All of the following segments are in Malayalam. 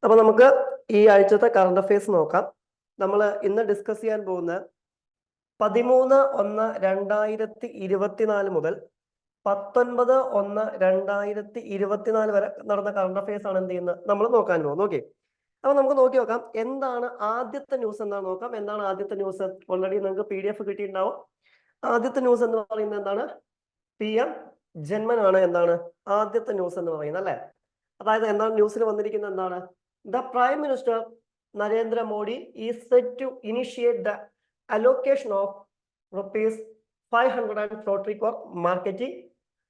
അപ്പോൾ നമുക്ക് ഈ ആഴ്ചത്തെ കറണ്ട് അഫയേഴ്സ് നോക്കാം. നമ്മൾ ഇന്ന് ഡിസ്കസ് ചെയ്യാൻ പോകുന്ന 13/1/2024 മുതൽ 19/1/2024 വരെ നടന്ന കറണ്ട് അഫയേഴ്സ് ആണ് എന്ത് ചെയ്യുന്നത് നമ്മൾ നോക്കാൻ പോകുന്നത്. ഓക്കെ, അപ്പൊ നമുക്ക് നോക്കി നോക്കാം എന്താണ് ആദ്യത്തെ ന്യൂസ് എന്താണെന്ന് നോക്കാം. എന്താണ് ആദ്യത്തെ ന്യൂസ്? ഓൾറെഡി നിങ്ങൾക്ക് PDF കിട്ടിയിട്ടുണ്ടാവും. ആദ്യത്തെ ന്യൂസ് എന്ന് പറയുന്നത് എന്താണ്? PM ജന്മൻ ആണ് എന്താണ് ആദ്യത്തെ ന്യൂസ് എന്ന് പറയുന്നത്, അല്ലെ? അതായത് എന്താണ് ന്യൂസിൽ വന്നിരിക്കുന്നത്? എന്താണ്? The Prime Minister Narendra Modi is set to initiate the allocation of ₹540 crore marketing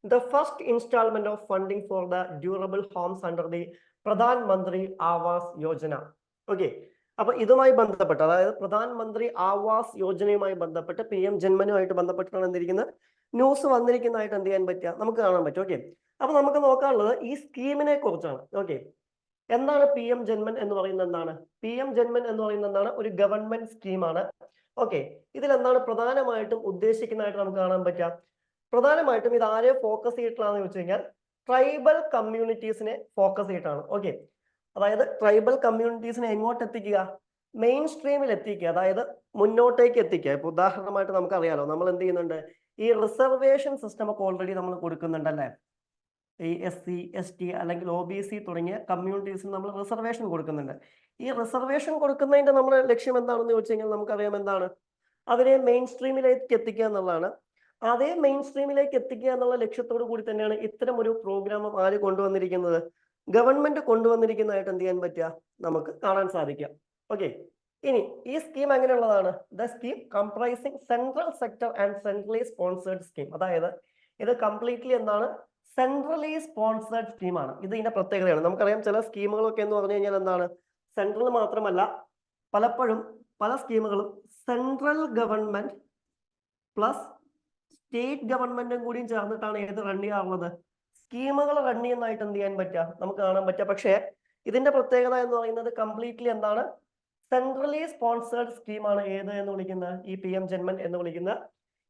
the first installment of funding for the durable homes under the Pradhan Mantri Awas Yojana. Okay, അപ്പൊ ഇതുമായി ബന്ധപ്പെട്ട്, അതായത് പ്രധാൻ മന്ത്രി ആവാസ് യോജനയുമായി ബന്ധപ്പെട്ട് PM ജന്മനുമായിട്ട് ബന്ധപ്പെട്ടാണ് എന്തിരിക്കുന്നത് ന്യൂസ് വന്നിരിക്കുന്നതായിട്ട് എന്ത് ചെയ്യാൻ പറ്റുക, നമുക്ക് കാണാൻ പറ്റും. ഓക്കെ, അപ്പൊ നമുക്ക് നോക്കാനുള്ളത് ഈ സ്കീമിനെ കുറിച്ചാണ്. ഓക്കെ, എന്താണ് PM ജന്മൻ എന്ന് പറയുന്നത്? എന്താണ് PM ജന്മൻ എന്ന് പറയുന്നത്? എന്താണ്? ഒരു ഗവൺമെന്റ് സ്കീമാണ്. ഓക്കെ, ഇതിൽ എന്താണ് പ്രധാനമായിട്ടും ഉദ്ദേശിക്കുന്നതായിട്ട് നമുക്ക് കാണാൻ പറ്റുക? പ്രധാനമായിട്ടും ഇത് ആരെ ഫോക്കസ് ചെയ്തിട്ടാണെന്ന് ചോദിച്ചു കഴിഞ്ഞാൽ ട്രൈബൽ കമ്മ്യൂണിറ്റീസിനെ ഫോക്കസ് ചെയ്തിട്ടാണ്. ഓക്കെ, അതായത് ട്രൈബൽ കമ്മ്യൂണിറ്റീസിനെ എങ്ങോട്ട് എത്തിക്കുക? മെയിൻ സ്ട്രീമിൽ എത്തിക്കുക, അതായത് മുന്നോട്ടേക്ക് എത്തിക്കുക. ഇപ്പൊ ഉദാഹരണമായിട്ട് നമുക്കറിയാലോ, നമ്മൾ എന്ത് ചെയ്യുന്നുണ്ട്, ഈ റിസർവേഷൻ സിസ്റ്റം ഒക്കെ ഓൾറെഡി നമ്മൾ കൊടുക്കുന്നുണ്ടല്ലേ. ഈ SC ST അല്ലെങ്കിൽ OBC തുടങ്ങിയ കമ്മ്യൂണിറ്റീസിന് നമ്മൾ റിസർവേഷൻ കൊടുക്കുന്നുണ്ട്. ഈ റിസർവേഷൻ കൊടുക്കുന്നതിന്റെ നമ്മുടെ ലക്ഷ്യം എന്താണെന്ന് ചോദിച്ചു കഴിഞ്ഞാൽ നമുക്കറിയാം എന്താണ്, അവരെ മെയിൻ സ്ട്രീമിലേക്ക് എത്തിക്കുക എന്നുള്ളതാണ്. അതേ മെയിൻ സ്ട്രീമിലേക്ക് എത്തിക്കുക എന്നുള്ള ലക്ഷ്യത്തോടു കൂടി തന്നെയാണ് ഇത്തരം ഒരു പ്രോഗ്രാം ആര് കൊണ്ടുവന്നിരിക്കുന്നത്? ഗവൺമെന്റ് കൊണ്ടുവന്നിരിക്കുന്നതായിട്ട് എന്ത് ചെയ്യാൻ പറ്റുക, നമുക്ക് കാണാൻ സാധിക്കുക. ഓക്കെ, ഇനി ഈ സ്കീം എങ്ങനെയുള്ളതാണ്? The scheme comprising central sector and centrally sponsored scheme. അതായത് ഇത് കംപ്ലീറ്റ്ലി എന്താണ്, സെൻട്രലി സ്പോൺസേർഡ് സ്കീമാണ്. ഇത് ഇതിന്റെ പ്രത്യേകതയാണ്. നമുക്കറിയാം ചില സ്കീമുകളൊക്കെ എന്ന് പറഞ്ഞു കഴിഞ്ഞാൽ എന്താണ്, സെൻട്രൽ മാത്രമല്ല, പലപ്പോഴും പല സ്കീമുകളും സെൻട്രൽ ഗവൺമെന്റ് പ്ലസ് സ്റ്റേറ്റ് ഗവൺമെന്റും കൂടിയും ചേർന്നിട്ടാണ് ഏത് റൺ ചെയ്യാറുള്ളത്, സ്കീമുകൾ റൺ ചെയ്യുന്നതായിട്ട് എന്ത് ചെയ്യാൻ പറ്റുക, നമുക്ക് കാണാൻ പറ്റുക. പക്ഷേ ഇതിന്റെ പ്രത്യേകത എന്ന് പറയുന്നത് കംപ്ലീറ്റ്ലി എന്താണ്, സെൻട്രലി സ്പോൺസേർഡ് സ്കീമാണ്. ഏത് എന്ന് വിളിക്കുന്നത്? ഈ PM ജന്മൻ എന്ന് വിളിക്കുന്നത്.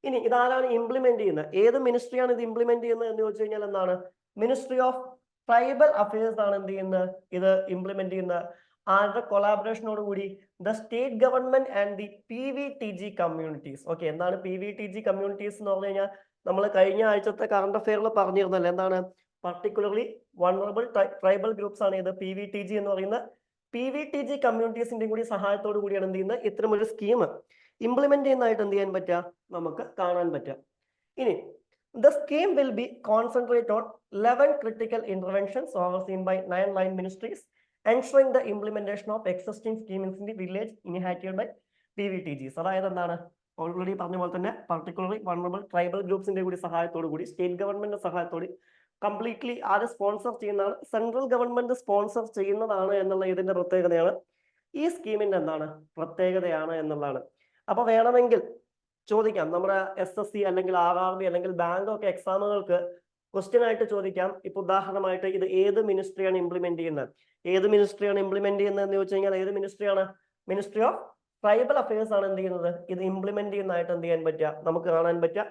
ഇനി ഇതാരാണ് ഇംപ്ലിമെന്റ് ചെയ്യുന്നത്? ഏത് മിനിസ്ട്രിയാണ് ഇത് ഇംപ്ലിമെന്റ് ചെയ്യുന്നത് എന്ന് ചോദിച്ചു കഴിഞ്ഞാൽ എന്താണ്, മിനിസ്ട്രി ഓഫ് ട്രൈബൽ അഫയേഴ്സ് ആണ് എന്ത് ചെയ്യുന്നത്, ഇത് ഇംപ്ലിമെന്റ് ചെയ്യുന്നത്. ആരുടെ കൊളാബറേഷനോട് കൂടി? The state government and the PVTG communities. Okay, എന്താണ് PVTG കമ്മ്യൂണിറ്റീസ് എന്ന് പറഞ്ഞു കഴിഞ്ഞാൽ നമ്മൾ കഴിഞ്ഞ ആഴ്ചത്തെ കറണ്ട് അഫെയറിൽ പറഞ്ഞിരുന്നല്ലോ. എന്താണ്? പർട്ടിക്കുലർലി വൾണറബിൾ ട്രൈബൽ ഗ്രൂപ്പ്സ് ആണ് ഇത് PVTG എന്ന് പറയുന്നത്. PVTG കമ്മ്യൂണിറ്റീസിന്റെ കൂടി സഹായത്തോടു കൂടിയാണ് എന്ത് ചെയ്യുന്നത് ഇത്തരം ഒരു സ്കീം ഇംപ്ലിമെന്റ് ചെയ്യുന്നതായിട്ട് എന്ത് ചെയ്യാൻ പറ്റുക, നമുക്ക് കാണാൻ പറ്റുക. ഇനി the scheme will be concentrate on 11 critical interventions overseen by 9 line ministries, ensuring the implementation of existing schemes in the village inhabited by PVTGs. അതായത് എന്താണ്, ഓൾറെഡി പറഞ്ഞ പോലെ തന്നെ പർട്ടിക്കുലർലി വൾണറബിൾ ട്രൈബൽ ഗ്രൂപ്പ്സിന്റെ കൂടി സഹായത്തോടു കൂടി, സ്റ്റേറ്റ് ഗവൺമെന്റിന്റെ സഹായത്തോടെ കംപ്ലീറ്റ്ലി ആര് സ്പോൺസർ ചെയ്യുന്നതാണ്, സെൻട്രൽ ഗവൺമെന്റ് സ്പോൺസർ ചെയ്യുന്നതാണ് എന്നുള്ള ഇതിന്റെ പ്രത്യേകതയാണ്. ഈ സ്കീമിന്റെ എന്താണ് പ്രത്യേകതയാണ് എന്നുള്ളതാണ്. അപ്പൊ വേണമെങ്കിൽ ചോദിക്കാം, നമ്മുടെ SSC അല്ലെങ്കിൽ RRB അല്ലെങ്കിൽ ബാങ്ക് ഒക്കെ എക്സാമുകൾക്ക് ക്വസ്റ്റ്യൻ ആയിട്ട് ചോദിക്കാം. ഇപ്പൊ ഉദാഹരണമായിട്ട് ഇത് ഏത് മിനിസ്ട്രിയാണ് ഇംപ്ലിമെന്റ് ചെയ്യുന്നത്, ഏത് മിനിസ്ട്രിയാണ് ഇംപ്ലിമെന്റ് ചെയ്യുന്നത് എന്ന് ചോദിച്ചു കഴിഞ്ഞാൽ ഏത് മിനിസ്ട്രിയാണ്? മിനിസ്ട്രി ഓഫ് ട്രൈബൽ അഫയേഴ്സ് ആണ് എന്ത് ചെയ്യുന്നത്, ഇത് ഇംപ്ലിമെന്റ് ചെയ്യുന്നതായിട്ട് എന്ത് ചെയ്യാൻ പറ്റുക, നമുക്ക് കാണാൻ പറ്റുക.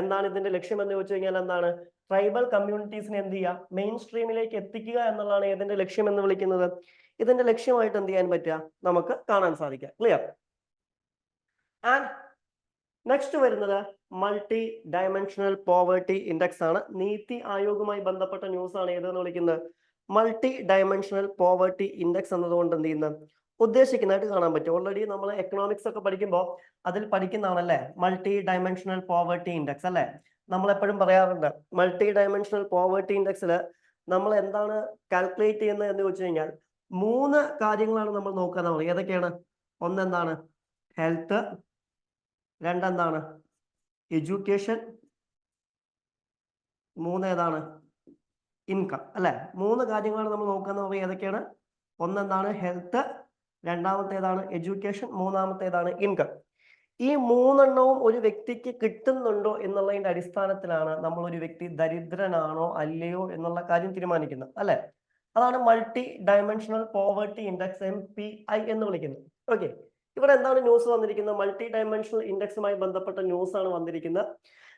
എന്താണ് ഇതിന്റെ ലക്ഷ്യം എന്ന് ചോദിച്ചു കഴിഞ്ഞാൽ എന്താണ്, ട്രൈബൽ കമ്മ്യൂണിറ്റീസിനെ എന്ത് ചെയ്യുക, മെയിൻ സ്ട്രീമിലേക്ക് എത്തിക്കുക എന്നുള്ളതാണ് ഇതിന്റെ ലക്ഷ്യം എന്ന് വിളിക്കുന്നത്. ഇതിന്റെ ലക്ഷ്യമായിട്ട് എന്ത് ചെയ്യാൻ പറ്റുക, നമുക്ക് കാണാൻ സാധിക്കുക. ക്ലിയർ? ആൻഡ് നെക്സ്റ്റ് വരുന്നത് മൾട്ടി ഡയമെൻഷണൽ പോവർട്ടി ഇൻഡെക്സ് ആണ്. നീതി ആയോഗുമായി ബന്ധപ്പെട്ട ന്യൂസ് ആണ് ഏതെന്ന് വിളിക്കുന്നത് മൾട്ടി ഡയമെൻഷണൽ പോവർട്ടി ഇൻഡെക്സ് എന്നതുകൊണ്ട് എന്ത് ചെയ്യുന്നത് ഉദ്ദേശിക്കുന്നതായിട്ട് കാണാൻ പറ്റും. ഓൾറെഡി നമ്മൾ എക്കണോമിക്സ് ഒക്കെ പഠിക്കുമ്പോൾ അതിൽ പഠിക്കുന്നതാണല്ലേ മൾട്ടി ഡയമെൻഷണൽ പോവർട്ടി ഇൻഡെക്സ്, അല്ലെ? നമ്മൾ എപ്പോഴും പറയാറുണ്ട് മൾട്ടി ഡയമെൻഷണൽ പോവർട്ടി ഇൻഡെക്സിൽ നമ്മൾ എന്താണ് കാൽക്കുലേറ്റ് ചെയ്യുന്നത് എന്ന് ചോദിച്ചു കഴിഞ്ഞാൽ 3 കാര്യങ്ങളാണ് നമ്മൾ നോക്കുക. നമ്മൾ ഏതൊക്കെയാണ്? ഒന്നെന്താണ്, ഹെൽത്ത്. രണ്ടെന്താണ്, എഡ്യൂക്കേഷൻ. 3 ഏതാണ്, ഇൻകം, അല്ലെ? 3 കാര്യങ്ങളാണ് നമ്മൾ നോക്കുന്നത്. പറയുക ഏതൊക്കെയാണ്? ഒന്നെന്താണ് ഹെൽത്ത്, രണ്ടാമത്തേതാണ് എഡ്യൂക്കേഷൻ, മൂന്നാമത്തേതാണ് ഇൻകം. ഈ 3 എണ്ണവും ഒരു വ്യക്തിക്ക് കിട്ടുന്നുണ്ടോ എന്നുള്ളതിന്റെ അടിസ്ഥാനത്തിലാണ് നമ്മൾ ഒരു വ്യക്തി ദരിദ്രനാണോ അല്ലയോ എന്നുള്ള കാര്യം തീരുമാനിക്കുന്നത്, അല്ലെ? അതാണ് multi dimensional poverty index MPI എന്ന് വിളിക്കുന്നത്. ഓക്കെ, ഇവിടെ എന്താണ് ന്യൂസ് വന്നിരിക്കുന്നത്? മൾട്ടി ഡയമെൻഷണൽ ഇൻഡെക്സുമായി ബന്ധപ്പെട്ട ന്യൂസ് ആണ് വന്നിരിക്കുന്നത്.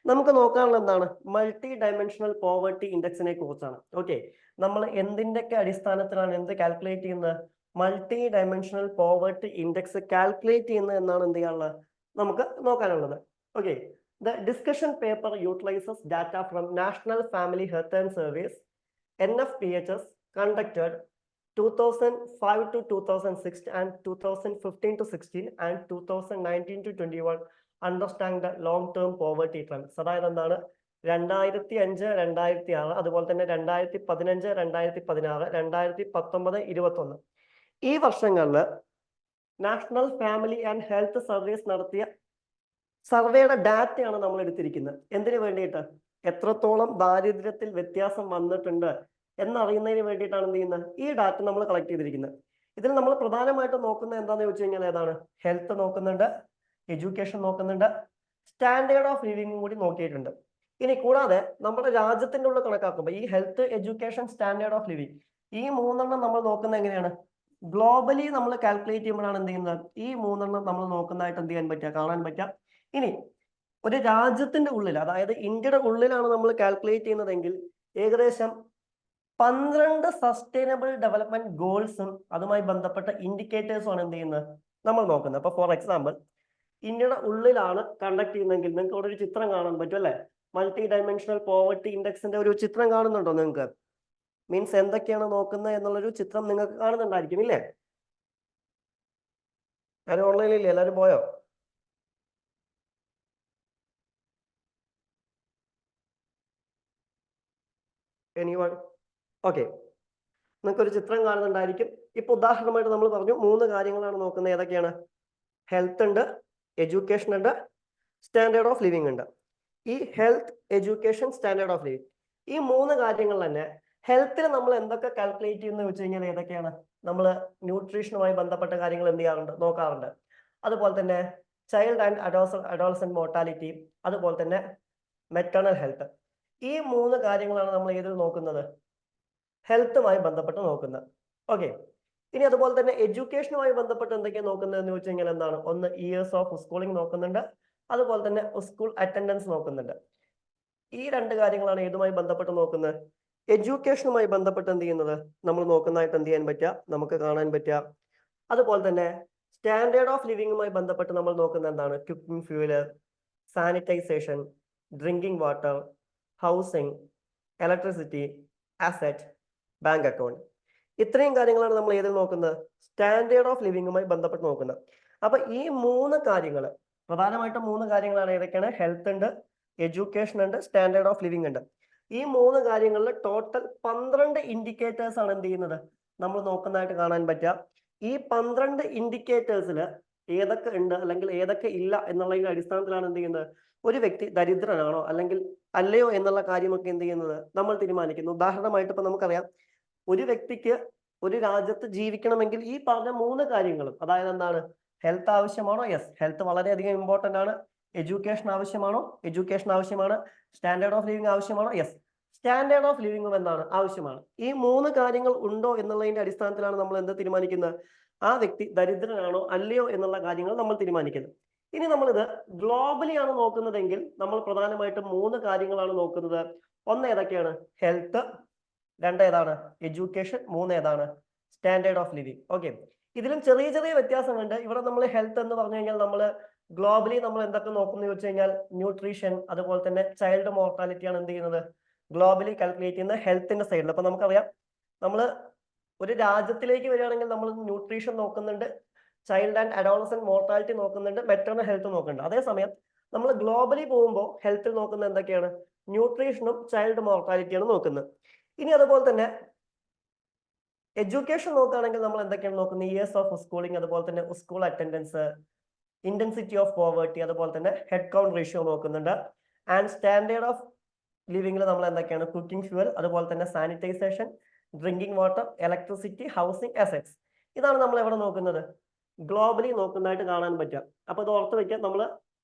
നമുക്ക് നോക്കാനുള്ള എന്താണ് മൾട്ടി ഡയമെൻഷണൽ പോവർട്ടി ഇൻഡെക്സിനെ കുറിച്ചാണ്. ഓക്കെ, നമ്മൾ എന്തിൻ്റെയൊക്കെ അടിസ്ഥാനത്തിലാണ് എന്ത് കാൽക്കുലേറ്റ് ചെയ്യുന്നത്? Multi dimensional poverty index calculate ചെയ്യുന്നത് എന്നാണ് എന്ത് ചെയ്യാനുള്ളത് നമുക്ക് നോക്കാനുള്ളത്. Okay, the discussion paper utilises data from national family health and service NFPHS conducted 2005 to 2006 and 2015 to 16 and 2019 to 21 understand the long term poverty trends. അതായത് എന്താണ് 2005 2006 അതുപോലെ തന്നെ 2015 2016 2019 21 ഈ വർഷങ്ങളിൽ national family and health service നടത്തിയ സർവേയുടെ ഡാറ്റയാണ് നമ്മൾ എടുത്തിരിക്കുന്നത്. എന്തിനു വേണ്ടിയിട്ട്? എത്രത്തോളം ദാരിദ്ര്യത്തിൽ വ്യത്യാസം വന്നിട്ടുണ്ട് എന്നറിയുന്നതിന് വേണ്ടിയിട്ടാണ് എന്ത് ചെയ്യുന്നത്? ഈ ഡാറ്റ നമ്മൾ കളക്ട് ചെയ്തിരിക്കുന്നത്. ഇതിൽ നമ്മൾ പ്രധാനമായിട്ടും നോക്കുന്നത് എന്താണെന്ന് ചോദിച്ചു കഴിഞ്ഞാൽ ഏതാണ്? ഹെൽത്ത് നോക്കുന്നുണ്ട്, എഡ്യൂക്കേഷൻ നോക്കുന്നുണ്ട്, സ്റ്റാൻഡേർഡ് ഓഫ് ലിവിംഗും കൂടി നോക്കിയിട്ടുണ്ട്. ഇനി കൂടാതെ നമ്മുടെ രാജ്യത്തിന്റെ ഉള്ളിൽ കണക്കാക്കുമ്പോൾ ഈ health, education, standard of living ഈ മൂന്നെണ്ണം നമ്മൾ നോക്കുന്നത് എങ്ങനെയാണ്? ഗ്ലോബലി നമ്മൾ കാൽക്കുലേറ്റ് ചെയ്യുമ്പോഴാണ് എന്ത് ചെയ്യുന്നത്? ഈ മൂന്നെണ്ണം നമ്മൾ നോക്കുന്നതായിട്ട് എന്ത് ചെയ്യാൻ പറ്റുക, കാണാൻ പറ്റുക. ഇനി ഒരു രാജ്യത്തിന്റെ ഉള്ളിൽ, അതായത് ഇന്ത്യയുടെ ഉള്ളിലാണ് നമ്മൾ കാൽക്കുലേറ്റ് ചെയ്യുന്നതെങ്കിൽ ഏകദേശം 12 സസ്റ്റൈനബിൾ ഡെവലപ്മെന്റ് ഗോൾസും അതുമായി ബന്ധപ്പെട്ട ഇൻഡിക്കേറ്റേഴ്സും ആണ് എന്ത് ചെയ്യുന്നത് നമ്മൾ നോക്കുന്നത്. അപ്പൊ ഫോർ എക്സാമ്പിൾ ഇന്ത്യയുടെ ഉള്ളിലാണ് കണ്ടക്ട് ചെയ്യുന്നതെങ്കിൽ നിങ്ങൾക്ക് ഇവിടെ ഒരു ചിത്രം കാണാൻ പറ്റും അല്ലെ? മൾട്ടി ഡയമെൻഷണൽ പോവർട്ടി ഇൻഡെക്സിന്റെ ഒരു ചിത്രം കാണുന്നുണ്ടോ നിങ്ങൾക്ക്? മീൻസ് എന്തൊക്കെയാണ് നോക്കുന്നത് എന്നുള്ളൊരു ചിത്രം നിങ്ങൾക്ക് കാണുന്നുണ്ടായിരിക്കും ഇല്ലേ? ആരും ഓൺലൈനിലില്ലേ? എല്ലാവരും പോയോ? എനിവൺ? ഓക്കെ, നിങ്ങൾക്കൊരു ചിത്രം കാണുന്നുണ്ടായിരിക്കും. ഇപ്പൊ ഉദാഹരണമായിട്ട് നമ്മൾ പറഞ്ഞു 3 കാര്യങ്ങളാണ് നോക്കുന്നത്. ഏതൊക്കെയാണ്? ഹെൽത്ത് ഉണ്ട്, എഡ്യൂക്കേഷൻ ഉണ്ട്, സ്റ്റാൻഡേർഡ് ഓഫ് ലിവിംഗ് ഉണ്ട്. ഈ health, education, standard of living ഈ 3 കാര്യങ്ങൾ തന്നെ ഹെൽത്തിൽ നമ്മൾ എന്തൊക്കെ കാൽക്കുലേറ്റ് ചെയ്യുന്ന വെച്ച് കഴിഞ്ഞാൽ ഏതൊക്കെയാണ്? നമ്മൾ ന്യൂട്രീഷനുമായി ബന്ധപ്പെട്ട കാര്യങ്ങൾ എന്ത് ചെയ്യാറുണ്ട്? നോക്കാറുണ്ട്. അതുപോലെ തന്നെ ചൈൽഡ് ആൻഡ് അഡോളസെന്റ് മോർട്ടാലിറ്റി, അതുപോലെ തന്നെ മെറ്റേണൽ ഹെൽത്ത്. ഈ 3 കാര്യങ്ങളാണ് നമ്മൾ ഏതിൽ നോക്കുന്നത്? ഹെൽത്തുമായി ബന്ധപ്പെട്ട് നോക്കുന്നത്. ഓക്കെ, ഇനി അതുപോലെ തന്നെ എഡ്യൂക്കേഷനുമായി ബന്ധപ്പെട്ട് എന്തൊക്കെയാണ് നോക്കുന്നത് എന്ന് വെച്ച് കഴിഞ്ഞാൽ എന്താണ്? ഒന്ന് ഇയേഴ്സ് ഓഫ് സ്കൂളിംഗ് നോക്കുന്നുണ്ട്, അതുപോലെ തന്നെ സ്കൂൾ അറ്റൻഡൻസ് നോക്കുന്നുണ്ട്. ഈ 2 കാര്യങ്ങളാണ് ഏതുമായി ബന്ധപ്പെട്ട് നോക്കുന്നത്? എഡ്യൂക്കേഷനുമായി ബന്ധപ്പെട്ട് എന്ത് ചെയ്യുന്നത് നമ്മൾ നോക്കുന്നതായിട്ട് എന്ത് ചെയ്യാൻ പറ്റുക, നമുക്ക് കാണാൻ പറ്റുക. അതുപോലെ തന്നെ സ്റ്റാൻഡേർഡ് ഓഫ് ലിവിംഗുമായി ബന്ധപ്പെട്ട് നമ്മൾ നോക്കുന്നത് എന്താണ്? Cooking fuel, sanitisation, drinking water, housing, electricity, asset, bank account. ഇത്രയും കാര്യങ്ങളാണ് നമ്മൾ ഏതിൽ നോക്കുന്നത്? സ്റ്റാൻഡേർഡ് ഓഫ് ലിവിംഗുമായി ബന്ധപ്പെട്ട് നോക്കുന്നത്. അപ്പൊ ഈ 3 കാര്യങ്ങൾ, പ്രധാനമായിട്ടും 3 കാര്യങ്ങളാണ്. ഏതൊക്കെയാണ്? ഹെൽത്ത് ഉണ്ട്, എഡ്യൂക്കേഷൻ ഉണ്ട്, സ്റ്റാൻഡേർഡ് ഓഫ് ലിവിംഗ് ഉണ്ട്. ഈ 3 കാര്യങ്ങളിൽ ടോട്ടൽ 12 ഇൻഡിക്കേറ്റേഴ്സ് ആണ് എന്ത് ചെയ്യുന്നത് നമ്മൾ നോക്കുന്നതായിട്ട് കാണാൻ പറ്റുക. ഈ 12 ഇൻഡിക്കേറ്റേഴ്സിൽ ഏതൊക്കെ ഉണ്ട് അല്ലെങ്കിൽ ഏതൊക്കെ ഇല്ല എന്നുള്ളതിന്റെ അടിസ്ഥാനത്തിലാണ് എന്ത് ചെയ്യുന്നത് ഒരു വ്യക്തി ദരിദ്രനാണോ അല്ലെങ്കിൽ അല്ലയോ എന്നുള്ള കാര്യമൊക്കെ എന്ത് ചെയ്യുന്നത് നമ്മൾ തീരുമാനിക്കുന്നു. ഉദാഹരണമായിട്ട് ഇപ്പൊ നമുക്കറിയാം, ഒരു വ്യക്തിക്ക് ഒരു രാജ്യത്ത് ജീവിക്കണമെങ്കിൽ ഈ പറഞ്ഞ 3 കാര്യങ്ങളും, അതായത് എന്താണ്? ഹെൽത്ത് ആവശ്യമാണോ? യെസ്, ഹെൽത്ത് വളരെയധികം ഇമ്പോർട്ടന്റ് ആണ്. എഡ്യൂക്കേഷൻ ആവശ്യമാണോ? എഡ്യൂക്കേഷൻ ആവശ്യമാണ്. സ്റ്റാൻഡേർഡ് ഓഫ് ലിവിംഗ് ആവശ്യമാണോ? യെസ്, സ്റ്റാൻഡേർഡ് ഓഫ് ലിവിംഗും എന്താണ്? ആവശ്യമാണ്. ഈ 3 കാര്യങ്ങൾ ഉണ്ടോ എന്നുള്ളതിന്റെ അടിസ്ഥാനത്തിലാണ് നമ്മൾ എന്ത് തീരുമാനിക്കുന്നത്? ആ വ്യക്തി ദരിദ്രനാണോ അല്ലയോ എന്നുള്ള കാര്യങ്ങൾ നമ്മൾ തീരുമാനിക്കുന്നത്. ഇനി നമ്മളിത് ഗ്ലോബലി ആണ് നോക്കുന്നതെങ്കിൽ നമ്മൾ പ്രധാനമായിട്ടും 3 കാര്യങ്ങളാണ് നോക്കുന്നത്. ഒന്ന് ഏതൊക്കെയാണ്? ഹെൽത്ത്. 2 ഏതാണ്? എഡ്യൂക്കേഷൻ. 3 ഏതാണ്? Standard of living. ഓക്കെ, ഇതിലും ചെറിയ ചെറിയ വ്യത്യാസങ്ങളുണ്ട്. ഇവിടെ നമ്മൾ ഹെൽത്ത് എന്ന് പറഞ്ഞു കഴിഞ്ഞാൽ നമ്മൾ ഗ്ലോബലി നമ്മൾ എന്തൊക്കെ നോക്കുന്നത് വെച്ച് കഴിഞ്ഞാൽ ന്യൂട്രീഷൻ, അതുപോലെ തന്നെ ചൈൽഡ് മോർട്ടാലിറ്റി ആണ് എന്ത് ചെയ്യുന്നത് ഗ്ലോബലി കാൽക്കുലേറ്റ് ചെയ്യുന്ന ഹെൽത്തിന്റെ സൈഡിൽ. അപ്പൊ നമുക്കറിയാം, നമ്മൾ ഒരു രാജ്യത്തിലേക്ക് വരികയാണെങ്കിൽ നമ്മൾ ന്യൂട്രീഷൻ നോക്കുന്നുണ്ട്, ചൈൽഡ് ആൻഡ് അഡോളസെന്റ് മോർട്ടാലിറ്റി നോക്കുന്നുണ്ട്, മെറ്റേണൽ ഹെൽത്ത് നോക്കുന്നുണ്ട്. അതേസമയം നമ്മൾ ഗ്ലോബലി പോകുമ്പോൾ ഹെൽത്തിൽ നോക്കുന്നത് എന്തൊക്കെയാണ്? ന്യൂട്രീഷനും ചൈൽഡ് മോർട്ടാലിറ്റിയാണ് നോക്കുന്നത്. ഇനി അതുപോലെ തന്നെ എഡ്യൂക്കേഷൻ നോക്കുകയാണെങ്കിൽ നമ്മൾ എന്തൊക്കെയാണ് നോക്കുന്നത്? ഇയേഴ്സ് ഓഫ് സ്കൂളിംഗ്, അതുപോലെ തന്നെ school attendance, intensity of poverty, അതുപോലെ തന്നെ ഹെഡ് കൗണ്ട് റേഷ്യോ നോക്കുന്നുണ്ട്. ആൻഡ് സ്റ്റാൻഡേർഡ് ഓഫ് ലിവിംഗിൽ നമ്മൾ എന്തൊക്കെയാണ്? കുക്കിംഗ് ഫ്യൂവൽ, അതുപോലെ തന്നെ sanitisation, drinking water, electricity, housing, assets. ഇതാണ് നമ്മൾ എവിടെ നോക്കുന്നത്? ഗ്ലോബലി നോക്കുന്നതായിട്ട് കാണാൻ പറ്റുക. അപ്പൊ ഇത് ഓർത്ത് വെക്കാൻ, നമ്മൾ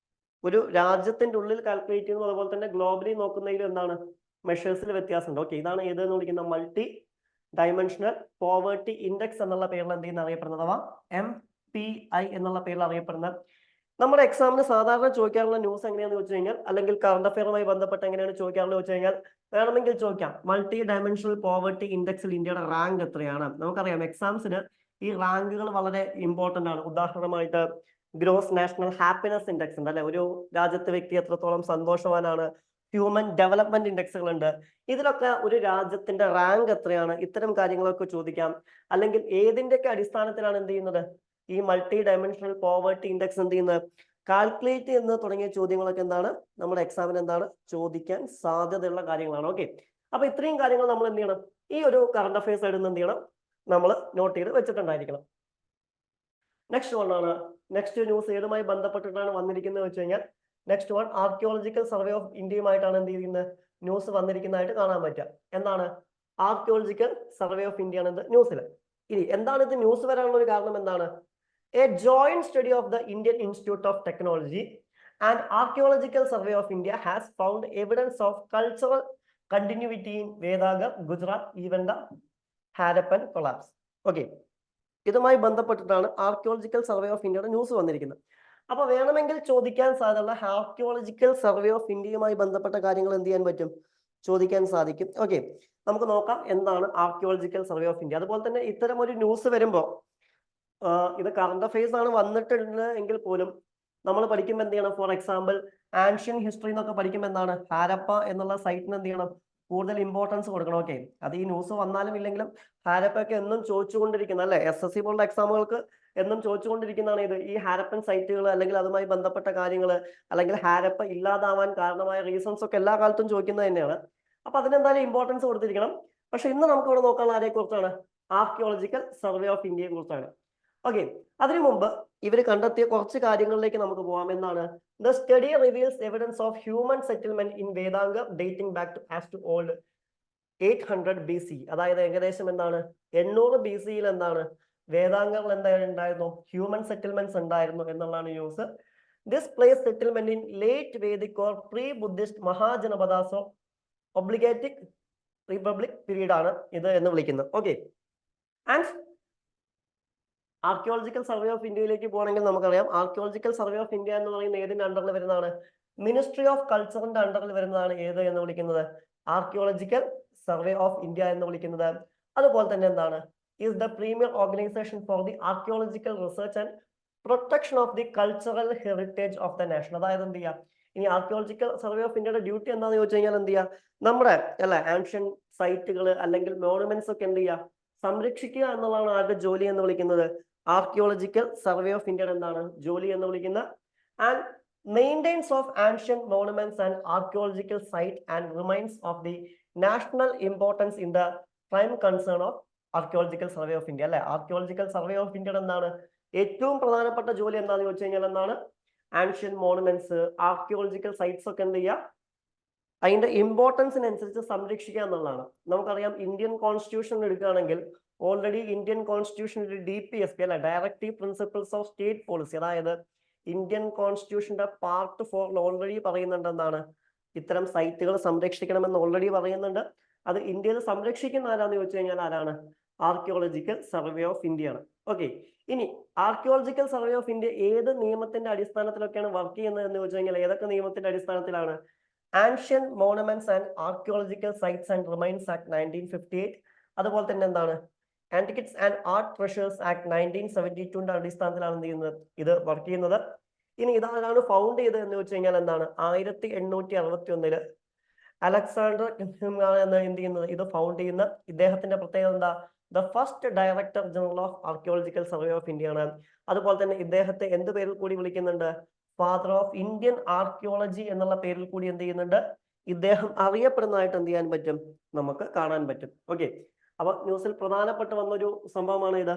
ഒരു രാജ്യത്തിന്റെ ഉള്ളിൽ കാൽക്കുലേറ്റ് ചെയ്യുന്നത് അതുപോലെ തന്നെ ഗ്ലോബലി നോക്കുന്നതിൽ എന്താണ് മെഷേഴ്സിൽ വ്യത്യാസമുണ്ട്. ഓക്കെ, ഇതാണ് ഏതെന്ന് വിളിക്കുന്ന മൾട്ടി ഡയമെൻഷണൽ പോവർട്ടി ഇൻഡെക്സ് എന്നുള്ള പേരിൽ എന്ത് ചെയ്യുന്ന അറിയപ്പെടുന്നത്, അഥവാ MPI എന്നുള്ള പേരിൽ അറിയപ്പെടുന്ന നമ്മുടെ എക്സാമിന് സാധാരണ ചോദിക്കാറുള്ള ന്യൂസ് എങ്ങനെയാണെന്ന് വെച്ച് കഴിഞ്ഞാൽ, അല്ലെങ്കിൽ കറണ്ട് അഫെയറുമായി ബന്ധപ്പെട്ട് എങ്ങനെയാണ് ചോദിക്കാറുള്ളത് വെച്ച് കഴിഞ്ഞാൽ, വേണമെങ്കിൽ ചോദിക്കാം മൾട്ടി ഡയമെൻഷണൽ പോവർട്ടി ഇൻഡെക്സിൽ ഇന്ത്യയുടെ റാങ്ക് എത്രയാണ്. നമുക്കറിയാം എക്സാംസിന് ഈ റാങ്കുകൾ വളരെ ഇമ്പോർട്ടന്റ് ആണ്. ഉദാഹരണമായിട്ട് ഗ്രോസ് നാഷണൽ ഹാപ്പിനെസ് ഇൻഡെക്സ് ഉണ്ട് അല്ലെ, ഒരു രാജ്യത്തെ വ്യക്തി എത്രത്തോളം സന്തോഷവാനാണ്. ഹ്യൂമൻ ഡെവലപ്മെന്റ് ഇൻഡെക്സുകൾ ഉണ്ട്. ഇതിലൊക്കെ ഒരു രാജ്യത്തിന്റെ റാങ്ക് എത്രയാണ്, ഇത്തരം കാര്യങ്ങളൊക്കെ ചോദിക്കാം. അല്ലെങ്കിൽ ഏതിന്റെയൊക്കെ അടിസ്ഥാനത്തിലാണ് എന്ത് ചെയ്യുന്നത്, ഈ മൾട്ടി ഡയമെൻഷണൽ പോവർട്ടി ഇൻഡെക്സ് എന്ത് ചെയ്യുന്നത്, കാൽക്കുലേറ്റ് എന്ന് തുടങ്ങിയ ചോദ്യങ്ങളൊക്കെ എന്താണ് നമ്മുടെ എക്സാമിന് എന്താണ് ചോദിക്കാൻ സാധ്യതയുള്ള കാര്യങ്ങളാണ്. ഓക്കെ, അപ്പൊ ഇത്രയും കാര്യങ്ങൾ നമ്മൾ എന്ത് ചെയ്യണം, ഈ ഒരു കറണ്ട് അഫയേഴ്സ് ആയിട്ട് എന്ത് ചെയ്യണം, നമ്മൾ നോട്ട് ചെയ്ത് വെച്ചിട്ടുണ്ടായിരിക്കണം. നെക്സ്റ്റ് വൺ ആണ്, നെക്സ്റ്റ് ന്യൂസ് ഏതുമായി ബന്ധപ്പെട്ടിട്ടാണ് വന്നിരിക്കുന്നത് വെച്ച് കഴിഞ്ഞാൽ, next one archaeological survey of ഇന്ത്യയുമായിട്ടാണ് എന്ത് ചെയ്യുന്നത് ന്യൂസ് വന്നിരിക്കുന്നതായിട്ട് കാണാൻ പറ്റുക. എന്താണ് ആർക്കിയോളജിക്കൽ സർവേ ഓഫ് ഇന്ത്യ ആണ് ന്യൂസിൽ. ഇനി എന്താണ് ഇത് ന്യൂസ് വരാനുള്ള ഒരു കാരണം എന്താണ്, a joint study of the Indian Institute of Technology and Archaeological Survey of India has found evidence of cultural continuity in Vedanga, Gujarat, even the Harappan collapse. Okay, ഇതുമായി ബന്ധപ്പെട്ടിട്ടാണ് ആർക്കിയോളജിക്കൽ സർവേ ഓഫ് ഇന്ത്യയുടെ ന്യൂസ് വന്നിരിക്കുന്നത്. അപ്പൊ വേണമെങ്കിൽ ചോദിക്കാൻ സാധ്യതയുള്ള ആർക്കിയോളജിക്കൽ സർവേ ഓഫ് ഇന്ത്യയുമായി ബന്ധപ്പെട്ട കാര്യങ്ങൾ എന്ത് ചെയ്യാൻ പറ്റും, ചോദിക്കാൻ സാധിക്കും. ഓക്കെ, നമുക്ക് നോക്കാം എന്താണ് ആർക്കിയോളജിക്കൽ സർവേ ഓഫ് ഇന്ത്യ. അതുപോലെ തന്നെ ഇത്തരം ഒരു ന്യൂസ് വരുമ്പോൾ ഇത് കറണ്ട് അഫയേഴ്സ് ആണ് വന്നിട്ടുണ്ട് എങ്കിൽ പോലും നമ്മൾ പഠിക്കുമ്പോൾ എന്ത് ചെയ്യണം, ഫോർ എക്സാമ്പിൾ ആൻഷ്യൻ ഹിസ്റ്ററി എന്നൊക്കെ പഠിക്കുമ്പോൾ എന്താണ് ഹാരപ്പ എന്നുള്ള സൈറ്റിന് എന്ത് ചെയ്യണം, കൂടുതൽ ഇമ്പോർട്ടൻസ് കൊടുക്കണം. ഓക്കെ, അത് ഈ ന്യൂസ് വന്നാലും ഇല്ലെങ്കിലും ഹാരപ്പൊക്കെ എന്നും ചോദിച്ചുകൊണ്ടിരിക്കുന്ന അല്ലെ, SSC പോലുള്ള എക്സാമുകൾക്ക് എന്നും ചോദിച്ചുകൊണ്ടിരിക്കുന്നതാണ് ഇത്, ഈ ഹാരപ്പൻ സൈറ്റുകൾ അല്ലെങ്കിൽ അതുമായി ബന്ധപ്പെട്ട കാര്യങ്ങൾ, അല്ലെങ്കിൽ ഹാരപ്പ ഇല്ലാതാവാൻ കാരണമായ റീസൺസ് ഒക്കെ എല്ലാ കാലത്തും ചോദിക്കുന്നത് തന്നെയാണ്. അപ്പൊ അതിനെന്തായാലും ഇമ്പോർട്ടൻസ് കൊടുത്തിരിക്കണം. പക്ഷെ ഇന്ന് നമുക്ക് ഇവിടെ നോക്കാനുള്ള ആരെ കുറിച്ചാണ്, ആർക്കിയോളജിക്കൽ സർവേ ഓഫ് ഇന്ത്യയെ കുറിച്ചാണ്. ഓക്കെ, അതിനു മുമ്പ് ഇവർ കണ്ടെത്തിയ കുറച്ച് കാര്യങ്ങളിലേക്ക് നമുക്ക് പോകാം. എന്താണ്, the study reveals evidence of human settlement in Vadnagar dating back to as to old 800 BC. അതായത് ഏകദേശം എന്താണ് 800 BC-യിൽ എന്താണ് വേദാംഗങ്ങൾ എന്തായിരുന്നു, ഹ്യൂമൻ സെറ്റിൽമെന്റ്സ് ഉണ്ടായിരുന്നു എന്നുള്ളതാണ് news. This place settlement in late Vedic or pre Buddhist Mahajanapadas of ഒബ്ലിഗേറ്റിക് റിപ്പബ്ലിക് പീരീഡ് ആണ് ഇത് എന്ന് വിളിക്കുന്നത്. Okay, and archaeological survey of ഇന്ത്യയിലേക്ക് പോകണമെങ്കിൽ നമുക്കറിയാം ആർക്കിയോളജിക്കൽ സർവേ ഓഫ് ഇന്ത്യ എന്ന് പറയുന്ന ഏതിന്റെ അണ്ടറിൽ വരുന്നതാണ്, മിനിസ്ട്രി ഓഫ് കൾച്ചറിന്റെ അണ്ടറിൽ വരുന്നതാണ് ഏത് എന്ന് വിളിക്കുന്നത്, ആർക്കിയോളജിക്കൽ സർവേ ഓഫ് ഇന്ത്യ എന്ന് വിളിക്കുന്നത്. അതുപോലെ തന്നെ എന്താണ്, is the premier organisation for the archaeological research and protection of the cultural heritage of the nation. അതായത് എന്ത് ചെയ്യുക, ഇനി ആർക്കിയോളജിക്കൽ സർവേ ഓഫ് ഇന്ത്യയുടെ ഡ്യൂട്ടി എന്താണെന്ന് ചോദിച്ചു കഴിഞ്ഞാൽ എന്ത് ചെയ്യുക, നമ്മുടെ അല്ലെ ആൻഷ്യൻ സൈറ്റുകൾ അല്ലെങ്കിൽ മോണുമെന്റ്സ് ഒക്കെ എന്ത് ചെയ്യുക, സംരക്ഷിക്കുക എന്നുള്ളതാണ് ആരുടെ ജോലി എന്ന് വിളിക്കുന്നത്, ആർക്കിയോളജിക്കൽ സർവേ ഓഫ് ഇന്ത്യയുടെ എന്താണ് ജോലി എന്ന് വിളിക്കുന്നത്. And maintenance of ancient monuments and archaeological site and remains of the national importance in the prime concern of Archaeological survey of India അല്ലെ. ആർക്കിയോളജിക്കൽ സർവേ ഓഫ് ഇന്ത്യയുടെ എന്താണ് ഏറ്റവും പ്രധാനപ്പെട്ട ജോലി എന്താണെന്ന് ചോദിച്ചു കഴിഞ്ഞാൽ എന്താണ്, ആൻഷ്യൻ മോണുമെന്റ്സ് ആർക്കിയോളജിക്കൽ സൈറ്റ്സ് ഒക്കെ എന്ത് ചെയ്യുക, അതിന്റെ ഇമ്പോർട്ടൻസിനനുസരിച്ച് സംരക്ഷിക്കുക എന്നുള്ളതാണ്. നമുക്കറിയാം ഇന്ത്യൻ കോൺസ്റ്റിറ്റ്യൂഷൻ എടുക്കുകയാണെങ്കിൽ ഓൾറെഡി ഇന്ത്യൻ കോൺസ്റ്റിറ്റ്യൂഷനിൽ DPSP അല്ലെ, directive principles of state policy, അതായത് ഇന്ത്യൻ കോൺസ്റ്റിറ്റ്യൂഷന്റെ പാർട്ട് 4 ഓൾറെഡി പറയുന്നുണ്ട് എന്താണ്, ഇത്തരം സൈറ്റുകൾ സംരക്ഷിക്കണമെന്ന് ഓൾറെഡി പറയുന്നുണ്ട്. അത് ഇന്ത്യയിൽ സംരക്ഷിക്കുന്ന ആരാന്ന് ചോദിച്ചു കഴിഞ്ഞാൽ ആരാണ്, ആർക്കിയോളജിക്കൽ സർവേ ഓഫ് ഇന്ത്യ ആണ്. ഓക്കെ, ഇനി ആർക്കിയോളജിക്കൽ സർവേ ഓഫ് ഇന്ത്യ ഏത് നിയമത്തിന്റെ അടിസ്ഥാനത്തിലൊക്കെയാണ് വർക്ക് ചെയ്യുന്നത് എന്ന് ചോദിച്ചു കഴിഞ്ഞാൽ ഏതൊക്കെ നിയമത്തിന്റെ അടിസ്ഥാനത്തിലാണ്, ancient monuments and archaeological sites and remains act 1958, അതുപോലെ തന്നെ എന്താണ് antiquities and art treasures act 1972 അടിസ്ഥാനത്തിലാണ് എന്ത് ചെയ്യുന്നത്, ഇത് വർക്ക് ചെയ്യുന്നത്. ഇനി ഇതാണ് ഫൗണ്ട് ചെയ്തത് എന്ന് വെച്ച് കഴിഞ്ഞാൽ എന്താണ്, 1861 അലക്സാണ്ടർ എന്ന് എന്ത് ചെയ്യുന്നത്, ഇത് ഫൗണ്ട് ചെയ്യുന്ന ഇദ്ദേഹത്തിന്റെ പ്രത്യേകത എന്താ, the first director general of Archaeological survey of India ആണ്. അതുപോലെ തന്നെ ഇദ്ദേഹത്തെ എന്ത് പേരിൽ കൂടി വിളിക്കുന്നുണ്ട്, ഫാദർ ഓഫ് ഇന്ത്യൻ ആർക്കിയോളജി എന്നുള്ള പേരിൽ കൂടി എന്ത് ചെയ്യുന്നുണ്ട്, ഇദ്ദേഹം അറിയപ്പെടുന്നതായിട്ട് എന്ത് ചെയ്യാൻ പറ്റും, നമുക്ക് കാണാൻ പറ്റും. ഓക്കെ, അപ്പൊ ന്യൂസിൽ പ്രധാനപ്പെട്ട വന്നൊരു സംഭവമാണ് ഇത്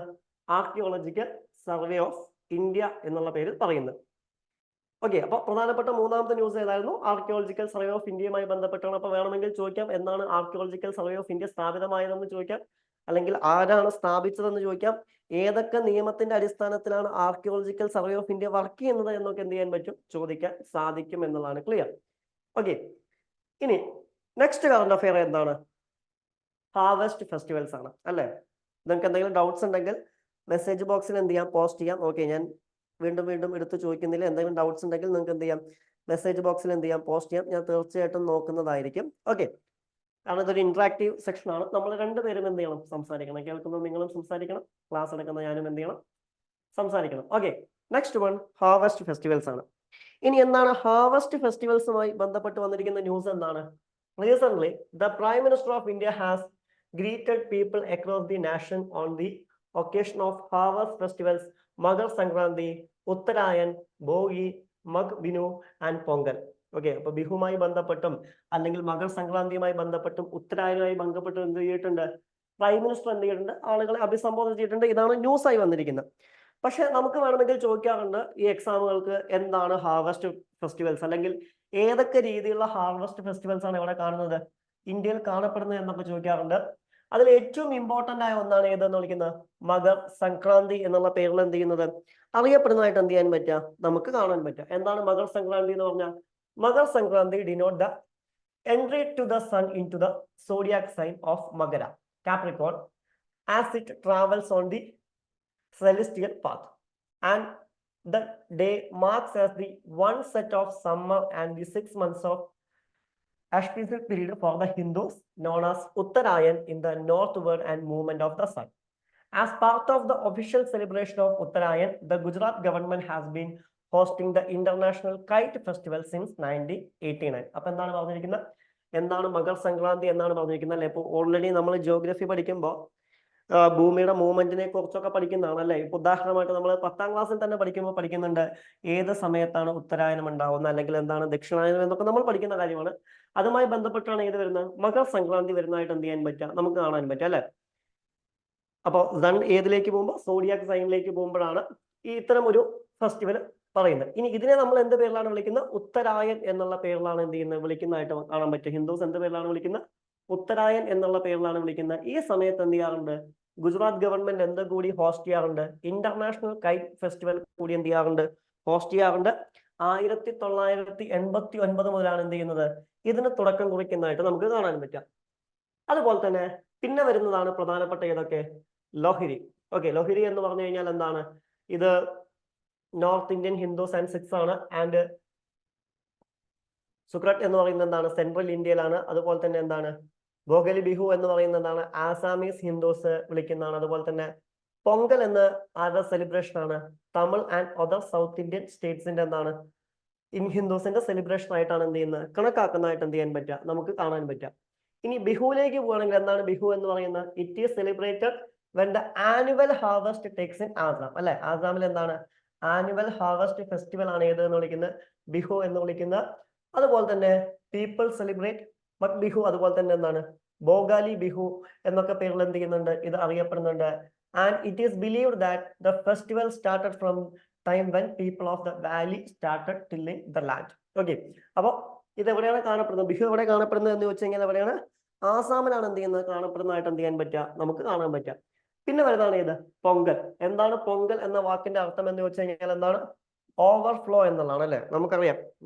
ആർക്കിയോളജിക്കൽ സർവേ ഓഫ് ഇന്ത്യ എന്നുള്ള പേരിൽ പറയുന്നത്. ഓക്കെ, അപ്പൊ പ്രധാനപ്പെട്ട മൂന്നാമത്തെ ന്യൂസ് ഏതായിരുന്നു, ആർക്കിയോളജിക്കൽ സർവേ ഓഫ് ഇന്ത്യയുമായി ബന്ധപ്പെട്ടാണ്. അപ്പൊ വേണമെങ്കിൽ ചോദിക്കാം എന്നാണ് ആർക്കിയോളജിക്കൽ സർവേ ഓഫ് ഇന്ത്യ സ്ഥാപിതമായതെന്ന് ചോദിക്കാം, അല്ലെങ്കിൽ ആരാണ് സ്ഥാപിച്ചതെന്ന് ചോദിക്കാം, ഏതൊക്കെ നിയമത്തിന്റെ അടിസ്ഥാനത്തിലാണ് archaeological survey of India work ചെയ്യുന്നത് എന്നൊക്കെ എന്ത് ചെയ്യാൻ പറ്റും, ചോദിക്കാൻ സാധിക്കും എന്നുള്ളതാണ്. ക്ലിയർ? ഓക്കെ, ഇനി നെക്സ്റ്റ് കറണ്ട് അഫെയർ എന്താണ്, ഹാർവെസ്റ്റ് ഫെസ്റ്റിവൽസ് ആണ് അല്ലെ. നിങ്ങൾക്ക് എന്തെങ്കിലും ഡൗട്ട്സ് ഉണ്ടെങ്കിൽ മെസ്സേജ് ബോക്സിൽ എന്ത് ചെയ്യാം, പോസ്റ്റ് ചെയ്യാം. ഓക്കെ, ഞാൻ വീണ്ടും വീണ്ടും എടുത്ത് ചോദിക്കുന്നില്ല. എന്തെങ്കിലും ഡൗട്ട്സ് ഉണ്ടെങ്കിൽ നിങ്ങൾക്ക് എന്ത് ചെയ്യാം, മെസ്സേജ് ബോക്സിൽ എന്ത് ചെയ്യാം, പോസ്റ്റ് ചെയ്യാം. ഞാൻ തീർച്ചയായിട്ടും നോക്കുന്നതായിരിക്കും. ഓക്കെ, കാരണം ഇതൊരു ഇന്ററാക്റ്റീവ് സെക്ഷൻ ആണ്. നമ്മൾ രണ്ടുപേരും എന്ത് ചെയ്യണം, സംസാരിക്കണം. കേൾക്കുന്ന നിങ്ങളും സംസാരിക്കണം, ക്ലാസ് എടുക്കുന്ന ഞാനും എന്ത് ചെയ്യണം, സംസാരിക്കണം. Okay, next one harvest festivals ആണ്. ഇനി എന്താണ് ഹാർവസ്റ്റ് ഫെസ്റ്റിവൽസുമായി ബന്ധപ്പെട്ട് വന്നിരിക്കുന്ന ന്യൂസ് എന്താണ്? Recent the prime minister of India has greeted people across the nation on the occasion of harvest festivals Makar Sankranti, Uttarayan, Bhogi, Magh Bihu and Pongal. Okay, അപ്പൊ ബിഹുമായി ബന്ധപ്പെട്ടും അല്ലെങ്കിൽ മകർ സംക്രാന്തിയുമായി ബന്ധപ്പെട്ടും ഉത്തരായനുമായി ബന്ധപ്പെട്ടും എന്ത് ചെയ്തിട്ടുണ്ട്, പ്രൈം മിനിസ്റ്റർ എന്ത് ചെയ്തിട്ടുണ്ട്, ആളുകളെ അഭിസംബോധന ചെയ്തിട്ടുണ്ട്. ഇതാണ് ന്യൂസായി വന്നിരിക്കുന്നത്. പക്ഷെ നമുക്ക് വേണമെങ്കിൽ ചോദിക്കാറുണ്ട് ഈ എക്സാമുകൾക്ക് എന്താണ് ഹാർവസ്റ്റ് ഫെസ്റ്റിവൽസ്, അല്ലെങ്കിൽ ഏതൊക്കെ രീതിയിലുള്ള ഹാർവസ്റ്റ് ഫെസ്റ്റിവൽസ് ആണ് ഇവിടെ കാണുന്നത്, ഇന്ത്യയിൽ കാണപ്പെടുന്നത് എന്നൊക്കെ ചോദിക്കാറുണ്ട്. അതിൽ ഏറ്റവും ഇമ്പോർട്ടന്റ് ആയ ഒന്നാണ് ഏതെന്ന് വിളിക്കുന്നത് മകർ സംക്രാന്തി എന്നുള്ള പേരിൽ എന്ത് ചെയ്യുന്നത്, അറിയപ്പെടുന്നതായിട്ട് എന്ത് ചെയ്യാൻ പറ്റുക, നമുക്ക് കാണാൻ പറ്റുക. എന്താണ് മകർ സംക്രാന്തി എന്ന് പറഞ്ഞാൽ? Makar Sankranti denote the entry to the sun into the zodiac sign of Magara, Capricorn, as it travels on the celestial path, and the day marks as the one set of summer and the 6 months of auspicious period for the Hindus, known as Uttarayan in the northward and movement of the sun. As part of the official celebration of Uttarayan, the Gujarat government has been hosting the International Kite Festival since 1989. അപ്പൊ എന്താണ് പറഞ്ഞിരിക്കുന്നത്, എന്താണ് മകർ സംക്രാന്തി എന്നാണ് പറഞ്ഞിരിക്കുന്നത് അല്ലെ? ഇപ്പൊ ഓൾറെഡി നമ്മൾ ജിയോഗ്രഫി പഠിക്കുമ്പോൾ ഭൂമിയുടെ മൂവ്മെന്റിനെ കുറിച്ചൊക്കെ പഠിക്കുന്നതാണ് അല്ലെ? ഇപ്പൊ ഉദാഹരണമായിട്ട് നമ്മൾ 10ാം ക്ലാസ്സിൽ തന്നെ പഠിക്കുന്നുണ്ട് ഏത് സമയത്താണ് ഉത്തരായനം ഉണ്ടാവുന്നത്, അല്ലെങ്കിൽ എന്താണ് ദക്ഷിണായനം എന്നൊക്കെ നമ്മൾ പഠിക്കുന്ന കാര്യമാണ്. അതുമായി ബന്ധപ്പെട്ടാണ് ഏത് വരുന്നത്, മകർ സംക്രാന്തി വരുന്നതായിട്ട് എന്ത് ചെയ്യാൻ പറ്റുക, നമുക്ക് കാണാൻ പറ്റുക അല്ലെ? അപ്പോൾ സൺ ഏതിലേക്ക് പോകുമ്പോൾ, സോഡിയാക് സൈനിലേക്ക് പോകുമ്പോഴാണ് ഈ ഇത്തരം ഒരു ഫെസ്റ്റിവൽ പറയുന്നത്. ഇനി ഇതിനെ നമ്മൾ എന്ത് പേരിലാണ് വിളിക്കുന്നത്, ഉത്തരായൻ എന്നുള്ള പേരിലാണ് എന്ത് ചെയ്യുന്നത്, വിളിക്കുന്നതായിട്ട് കാണാൻ പറ്റും. ഹിന്ദുസ് എന്ത് പേരിലാണ് വിളിക്കുന്നത്, ഉത്തരായൻ എന്നുള്ള പേരിലാണ് വിളിക്കുന്നത്. ഈ സമയത്ത് എന്ത് ചെയ്യാറുണ്ട്, ഗുജറാത്ത് ഗവൺമെന്റ് എന്ത് കൂടി ഹോസ്റ്റ് ചെയ്യാറുണ്ട്, ഇന്റർനാഷണൽ കൈറ്റ് ഫെസ്റ്റിവൽ കൂടി എന്ത് ചെയ്യാറുണ്ട്, ഹോസ്റ്റ് ചെയ്യാറുണ്ട്. 1989 മുതലാണ് എന്ത് ചെയ്യുന്നത്, ഇതിന് തുടക്കം കുറിക്കുന്നതായിട്ട് നമുക്ക് കാണാൻ പറ്റാം. അതുപോലെ തന്നെ പിന്നെ വരുന്നതാണ് പ്രധാനപ്പെട്ട ഏതൊക്കെ, ലോഹിരി. ഓക്കെ, ലോഹിരി എന്ന് പറഞ്ഞു കഴിഞ്ഞാൽ എന്താണ്, ഇത് north Indian Hindus and Sikhs ആണ്. ആൻഡ് സുക്രട്ട് എന്ന് പറയുന്നത് എന്താണ്, സെൻട്രൽ ഇന്ത്യയിലാണ്. അതുപോലെ തന്നെ എന്താണ്, ഭോഗലി ബിഹു എന്ന് പറയുന്നത് എന്താണ്, ആസാമീസ് ഹിന്ദുസ് വിളിക്കുന്നതാണ്. അതുപോലെ തന്നെ പൊങ്കൽ എന്ന് ആരുടെ സെലിബ്രേഷൻ ആണ്, Tamil and other south Indian സ്റ്റേറ്റ്സിന്റെ എന്താണ്, ഹിന്ദുസിന്റെ സെലിബ്രേഷൻ ആയിട്ടാണ് എന്ത് ചെയ്യുന്നത്, കണക്കാക്കുന്നതായിട്ട് എന്ത് ചെയ്യാൻ പറ്റുക, നമുക്ക് കാണാൻ പറ്റുക. ഇനി ബിഹുവിലേക്ക് പോവുകയാണെങ്കിൽ എന്താണ് ബിഹു എന്ന് പറയുന്നത്, it is celebrated when the annual harvest takes in Assam അല്ലെ? ആസാമിൽ എന്താണ്, ആനുവൽ ഹാർവസ്റ്റ് ഫെസ്റ്റിവൽ ആണ് ഏത് എന്ന് വിളിക്കുന്നത്, ബിഹു എന്ന് വിളിക്കുന്നത്. അതുപോലെ തന്നെ പീപ്പിൾ സെലിബ്രേറ്റ് മക് ബിഹു, അതുപോലെ തന്നെ എന്താണ്, ബോഗാലി ബിഹു എന്നൊക്കെ പേരിൽ എന്ത് ചെയ്യുന്നുണ്ട്, ഇത് അറിയപ്പെടുന്നുണ്ട്. And it is believed that the festival started from time when people of the valley started tilling the land. Okay, അപ്പൊ ഇത് എവിടെയാണ് കാണപ്പെടുന്നത്, ബിഹു എവിടെ കാണപ്പെടുന്നത് എന്ന് ചോദിച്ചു കഴിഞ്ഞാൽ എവിടെയാണ്, ആസാമിലാണ് എന്ത് ചെയ്യുന്നത്, കാണപ്പെടുന്നതായിട്ട് എന്ത് ചെയ്യാൻ പറ്റുക, നമുക്ക് കാണാൻ പറ്റുക. പിന്നെ വരുന്നതാണ് ഏത്, പൊങ്കൽ. എന്താണ് പൊങ്കൽ എന്ന വാക്കിന്റെ അർത്ഥം എന്ന് ചോദിച്ചു കഴിഞ്ഞാൽ എന്താണ്, ഓവർഫ്ലോ എന്നുള്ളതാണ് അല്ലെ? നമുക്കറിയാം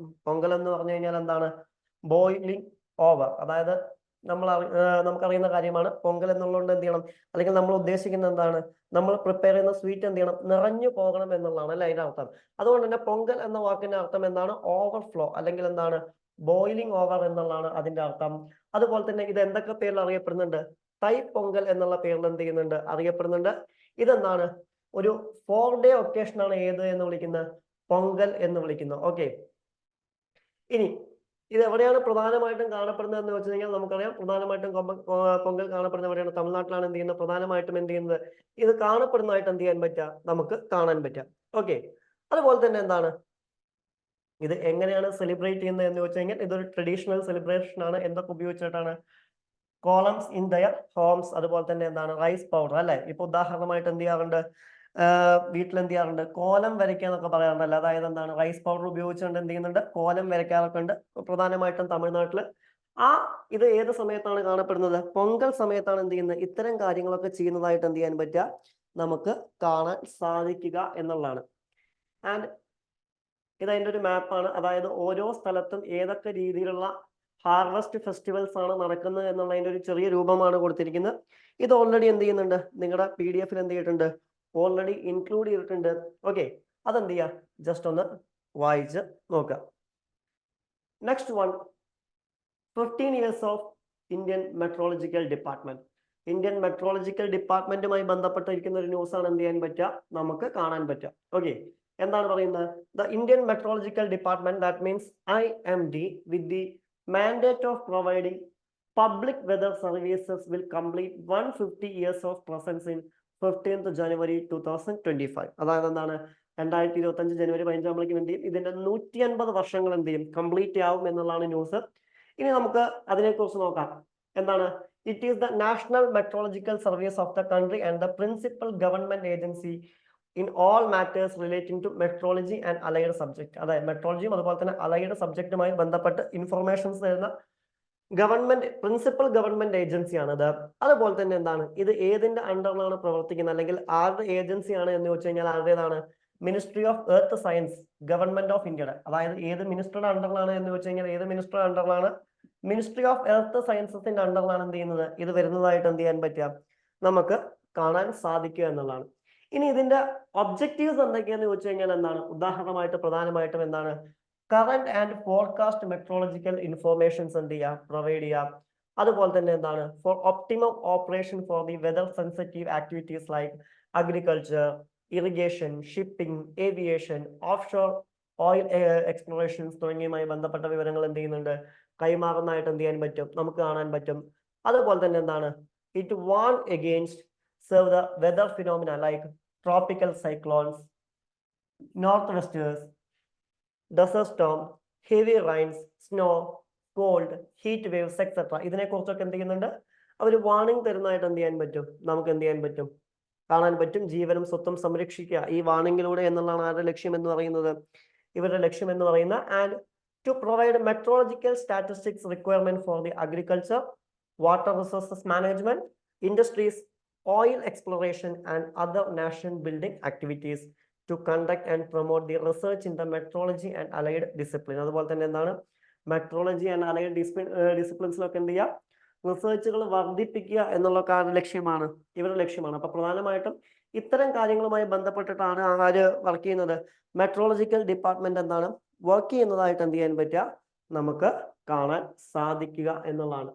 പൊങ്കൽ എന്ന് പറഞ്ഞു കഴിഞ്ഞാൽ എന്താണ്, ബോയിലിംഗ് ഓവർ. അതായത് നമുക്കറിയുന്ന കാര്യമാണ് പൊങ്കൽ എന്നുള്ളതുകൊണ്ട് എന്ത് ചെയ്യണം, അല്ലെങ്കിൽ നമ്മൾ ഉദ്ദേശിക്കുന്നത് എന്താണ്, നമ്മൾ പ്രിപ്പയർ ചെയ്യുന്ന സ്വീറ്റ് എന്ത് ചെയ്യണം, നിറഞ്ഞു പോകണം എന്നുള്ളതാണ് അല്ലെ അതിന്റെ അർത്ഥം. അതുകൊണ്ട് തന്നെ പൊങ്കൽ എന്ന വാക്കിന്റെ അർത്ഥം എന്താണ്, ഓവർഫ്ലോ, അല്ലെങ്കിൽ എന്താണ്, ബോയിലിംഗ് ഓവർ എന്നുള്ളതാണ് അതിന്റെ അർത്ഥം. അതുപോലെ തന്നെ ഇത് എന്തൊക്കെ പേരിൽ അറിയപ്പെടുന്നുണ്ട്, തൈ പൊങ്കൽ എന്നുള്ള പേരിൽ എന്ത് ചെയ്യുന്നുണ്ട്, അറിയപ്പെടുന്നുണ്ട്. ഇതെന്താണ്, ഒരു 4-day ഒക്കേഷൻ ആണ് ഏത് എന്ന് വിളിക്കുന്നത്, പൊങ്കൽ എന്ന് വിളിക്കുന്നത്. ഓക്കെ, ഇനി ഇത് എവിടെയാണ് പ്രധാനമായിട്ടും കാണപ്പെടുന്നത് എന്ന് വെച്ച് കഴിഞ്ഞാൽ നമുക്കറിയാം, പ്രധാനമായിട്ടും പൊങ്കൽ കാണപ്പെടുന്ന എവിടെയാണ്, തമിഴ്നാട്ടിലാണ് എന്ത് ചെയ്യുന്നത്, പ്രധാനമായിട്ടും എന്ത് ചെയ്യുന്നത്, ഇത് കാണപ്പെടുന്നതായിട്ട് എന്ത് ചെയ്യാൻ പറ്റുക, നമുക്ക് കാണാൻ പറ്റുക. ഓക്കെ, അതുപോലെ തന്നെ എന്താണ്, ഇത് എങ്ങനെയാണ് സെലിബ്രേറ്റ് ചെയ്യുന്നത് എന്ന് വെച്ച് കഴിഞ്ഞാൽ ഇതൊരു ട്രഡീഷണൽ സെലിബ്രേഷൻ ആണ്. എന്തൊക്കെ ഉപയോഗിച്ചിട്ടാണ്, കോളംസ് ഇൻ ദയർ ഹോംസ്, അതുപോലെ തന്നെ എന്താണ്, റൈസ് പൗഡർ അല്ലെ? ഇപ്പൊ ഉദാഹരണമായിട്ട് എന്ത് ചെയ്യാറുണ്ട്, വീട്ടിൽ എന്ത് ചെയ്യാറുണ്ട്, കോലം വരയ്ക്കുക എന്നൊക്കെ പറയാറുണ്ടല്ലോ. അതായത് എന്താണ്, റൈസ് പൗഡർ ഉപയോഗിച്ചുകൊണ്ട് എന്ത് ചെയ്യുന്നുണ്ട്, കോലം വരയ്ക്കാറൊക്കെ ഉണ്ട്, പ്രധാനമായിട്ടും തമിഴ്നാട്ടില്. ഇത് ഏത് സമയത്താണ് കാണപ്പെടുന്നത്, പൊങ്കൽ സമയത്താണ് എന്ത് ചെയ്യുന്നത്, ഇത്തരം കാര്യങ്ങളൊക്കെ ചെയ്യുന്നതായിട്ട് എന്ത് ചെയ്യാൻ പറ്റുക, നമുക്ക് കാണാൻ സാധിക്കുക എന്നുള്ളതാണ്. ആൻഡ് ഇത് അതിൻ്റെ ഒരു മാപ്പാണ്. അതായത് ഓരോ സ്ഥലത്തും ഏതൊക്കെ രീതിയിലുള്ള ഹാർവസ്റ്റ് ഫെസ്റ്റിവൽസ് ആണ് നടക്കുന്നത് എന്നുള്ളതിന്റെ ഒരു ചെറിയ രൂപമാണ് കൊടുത്തിരിക്കുന്നത്. ഇത് ഓൾറെഡി എന്ത് ചെയ്യുന്നുണ്ട്, നിങ്ങളുടെ PDF എന്ത് ചെയ്തിട്ടുണ്ട്, ഓൾറെഡി ഇൻക്ലൂഡ് ചെയ്തിട്ടുണ്ട്. ഓക്കെ, അതെന്ത് ചെയ്യുക, ജസ്റ്റ് ഒന്ന് വായിച്ച് നോക്കുക. Next one, 15 years of Indian metrological department. Indian meteorological ഡിപ്പാർട്ട്മെന്റുമായി ബന്ധപ്പെട്ടിരിക്കുന്ന ഒരു ന്യൂസ് ആണ് എന്ത് ചെയ്യാൻ പറ്റുക, നമുക്ക് കാണാൻ പറ്റുക. ഓക്കെ, എന്താണ് പറയുന്നത്? The Indian metrological Department, that means IMD, with the mandate of providing public weather services will complete 150 years of presence in 15th January 2025. അതായത് എന്താണ്, 2025 ജനുവരി 15 വേണ്ടി ഇതിന്റെ 150 വർഷങ്ങൾ എന്ത് ചെയ്യും, കംപ്ലീറ്റ് ആവും എന്നുള്ളതാണ് ന്യൂസ്. ഇനി നമുക്ക് അതിനെക്കുറിച്ച് നോക്കാം. എന്താണ്? It is the national meteorological service of the country and the principal government agency in all matters relating to meteorology and allied subject. അതായത് മെട്രോളജിയും അതുപോലെ തന്നെ അലൈഡ് സബ്ജക്റ്റുമായി ബന്ധപ്പെട്ട് ഇൻഫർമേഷൻസ് തരുന്ന പ്രിൻസിപ്പൽ ഗവൺമെന്റ് ഏജൻസിയാണ് ഇത്. അതുപോലെ തന്നെ എന്താണ്, ഇത് ഏതിന്റെ അണ്ടറിലാണ് പ്രവർത്തിക്കുന്നത്, അല്ലെങ്കിൽ ആരുടെ ഏജൻസിയാണ് എന്ന് ചോദിച്ചു കഴിഞ്ഞാൽ ആരുടേതാണ്? Ministry of earth science, government of ഇന്ത്യയുടെ. അതായത് ഏത് മിനിസ്റ്ററുടെ അണ്ടറിലാണ് എന്ന് ചോദിച്ചു കഴിഞ്ഞാൽ ഏത് മിനിസ്റ്ററുടെ അണ്ടറിലാണ്? മിനിസ്ട്രി ഓഫ് എർത്ത് സയൻസസിന്റെ അണ്ടറിലാണ് എന്ത് ചെയ്യുന്നത്, ഇത് വരുന്നതായിട്ട് എന്ത് ചെയ്യാൻ പറ്റുക, നമുക്ക് കാണാൻ സാധിക്കുക എന്നുള്ളതാണ്. ഇനി ഇതിന്റെ ഒബ്ജക്റ്റീവ്സ് എന്തൊക്കെയാന്ന് ചോദിച്ചു കഴിഞ്ഞാൽ എന്താണ്? ഉദാഹരണമായിട്ട് പ്രധാനമായിട്ടും എന്താണ്, current and forecast meteorological informations എന്ത് ചെയ്യുക, പ്രൊവൈഡ് ചെയ്യുക. അതുപോലെ തന്നെ എന്താണ്, for optimum operation for the weather sensitive activities like agriculture, irrigation, shipping, aviation, offshore oil explorations തുടങ്ങിയവുമായി ബന്ധപ്പെട്ട വിവരങ്ങൾ എന്ത് ചെയ്യുന്നുണ്ട്, കൈമാറുന്നതായിട്ട് എന്ത് ചെയ്യാൻ പറ്റും, നമുക്ക് കാണാൻ പറ്റും. അതുപോലെ തന്നെ എന്താണ്, it warn against serve the weather phenomena like tropical cyclones, north westers, desert storm, heavy rains, snow, cold, heat waves etcetera. ഇതിനെക്കുറിച്ചൊക്കെ എന്ത് ചെയ്യുന്നുണ്ട്, അവർ വാർണിംഗ് തരുന്നതായിട്ട് എന്ത് ചെയ്യാൻ പറ്റും, നമുക്ക് എന്ത് ചെയ്യാൻ പറ്റും, കാണാൻ പറ്റും. ജീവനും സ്വത്തും സംരക്ഷിക്കുക ഈ വാർണിംഗിലൂടെ എന്നുള്ളതാണ് ആരുടെ ലക്ഷ്യം എന്ന് പറയുന്നത്, ഇവരുടെ ലക്ഷ്യം എന്ന് പറയുന്ന. And to provide meteorological statistics requirement for the agriculture, water resources management, industries, oil exploration and other nation building activities, to conduct and promote the research in the meteorology and allied discipline. അതുപോലെ തന്നെ എന്താണ്, മെട്രോളജി ആൻഡ് അലൈഡ് ഡിസിപ്ലിൻസിലൊക്കെ എന്ത് ചെയ്യുക, റിസർച്ചുകൾ വർദ്ധിപ്പിക്കുക എന്നുള്ള ലക്ഷ്യമാണ്, ഇവരുടെ ലക്ഷ്യമാണ്. അപ്പൊ പ്രധാനമായിട്ടും ഇത്തരം കാര്യങ്ങളുമായി ബന്ധപ്പെട്ടിട്ടാണ് ആര് വർക്ക് ചെയ്യുന്നത്, മെട്രോളജിക്കൽ ഡിപ്പാർട്ട്മെന്റ് എന്താണ് വർക്ക് ചെയ്യുന്നതായിട്ട് എന്ത് ചെയ്യാൻ പറ്റുക, നമുക്ക് കാണാൻ സാധിക്കുക എന്നുള്ളതാണ്.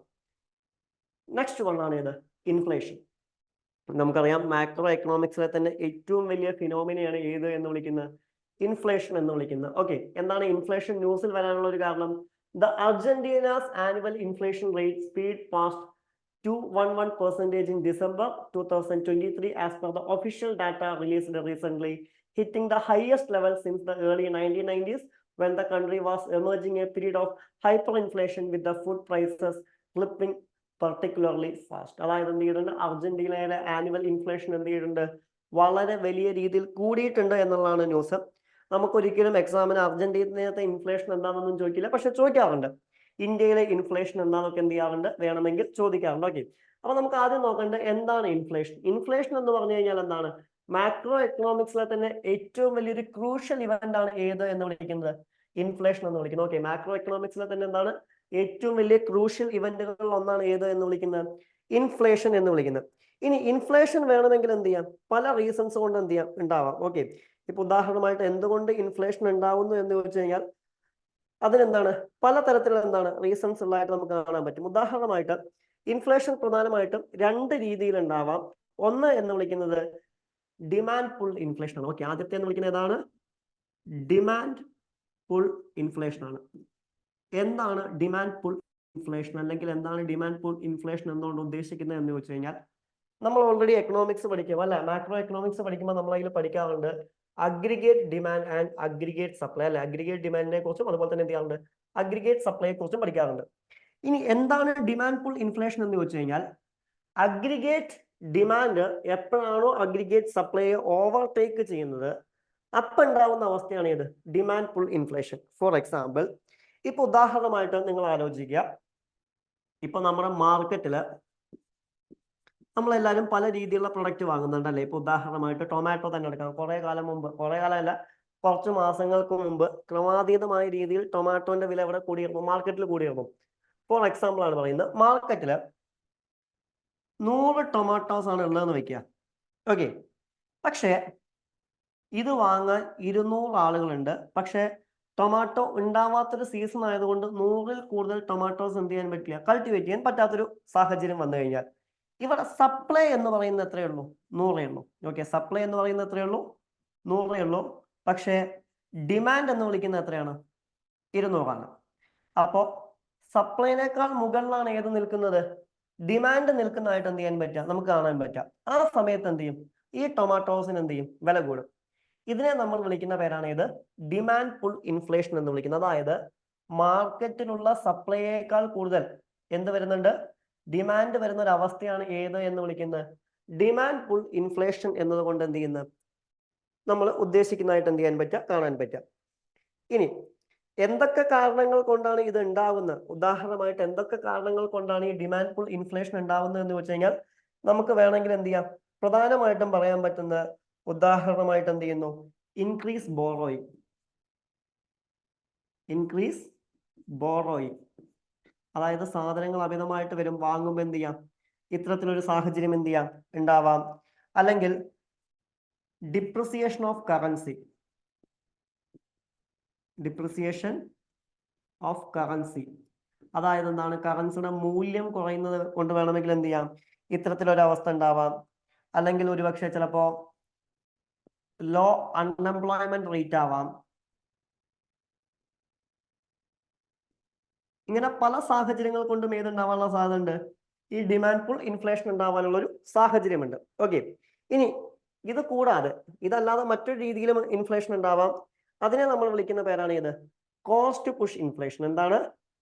നെക്സ്റ്റ് വണ്ണാണ് ഇത്, ഇൻഫ്ലേഷൻ. നമുക്കറിയാം മാക്രോ എക്കണോമിക്സിലെ തന്നെ ഏറ്റവും വലിയ ഫിനോമിനയാണ് ഏത് എന്ന് വിളിക്കുന്നത്, ഇൻഫ്ലേഷൻ എന്ന് വിളിക്കുന്നത്. ഓക്കെ, എന്താണ് ഇൻഫ്ലേഷൻ ന്യൂസിൽ വരാനുള്ള ഒരു കാരണം? The Argentina's annual inflation rate speed past 2.11% in December 2023 as per the official data released recently, hitting the highest level since the early 1990s when the country was emerging a period of hyperinflation with the food prices clipping particularly fast. അതായത് എന്ത് ചെയ്തിട്ടുണ്ട്, അർജന്റീനയിലെ ആനുവൽ ഇൻഫ്ലേഷൻ എന്ത് ചെയ്തിട്ടുണ്ട്, വളരെ വലിയ രീതിയിൽ കൂടിയിട്ടുണ്ട് എന്നുള്ളതാണ് ന്യൂസ്. നമുക്കൊരിക്കലും എക്സാമിന് അർജന്റീനത്തെ ഇൻഫ്ലേഷൻ എന്താണെന്നൊന്നും ചോദിക്കില്ല, പക്ഷെ ചോദിക്കാറുണ്ട്. ഇന്ത്യയിലെ ഇൻഫ്ലേഷൻ എന്താണെന്നൊക്കെ എന്ത് ചെയ്യാറുണ്ട്, വേണമെങ്കിൽ ചോദിക്കാറുണ്ട്. ഓക്കെ, അപ്പൊ നമുക്ക് ആദ്യം നോക്കേണ്ടത് എന്താണ് ഇൻഫ്ലേഷൻ. ഇൻഫ്ലേഷൻ എന്ന് പറഞ്ഞു കഴിഞ്ഞാൽ എന്താണ്, മാക്രോ എക്കണോമിക്സിലെ തന്നെ ഏറ്റവും വലിയൊരു ക്രൂഷ്യൽ ഇവന്റ് ആണ് ഏത് എന്ന് വിളിക്കുന്നത്, ഇൻഫ്ലേഷൻ എന്ന് വിളിക്കുന്നത്. ഓക്കെ, മാക്രോ എക്കണോമിക്സിലെ തന്നെ എന്താണ് ഏറ്റവും വലിയ ക്രൂഷ്യൽ ഇവന്റുകളിൽ ഒന്നാണ് ഏത് എന്ന് വിളിക്കുന്നത്, ഇൻഫ്ലേഷൻ എന്ന് വിളിക്കുന്നത്. ഇനി ഇൻഫ്ലേഷൻ വേണമെങ്കിൽ എന്ത് ചെയ്യാം, പല റീസൺസ് കൊണ്ട് എന്ത് ചെയ്യാം, ഉണ്ടാവാം. ഓക്കെ, ഇപ്പൊ ഉദാഹരണമായിട്ട് എന്തുകൊണ്ട് ഇൻഫ്ലേഷൻ ഉണ്ടാവുന്നു എന്ന് ചോദിച്ചു കഴിഞ്ഞാൽ അതിനെന്താണ് പലതരത്തിലുള്ള എന്താണ് റീസൺസ് ഉള്ളതായിട്ട് നമുക്ക് കാണാൻ പറ്റും. ഉദാഹരണമായിട്ട് ഇൻഫ്ലേഷൻ പ്രധാനമായിട്ടും രണ്ട് രീതിയിൽ ഉണ്ടാവാം. ഒന്ന് എന്ന് വിളിക്കുന്നത് ഡിമാൻഡ് പുൾ ഇൻഫ്ലേഷൻ ആണ്. ഓക്കെ, ആദ്യത്തെ എന്ന് വിളിക്കുന്നത് ഏതാണ്, ഡിമാൻഡ് പുൾ ഇൻഫ്ലേഷൻ ആണ്. എന്താണ് ഡിമാൻഡ് പുൾ ഇൻഫ്ലേഷൻ, അല്ലെങ്കിൽ എന്താണ് ഡിമാൻഡ് പുൾ ഇൻഫ്ലേഷൻ എന്നുകൊണ്ട് ഉദ്ദേശിക്കുന്നത് എന്ന് ചോദിച്ചു കഴിഞ്ഞാൽ, നമ്മൾ ഓൾറെഡി എക്കണോമിക്സ് പഠിക്കുമ്പോൾ അല്ലെ, മാക്രോ എക്കണോമിക്സ് പഠിക്കുമ്പോൾ നമ്മൾ അതിൽ പഠിക്കാറുണ്ട് aggregate demand and aggregate supply അല്ലെ. അഗ്രിഗേറ്റ് ഡിമാൻഡിനെ കുറിച്ചും അതുപോലെ തന്നെ എന്ത് ചെയ്യാറുണ്ട്, അഗ്രിഗേറ്റ് സപ്ലൈയെ കുറിച്ചും പഠിക്കാറുണ്ട്. ഇനി എന്താണ് ഡിമാൻഡ് പുൾ ഇൻഫ്ലേഷൻ എന്ന് ചോദിച്ചു കഴിഞ്ഞാൽ, അഗ്രിഗേറ്റ് ഡിമാൻഡ് എപ്പോഴാണോ അഗ്രിഗേറ്റ് സപ്ലൈയെ ഓവർടേക്ക് ചെയ്യുന്നത് അപ്പൊ ഉണ്ടാവുന്ന അവസ്ഥയാണ് ഇത് demand pull inflation. For example, ഇപ്പൊ ഉദാഹരണമായിട്ട് നിങ്ങൾ ആലോചിക്കുക, ഇപ്പൊ നമ്മുടെ മാർക്കറ്റില് നമ്മളെല്ലാവരും പല രീതിയിലുള്ള പ്രൊഡക്റ്റ് വാങ്ങുന്നുണ്ടല്ലേ. ഇപ്പൊ ഉദാഹരണമായിട്ട് ടൊമാറ്റോ തന്നെ എടുക്കാം. കുറെ കാലം മുമ്പ്, കുറെ കാലമല്ല കുറച്ച് മാസങ്ങൾക്ക് മുമ്പ് ക്രമാതീതമായ രീതിയിൽ ടൊമാറ്റോന്റെ വില ഇവിടെ കൂടിയിരുന്നു, മാർക്കറ്റിൽ കൂടിയിരുന്നു. ഫോർ എക്സാമ്പിൾ ആണ് പറയുന്നത്, മാർക്കറ്റില് 100 ടൊമാറ്റോസ് ആണ് ഉള്ളതെന്ന് വെക്കുക. ഓക്കെ, പക്ഷേ ഇത് വാങ്ങാൻ 200 ആളുകളുണ്ട്. പക്ഷെ ടൊമാറ്റോ ഉണ്ടാവാത്തൊരു സീസൺ ആയതുകൊണ്ട് 100-ൽ കൂടുതൽ ടൊമാറ്റോസ് എന്ത് ചെയ്യാൻ പറ്റില്ല, കൾട്ടിവേറ്റ് ചെയ്യാൻ പറ്റാത്തൊരു സാഹചര്യം വന്നു കഴിഞ്ഞാൽ ഇവിടെ സപ്ലൈ എന്ന് പറയുന്നത് എത്രയേ ഉള്ളൂ? 100 ഉള്ളൂ. ഓക്കെ, സപ്ലൈ എന്ന് പറയുന്നത് എത്രയേ ഉള്ളൂ? 100 ഉള്ളൂ. പക്ഷേ ഡിമാൻഡ് എന്ന് വിളിക്കുന്നത് എത്രയാണ്? 200 ആണ്. അപ്പോ സപ്ലൈനേക്കാൾ മുകളിലാണ് ഏത് നിൽക്കുന്നത്? ഡിമാൻഡ് നിൽക്കുന്നതായിട്ട് എന്ത് ചെയ്യാൻ പറ്റുക, നമുക്ക് കാണാൻ പറ്റാം. ആ സമയത്ത് എന്ത് ചെയ്യും? ഈ ടൊമാറ്റോസിന് എന്ത് ചെയ്യും? വില കൂടും. ഇതിനെ നമ്മൾ വിളിക്കുന്ന പേരാണ് ഇത് ഡിമാൻഡ് പുൾ ഇൻഫ്ലേഷൻ എന്ന് വിളിക്കുന്നത്. അതായത് മാർക്കറ്റിലുള്ള സപ്ലൈയേക്കാൾ കൂടുതൽ എന്ത് വരുന്നുണ്ട്? ഡിമാൻഡ് വരുന്ന ഒരു അവസ്ഥയാണ് ഏത് എന്ന് വിളിക്കുന്നത്? ഡിമാൻഡ് പുൾ ഇൻഫ്ലേഷൻ എന്നതുകൊണ്ട് എന്ത് ചെയ്യുന്നത്, നമ്മൾ ഉദ്ദേശിക്കുന്നതായിട്ട് എന്ത് ചെയ്യാൻ പറ്റുക, കാണാൻ പറ്റുക. ഇനി എന്തൊക്കെ കാരണങ്ങൾ കൊണ്ടാണ് ഇത് ഉണ്ടാവുന്നത്? ഉദാഹരണമായിട്ട് എന്തൊക്കെ കാരണങ്ങൾ കൊണ്ടാണ് ഈ ഡിമാൻഡ് പുൾ ഇൻഫ്ലേഷൻ ഉണ്ടാവുന്നത് എന്ന് വെച്ച് കഴിഞ്ഞാൽ നമുക്ക് വേണമെങ്കിൽ എന്ത് ചെയ്യാം, പ്രധാനമായിട്ടും പറയാൻ പറ്റുന്ന ഉദാഹരണമായിട്ട് എന്ത് ചെയ്യുന്നു? Increase borrowing. ഇൻക്രീസ് ബോറോയിങ് അതായത് സാധനങ്ങൾ അമിതമായിട്ട് വരും, വാങ്ങുമ്പോൾ എന്ത് ചെയ്യാം, ഇത്തരത്തിലൊരു സാഹചര്യം എന്ത് ചെയ്യാം, ഉണ്ടാവാം. അല്ലെങ്കിൽ depreciation of currency. Depreciation of currency അതായത് എന്താണ്? കറൻസിയുടെ മൂല്യം കുറയുന്നത് കൊണ്ട് വേണമെങ്കിൽ എന്ത് ചെയ്യാം, ഇത്തരത്തിലൊരു അവസ്ഥ ഉണ്ടാവാം. അല്ലെങ്കിൽ ഒരുപക്ഷെ ചിലപ്പോ ലോ അൺഎംപ്ലോയ്മെന്റ് റേറ്റ് ആവാം. ഇങ്ങനെ പല സാഹചര്യങ്ങൾ കൊണ്ടും ഏതുണ്ടാവാനുള്ള സാധ്യത ഉണ്ട്? ഈ ഡിമാൻഡ് പുൾ ഇൻഫ്ലേഷൻ ഉണ്ടാവാനുള്ള ഒരു സാഹചര്യമുണ്ട്. ഓക്കെ, ഇനി ഇത് കൂടാതെ ഇതല്ലാതെ മറ്റൊരു രീതിയിലും ഇൻഫ്ലേഷൻ ഉണ്ടാവാം. അതിനെ നമ്മൾ വിളിക്കുന്ന പേരാണ് ഇത് കോസ്റ്റ് പുഷ് ഇൻഫ്ലേഷൻ. എന്താണ്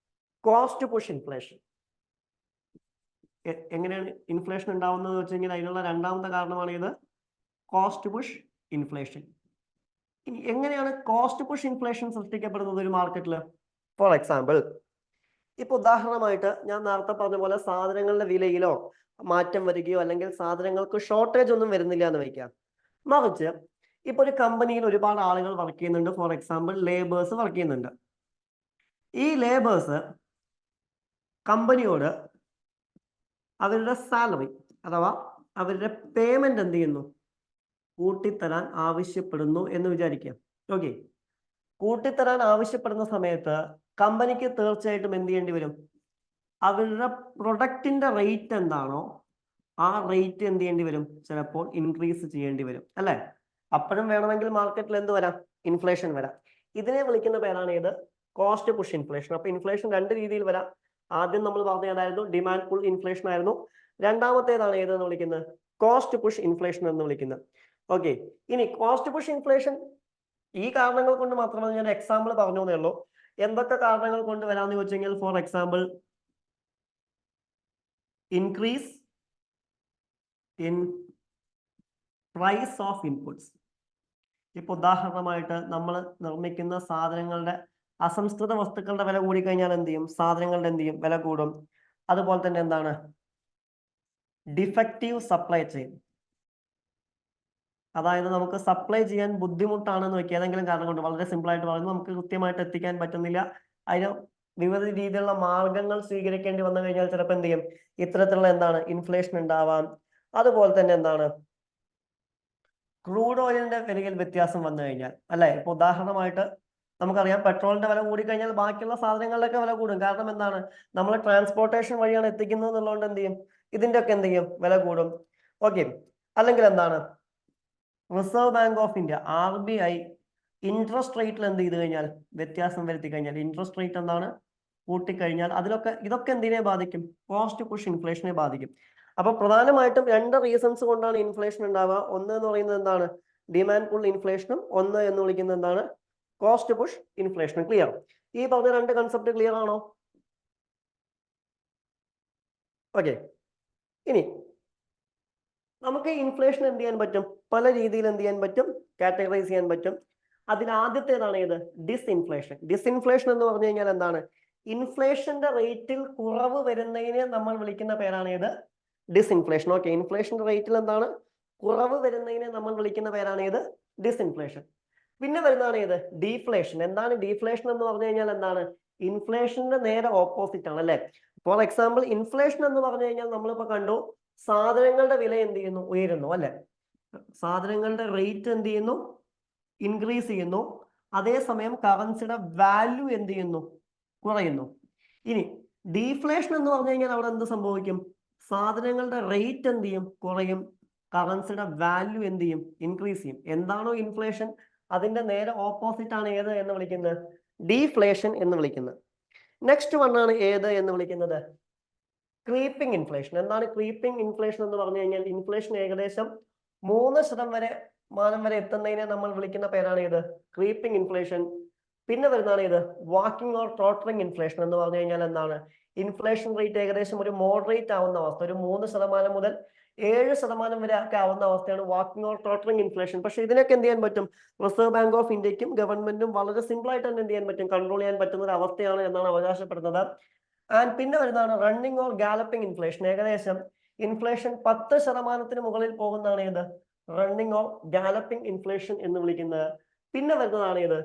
കോസ്റ്റ് പുഷ് ഇൻഫ്ലേഷൻ? എങ്ങനെയാണ് ഇൻഫ്ലേഷൻ ഉണ്ടാവുന്നത് വെച്ച് കഴിഞ്ഞാൽ അതിനുള്ള രണ്ടാമത്തെ കാരണമാണ് ഇത് കോസ്റ്റ് പുഷ് ഇൻഫ്ലേഷൻ. ഇനി എങ്ങനെയാണ് കോസ്റ്റ് പുഷ് ഇൻഫ്ലേഷൻ സൃഷ്ടിക്കപ്പെടുന്നത് ഒരു മാർക്കറ്റിൽ? ഫോർ എക്സാമ്പിൾ, ഇപ്പൊ ഉദാഹരണമായിട്ട് ഞാൻ നേരത്തെ പറഞ്ഞ പോലെ സാധനങ്ങളുടെ വിലയിലോ മാറ്റം വരികയോ അല്ലെങ്കിൽ സാധനങ്ങൾക്ക് ഷോർട്ടേജ് ഒന്നും വരുന്നില്ല എന്ന് വയ്ക്കാം. മറിച്ച് ഇപ്പൊ ഒരു കമ്പനിയിൽ ഒരുപാട് ആളുകൾ വർക്ക് ചെയ്യുന്നുണ്ട്. ഫോർ എക്സാമ്പിൾ ലേബേഴ്സ് വർക്ക് ചെയ്യുന്നുണ്ട്. ഈ ലേബേഴ്സ് കമ്പനിയോട് അവരുടെ സാലറി അഥവാ അവരുടെ പേയ്മെന്റ് എന്ത് ചെയ്യുന്നു, കൂട്ടിത്തരാൻ ആവശ്യപ്പെടുന്നു എന്ന് വിചാരിക്കുക. ഓക്കെ, കൂട്ടിത്തരാൻ ആവശ്യപ്പെടുന്ന സമയത്ത് കമ്പനിക്ക് തീർച്ചയായിട്ടും എന്ത് ചെയ്യേണ്ടി വരും? അവരുടെ പ്രൊഡക്റ്റിന്റെ റേറ്റ് എന്താണോ ആ റേറ്റ് എന്ത് ചെയ്യേണ്ടി വരും? ചിലപ്പോൾ ഇൻക്രീസ് ചെയ്യേണ്ടി വരും, അല്ലെ? അപ്പോഴും വേണമെങ്കിൽ മാർക്കറ്റിൽ എന്ത് വരാം? ഇൻഫ്ലേഷൻ വരാം. ഇതിനെ വിളിക്കുന്ന പേരാണ് ഇത് കോസ്റ്റ് പുഷ് ഇൻഫ്ലേഷൻ. അപ്പൊ ഇൻഫ്ലേഷൻ രണ്ട് രീതിയിൽ വരാം. ആദ്യം നമ്മൾ പറഞ്ഞ ഏതായിരുന്നു? ഡിമാൻഡ് പുൾ ഇൻഫ്ലേഷൻ ആയിരുന്നു. രണ്ടാമത്തേതാണ് ഏതെന്ന് വിളിക്കുന്നത്? കോസ്റ്റ് പുഷ് ഇൻഫ്ലേഷൻ എന്ന് വിളിക്കുന്നത്. ഓക്കെ, ഇനി കോസ്റ്റ് പുഷ് ഇൻഫ്ലേഷൻ ഈ കാരണങ്ങൾ കൊണ്ട് മാത്രമല്ല, ഞാൻ എക്സാമ്പിൾ പറഞ്ഞു എന്നേ ഉള്ളൂ. എന്തൊക്കെ കാരണങ്ങൾ കൊണ്ട് വരാമെന്ന് ചോദിച്ചു കഴിഞ്ഞാൽ, for example increase in price of inputs. ഇപ്പൊ ഉദാഹരണമായിട്ട് നമ്മൾ നിർമ്മിക്കുന്ന സാധനങ്ങളുടെ അസംസ്കൃത വസ്തുക്കളുടെ വില കൂടിക്കഴിഞ്ഞാൽ എന്ത് ചെയ്യും? സാധനങ്ങളുടെ എന്ത് ചെയ്യും? വില കൂടും. അതുപോലെ തന്നെ എന്താണ്? ഡിഫക്റ്റീവ് സപ്ലൈ ചെയിൻ, അതായത് നമുക്ക് സപ്ലൈ ചെയ്യാൻ ബുദ്ധിമുട്ടാണെന്ന് വെക്കുക, ഏതെങ്കിലും കാരണം കൊണ്ട്. വളരെ സിമ്പിൾ ആയിട്ട് പറയുന്നത്, നമുക്ക് കൃത്യമായിട്ട് എത്തിക്കാൻ പറ്റുന്നില്ല. അതിന് വിവിധ രീതിയിലുള്ള മാർഗങ്ങൾ സ്വീകരിക്കേണ്ടി വന്നു കഴിഞ്ഞാൽ ചിലപ്പോൾ എന്ത് ചെയ്യും? ഇത്തരത്തിലുള്ള എന്താണ്? ഇൻഫ്ലേഷൻ ഉണ്ടാവാം. അതുപോലെ തന്നെ എന്താണ്? ക്രൂഡ് ഓയിലിന്റെ വിലയിൽ വ്യത്യാസം വന്നു കഴിഞ്ഞാൽ, അല്ലെ? ഇപ്പൊ ഉദാഹരണമായിട്ട് നമുക്കറിയാം, പെട്രോളിന്റെ വില കൂടിക്കഴിഞ്ഞാൽ ബാക്കിയുള്ള സാധനങ്ങളുടെയൊക്കെ വില കൂടും. കാരണം എന്താണ്? നമ്മൾ ട്രാൻസ്പോർട്ടേഷൻ വഴിയാണ് എത്തിക്കുന്നത് എന്നുള്ളതുകൊണ്ട് എന്ത് ചെയ്യും? ഇതിന്റെ ഒക്കെ എന്ത് ചെയ്യും? വില കൂടും. ഓക്കെ, അല്ലെങ്കിൽ എന്താണ്? Reserve bank of India RBI interest റേറ്റിൽ എന്ത് ചെയ്ത് കഴിഞ്ഞാൽ? വ്യത്യാസം വരുത്തി കഴിഞ്ഞാൽ, ഇൻട്രസ്റ്റ് റേറ്റ് എന്താണ്? കൂട്ടിക്കഴിഞ്ഞാൽ ഇതൊക്കെ എന്തിനെ ബാധിക്കും? കോസ്റ്റ് പുഷ് ഇൻഫ്ലേഷനെ ബാധിക്കും. അപ്പൊ പ്രധാനമായിട്ടും രണ്ട് റീസൺസ് കൊണ്ടാണ് ഇൻഫ്ലേഷൻ ഉണ്ടാവുക. ഒന്ന് എന്ന് പറയുന്നത് എന്താണ്? ഡിമാൻഡ് പുൾ ഇൻഫ്ലേഷനും, ഒന്ന് എന്ന് വിളിക്കുന്നത് എന്താണ്? കോസ്റ്റ് പുഷ് ഇൻഫ്ലേഷനും. ക്ലിയർ? ഈ പറഞ്ഞ രണ്ട് കൺസെപ്റ്റ് ക്ലിയർ ആണോ? ഓക്കെ, ഇനി നമുക്ക് ഇൻഫ്ലേഷൻ എന്ത് ചെയ്യാൻ പറ്റും? പല രീതിയിൽ എന്ത് ചെയ്യാൻ പറ്റും? കാറ്റഗറൈസ് ചെയ്യാൻ പറ്റും. അതിൽ ആദ്യത്തേതാണ് ഏത്? ഡിസ്ഇൻഫ്ലേഷൻ. ഡിസ്ഇൻഫ്ലേഷൻ എന്ന് പറഞ്ഞു കഴിഞ്ഞാൽ എന്താണ്? ഇൻഫ്ലേഷന്റെ റേറ്റിൽ കുറവ് വരുന്നതിനെ നമ്മൾ വിളിക്കുന്ന പേരാണ് ഏത്? ഡിസ്ഇൻഫ്ലേഷൻ. ഓക്കെ, ഇൻഫ്ലേഷന്റെ റേറ്റിൽ എന്താണ്? കുറവ് വരുന്നതിനെ നമ്മൾ വിളിക്കുന്ന പേരാണ് ഏത്? ഡിസ്ഇൻഫ്ലേഷൻ. പിന്നെ വരുന്നതാണ് ഏത്? ഡീഫ്ലേഷൻ. എന്താണ് ഡീഫ്ലേഷൻ എന്ന് പറഞ്ഞു കഴിഞ്ഞാൽ? എന്താണ്? ഇൻഫ്ലേഷന്റെ നേരെ ഓപ്പോസിറ്റ് ആണ്, അല്ലെ? ഫോർ എക്സാമ്പിൾ ഇൻഫ്ലേഷൻ എന്ന് പറഞ്ഞു കഴിഞ്ഞാൽ നമ്മളിപ്പോ കണ്ടു, സാധനങ്ങളുടെ വില എന്ത് ചെയ്യുന്നു? ഉയരുന്നു, അല്ലെ? സാധനങ്ങളുടെ റേറ്റ് എന്ത് ചെയ്യുന്നു? ഇൻക്രീസ് ചെയ്യുന്നു, അതേസമയം കറൻസിയുടെ വാല്യൂ എന്ത് ചെയ്യുന്നു, കുറയുന്നു. ഇനി ഡീഫ്ലേഷൻ എന്ന് പറഞ്ഞു കഴിഞ്ഞാൽ അവിടെ എന്ത് സംഭവിക്കും? സാധനങ്ങളുടെ റേറ്റ് എന്ത് ചെയ്യും, കുറയും, കറൻസിയുടെ വാല്യൂ എന്ത് ചെയ്യും, ഇൻക്രീസ് ചെയ്യും. എന്താണോ ഇൻഫ്ലേഷൻ അതിന്റെ നേരെ ഓപ്പോസിറ്റ് ആണ് ഏത് എന്ന് വിളിക്കുന്നത്? ഡീഫ്ലേഷൻ എന്ന് വിളിക്കുന്നത്. നെക്സ്റ്റ് വൺ ആണ് ഏത് എന്ന് വിളിക്കുന്നത്? Creeping inflation. എന്താണ് ക്രീപ്പിംഗ് ഇൻഫ്ലേഷൻ എന്ന് പറഞ്ഞു കഴിഞ്ഞാൽ ഇൻഫ്ലേഷൻ ഏകദേശം 3% വരെ എത്തുന്നതിനെ നമ്മൾ വിളിക്കുന്ന പേരാണ് ഇത് ക്രീപ്പിംഗ് ഇൻഫ്ലേഷൻ. പിന്നെ വരുന്നതാണ് ഇത് വാക്കിംഗ് ഓർ ടോട്ടറിംഗ് ഇൻഫ്ലേഷൻ എന്ന് പറഞ്ഞു കഴിഞ്ഞാൽ എന്താണ്? ഇൻഫ്ലേഷൻ റേറ്റ് ഏകദേശം ഒരു മോഡറേറ്റ് ആവുന്ന അവസ്ഥ, ഒരു 3% മുതൽ 7% വരെ ഒക്കെ ആവുന്ന അവസ്ഥയാണ് വാക്കിംഗ് ഓർ ടോട്ടറിംഗ് ഇൻഫ്ലേഷൻ. പക്ഷെ ഇതിനൊക്കെ എന്ത് ചെയ്യാൻ പറ്റും? റിസർവ് ബാങ്ക് ഓഫ് ഇന്ത്യക്കും ഗവൺമെന്റും വളരെ സിമ്പിൾ ആയിട്ട് തന്നെ എന്ത് ചെയ്യാൻ പറ്റും, കൺട്രോൾ ചെയ്യാൻ പറ്റുന്ന ഒരു അവസ്ഥയാണ് എന്നാണ് അവകാശപ്പെടുന്നത്. ആൻഡ് പിന്നെ വരുന്നതാണ് റണ്ണിംഗ് ഓർ ഗാലപ്പിംഗ് ഇൻഫ്ലേഷൻ. ഏകദേശം ഇൻഫ്ലേഷൻ 10% മുകളിൽ പോകുന്നതാണ് ഇത് റണ്ണിംഗ് ഓർ ഗാലപ്പിംഗ് ഇൻഫ്ലേഷൻ എന്ന് വിളിക്കുന്നത്. പിന്നെ വരുന്നതാണ് ഇത്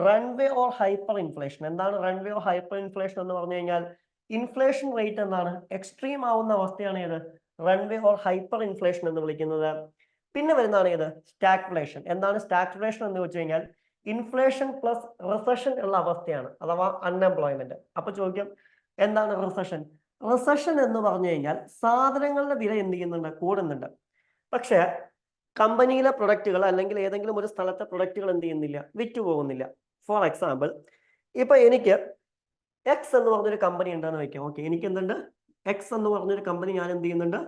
റൺവേ ഓർ ഹൈപ്പർ ഇൻഫ്ലേഷൻ. എന്താണ് റൺവേ ഓർ ഹൈപ്പർ ഇൻഫ്ലേഷൻ എന്ന് പറഞ്ഞു കഴിഞ്ഞാൽ ഇൻഫ്ലേഷൻ റേറ്റ് എന്താണ് എക്സ്ട്രീം ആവുന്ന അവസ്ഥയാണ് ഇത് റൺവേ ഓർ ഹൈപ്പർ ഇൻഫ്ലേഷൻ എന്ന് വിളിക്കുന്നത്. പിന്നെ വരുന്നതാണ് ഇത് സ്റ്റാഗ്ഫ്ലേഷൻ. എന്താണ് സ്റ്റാഗ്ഫ്ലേഷൻ എന്ന് വെച്ച് കഴിഞ്ഞാൽ ഇൻഫ്ലേഷൻ പ്ലസ് റിസഷൻ ഉള്ള അവസ്ഥയാണ്, അഥവാ അൺഎംപ്ലോയ്മെന്റ്. അപ്പൊ ചോദിക്കും എന്താണ് റിസഷൻ? റിസഷൻ എന്ന് പറഞ്ഞു കഴിഞ്ഞാൽ സാധനങ്ങളുടെ വില എന്ത് ചെയ്യുന്നുണ്ട്, കൂടുന്നുണ്ട്. പക്ഷെ കമ്പനിയിലെ പ്രൊഡക്റ്റുകൾ അല്ലെങ്കിൽ ഏതെങ്കിലും ഒരു സ്ഥലത്തെ പ്രൊഡക്റ്റുകൾ എന്ത് ചെയ്യുന്നില്ല, വിറ്റുപോകുന്നില്ല. ഫോർ എക്സാമ്പിൾ, ഇപ്പൊ എനിക്ക് എക്സ് എന്ന് പറഞ്ഞൊരു കമ്പനി ഉണ്ടെന്ന് വെക്കാം. ഓക്കെ, എനിക്ക് എന്തുണ്ട്, എക്സ് എന്ന് പറഞ്ഞൊരു കമ്പനി ഞാൻ എന്ത് ചെയ്യുന്നുണ്ട്,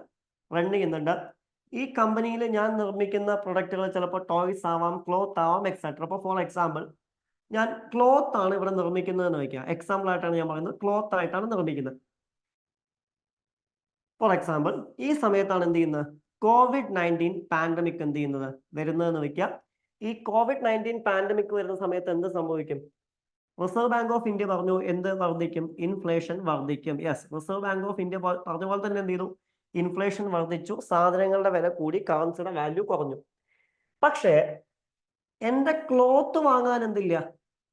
റൺ ചെയ്യുന്നുണ്ട്. ഈ കമ്പനിയിൽ ഞാൻ നിർമ്മിക്കുന്ന പ്രൊഡക്റ്റുകൾ ചിലപ്പോൾ ടോയ്സ് ആവാം, ക്ലോത്ത് ആവാം, എക്സെട്ര. അപ്പോൾ ഫോർ എക്സാമ്പിൾ ഞാൻ ക്ലോത്ത് ആണ് ഇവിടെ നിർമ്മിക്കുന്നതെന്ന് വെക്കാം. എക്സാമ്പിൾ ആയിട്ടാണ് ഞാൻ പറയുന്നത്, ക്ലോത്ത് ആയിട്ടാണ് നിർമ്മിക്കുന്നത്. ഫോർ എക്സാമ്പിൾ ഈ സമയത്താണ് എന്ത് ചെയ്യുന്നത്, COVID-19 പാൻഡമിക് എന്ത് ചെയ്യുന്നത്, വരുന്നതെന്ന് വെക്കാം. ഈ COVID-19 പാൻഡമിക് വരുന്ന സമയത്ത് എന്ത് സംഭവിക്കും? റിസർവ് ബാങ്ക് ഓഫ് ഇന്ത്യ പറഞ്ഞു എന്ത് വർദ്ധിക്കും, ഇൻഫ്ലേഷൻ വർദ്ധിക്കും. Yes, reserve bank of India പറഞ്ഞ പോലെ തന്നെ എന്ത് ചെയ്തു, ഇൻഫ്ലേഷൻ വർദ്ധിച്ചു, സാധനങ്ങളുടെ വില കൂടി, കറൻസിയുടെ വാല്യൂ കുറഞ്ഞു. പക്ഷേ എന്റെ ക്ലോത്ത് വാങ്ങാൻ എന്തില്ല,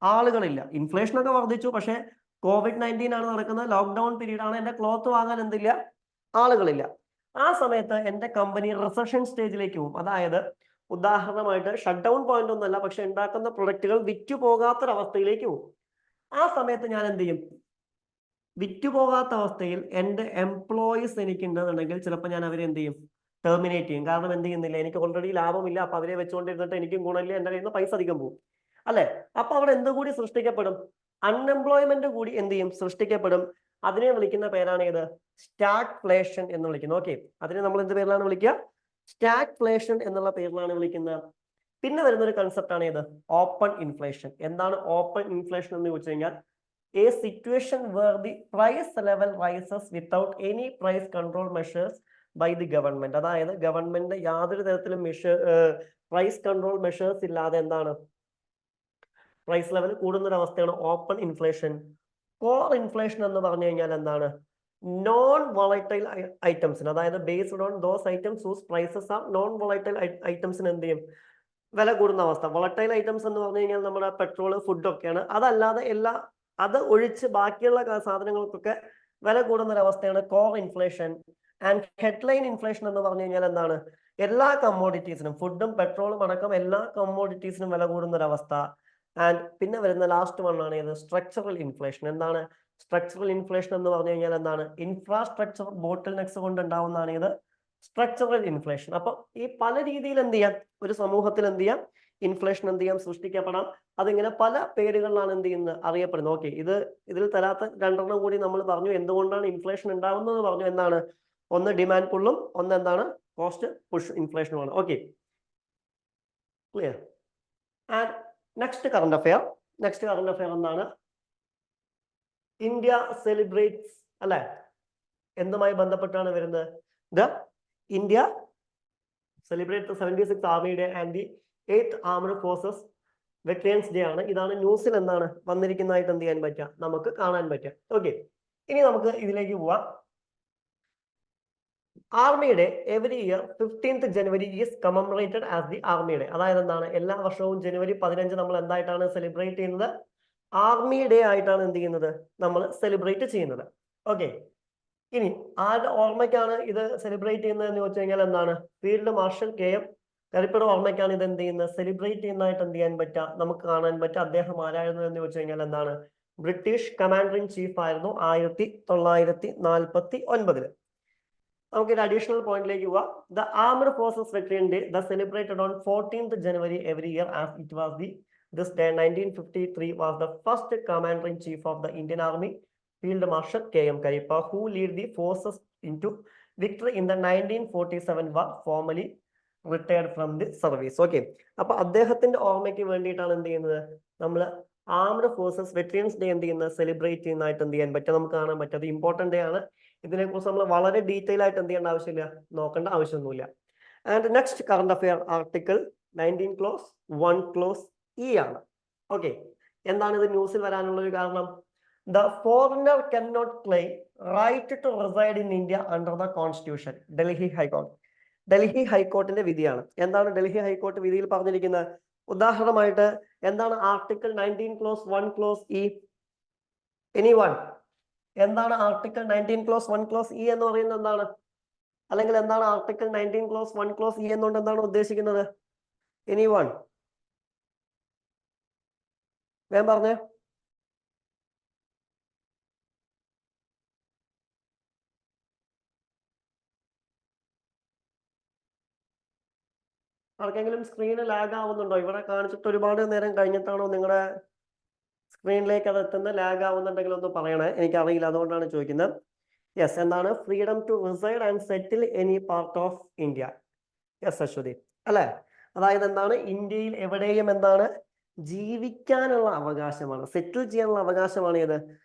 ആളുകളില്ല. ഇൻഫ്ലേഷൻ ഒക്കെ വർദ്ധിച്ചു, പക്ഷേ COVID-19 ആണ് നടക്കുന്നത്, ലോക്ക്ഡൌൺ പീരീഡ് ആണ്, എന്റെ ക്ലോത്ത് വാങ്ങാൻ എന്തില്ല, ആളുകളില്ല. ആ സമയത്ത് എന്റെ കമ്പനി റിസഷൻ സ്റ്റേജിലേക്ക് പോകും. അതായത് ഉദാഹരണമായിട്ട് ഷട്ട് ഡൗൺ പോയിന്റ് ഒന്നല്ല, പക്ഷെ ഉണ്ടാക്കുന്ന പ്രൊഡക്റ്റുകൾ വിറ്റുപോകാത്തൊരവസ്ഥയിലേക്ക് പോകും. ആ സമയത്ത് ഞാൻ എന്ത് ചെയ്യും, വിറ്റുപോകാത്ത അവസ്ഥയിൽ എൻ്റെ എംപ്ലോയീസ് എനിക്കുണ്ടെന്നുണ്ടെങ്കിൽ ചിലപ്പോൾ ഞാൻ അവരെ എന്ത് ചെയ്യും, ടെർമിനേറ്റ് ചെയ്യും. കാരണം എന്ത് ചെയ്യുന്നില്ല, എനിക്ക് ഓൾറെഡി ലാഭമില്ല, അപ്പൊ അവരെ വെച്ചുകൊണ്ടിരുന്നിട്ട് എനിക്കും ഗുണമില്ല, എൻ്റെ കയ്യിൽ നിന്ന് പൈസ അധികം പോകും അല്ലെ. അപ്പൊ അവിടെ എന്ത് കൂടി സൃഷ്ടിക്കപ്പെടും, അൺഎംപ്ലോയ്മെന്റ് കൂടി എന്ത് ചെയ്യും, സൃഷ്ടിക്കപ്പെടും. അതിനെ വിളിക്കുന്ന പേരാണ് ഇത് സ്റ്റാഗ്ഫ്ലേഷൻ എന്ന് വിളിക്കുന്നത്. ഓക്കെ, അതിനെ നമ്മൾ എന്ത് പേരിലാണ് വിളിക്കുക, സ്റ്റാഗ്ഫ്ലേഷൻ എന്നുള്ള പേരിലാണ് വിളിക്കുന്നത്. പിന്നെ വരുന്ന ഒരു കൺസെപ്റ്റ് ആണ് ഇത് ഓപ്പൺ ഇൻഫ്ലേഷൻ. എന്താണ് ഓപ്പൺ ഇൻഫ്ലേഷൻ എന്ന് ചോദിച്ചു കഴിഞ്ഞാൽ a situation where the price level rises without any price control measures by the government. അതായത് ഗവൺമെന്റ് യാതൊരു തരത്തിലും പ്രൈസ് കൺട്രോൾ മെഷേഴ്സ് ഇല്ലാതെ എന്താണ് പ്രൈസ് ലെവൽ കൂടുന്ന ഒരു അവസ്ഥയാണ് ഓപ്പൺ ഇൻഫ്ലേഷൻ. കോർ ഇൻഫ്ലേഷൻ എന്ന് പറഞ്ഞു കഴിഞ്ഞാൽ എന്താണ്, നോൺ വോളറ്റൈൽ ഐറ്റംസിന്, അതായത് based on those items whose prices are non volatile ഐറ്റംസിന് എന്ത് ചെയ്യും, വില കൂടുന്ന അവസ്ഥ. വോളറ്റൈൽ ഐറ്റംസ് എന്ന് പറഞ്ഞു കഴിഞ്ഞാൽ നമ്മുടെ പെട്രോൾ, ഫുഡ് ഒക്കെയാണ്. അതല്ലാതെ അത് ഒഴിച്ച് ബാക്കിയുള്ള സാധനങ്ങൾക്കൊക്കെ വില കൂടുന്ന ഒരു അവസ്ഥയാണ് core inflation. And headline inflation എന്ന് പറഞ്ഞു കഴിഞ്ഞാൽ എന്താണ്, എല്ലാ കമ്മോഡിറ്റീസിനും, ഫുഡും പെട്രോളും അടക്കം എല്ലാ കമ്മോഡിറ്റീസിനും വില കൂടുന്ന ഒരു അവസ്ഥ. ആൻഡ് പിന്നെ വരുന്ന ലാസ്റ്റ് വൺ ആണ് ഇത് സ്ട്രക്ചറൽ ഇൻഫ്ലേഷൻ. എന്താണ് സ്ട്രക്ചറൽ ഇൻഫ്ലേഷൻ എന്ന് പറഞ്ഞു കഴിഞ്ഞാൽ എന്താണ്, ഇൻഫ്രാസ്ട്രക്ചർ ബോട്ടിൽ നെക്സ് കൊണ്ട് ഉണ്ടാവുന്നതാണ് ഇത് സ്ട്രക്ചറൽ ഇൻഫ്ലേഷൻ. അപ്പൊ ഈ പല രീതിയിൽ എന്ത് ചെയ്യാം, ഒരു സമൂഹത്തിൽ എന്ത് ചെയ്യാം, ഇൻഫ്ലേഷൻ എന്ത് ചെയ്യാം, സൃഷ്ടിക്കപ്പെടാം. അതിങ്ങനെ പല പേരുകളിലാണ് എന്ത് ചെയ്യുന്നത്, അറിയപ്പെടുന്നത്. ഓക്കെ, ഇതിൽ തരാത്ത രണ്ടെണ്ണം കൂടി നമ്മൾ പറഞ്ഞു, എന്തുകൊണ്ടാണ് ഇൻഫ്ലേഷൻ ഉണ്ടാവുന്നത് പറഞ്ഞു. എന്താണ്, ഒന്ന് ഡിമാൻഡ് പുള്ളും, ഒന്ന് എന്താണ് കോസ്റ്റ് പുഷ് ഇൻഫ്ലേഷനുമാണ്. Okay, clear. And next current affair എന്താണ്, ഇന്ത്യ സെലിബ്രേറ്റ്സ് അല്ലെ, എന്തുമായി ബന്ധപ്പെട്ടാണ് വരുന്നത്, India celebrate 76th army day and the 8th armed forces veterans day ആണ്. ഇതാണ് ന്യൂസിൽ എന്താണ് വന്നിരിക്കുന്നതായിട്ട് എന്ത് ചെയ്യാൻ പറ്റുക, നമുക്ക് കാണാൻ പറ്റുക. ഓക്കെ, ഇനി നമുക്ക് ഇതിലേക്ക് പോവാം. Army day every year 15th January is commemorated as the army day. അതായത് എന്താണ്, എല്ലാ വർഷവും ജനുവരി 15 നമ്മൾ എന്തായിട്ടാണ് സെലിബ്രേറ്റ് ചെയ്യുന്നത്, ആർമി ഡേ ആയിട്ടാണ് എന്ത് ചെയ്യുന്നത്, നമ്മൾ സെലിബ്രേറ്റ് ചെയ്യുന്നത്. ഓക്കെ, ഇനി ആരുടെ ഓർമ്മയ്ക്കാണ് ഇത് സെലിബ്രേറ്റ് ചെയ്യുന്നത് എന്ന് ചോദിച്ചു കഴിഞ്ഞാൽ എന്താണ്, ഫീൽഡ് മാർഷൽ KM കരിപ്പയുടെ ഓർമ്മയ്ക്കാണ് ഇത് എന്ത് ചെയ്യുന്നത്, സെലിബ്രേറ്റ് ചെയ്യുന്നതായിട്ട് എന്ത് ചെയ്യാൻ പറ്റുക, നമുക്ക് കാണാൻ പറ്റുക. അദ്ദേഹം ആരായിരുന്നു എന്ന് ചോദിച്ചു കഴിഞ്ഞാൽ എന്താണ്, ബ്രിട്ടീഷ് കമാൻഡർ ഇൻ ചീഫ് ആയിരുന്നു 1949. നമുക്കൊരു അഡീഷണൽ പോയിന്റിലേക്ക് പോവാം. The armed forces veteran day the celebrated on 14th January every year as it was this day 1953 was the first commander in chief of the Indian Army, Field Marshal K.M. Karippa, who led the forces into victory in the 1947 war, formally retired from the service. Okay, അപ്പൊ അദ്ദേഹത്തിന്റെ ഓർമ്മയ്ക്ക് വേണ്ടിയിട്ടാണ് എന്ത് ചെയ്യുന്നത്, നമ്മൾ ആർമഡ് ഫോഴ്സസ് വെറ്ററൻസ് ഡേ എന്ത് ചെയ്യുന്നത്, സെലിബ്രേറ്റ് ചെയ്യുന്നതായിട്ട് എന്ത് ചെയ്യാൻ പറ്റും, നമുക്ക് കാണാൻ പറ്റും. അത് ഇമ്പോർട്ടന്റ് ഡേ ആണ്. ഇതിനെക്കുറിച്ച് നമ്മൾ വളരെ ഡീറ്റെയിൽ ആയിട്ട് എന്ത് ചെയ്യേണ്ട ആവശ്യമില്ല, നോക്കേണ്ട ആവശ്യമൊന്നുമില്ല. And next current affair article 19 clause 1 clause E ആണ്. ഓക്കെ, എന്താണ് ഇത് ന്യൂസിൽ വരാനുള്ള ഒരു കാരണം? The foreigner can not claim right to reside in India under the constitution. Delhi ഹൈക്കോടതി, ഡൽഹി ഹൈക്കോർട്ടിന്റെ വിധിയാണ്. എന്താണ് ഡൽഹി ഹൈക്കോർട്ട് വിധിയിൽ പറഞ്ഞിരിക്കുന്നത്? ഉദാഹരണമായിട്ട് എന്താണ് article 19 clause 1 clause E? Anyone, എന്താണ് ആർട്ടിക്കിൾ 19 clause 1 clause E എന്ന് പറയുന്നത്? എന്താണ്, അല്ലെങ്കിൽ എന്താണ് ആർട്ടിക്കിൾ 19 clause 1 clause E എന്നുകൊണ്ട് എന്താണ് ഉദ്ദേശിക്കുന്നത്? എനിവൺ, വേഗം പറഞ്ഞേ. ആർക്കെങ്കിലും സ്ക്രീന് ലാഗ് ആവുന്നുണ്ടോ? ഇവിടെ കാണിച്ചിട്ട് ഒരുപാട് നേരം കഴിഞ്ഞിട്ടാണോ നിങ്ങളുടെ സ്ക്രീനിലേക്ക് അത് എത്തുന്നത്? ലാഗ് ആവുന്നുണ്ടെങ്കിൽ ഒന്ന് പറയണേ, എനിക്കറിയില്ല, അതുകൊണ്ടാണ് ചോദിക്കുന്നത്. യെസ്, എന്താണ് freedom to reside and settle any part of India. Yes Aswathy, അല്ലെ? അതായത് എന്താണ്, ഇന്ത്യയിൽ എവിടെയും എന്താണ് ജീവിക്കാനുള്ള അവകാശമാണ്, സെറ്റിൽ ചെയ്യാനുള്ള അവകാശമാണ് ഏത്,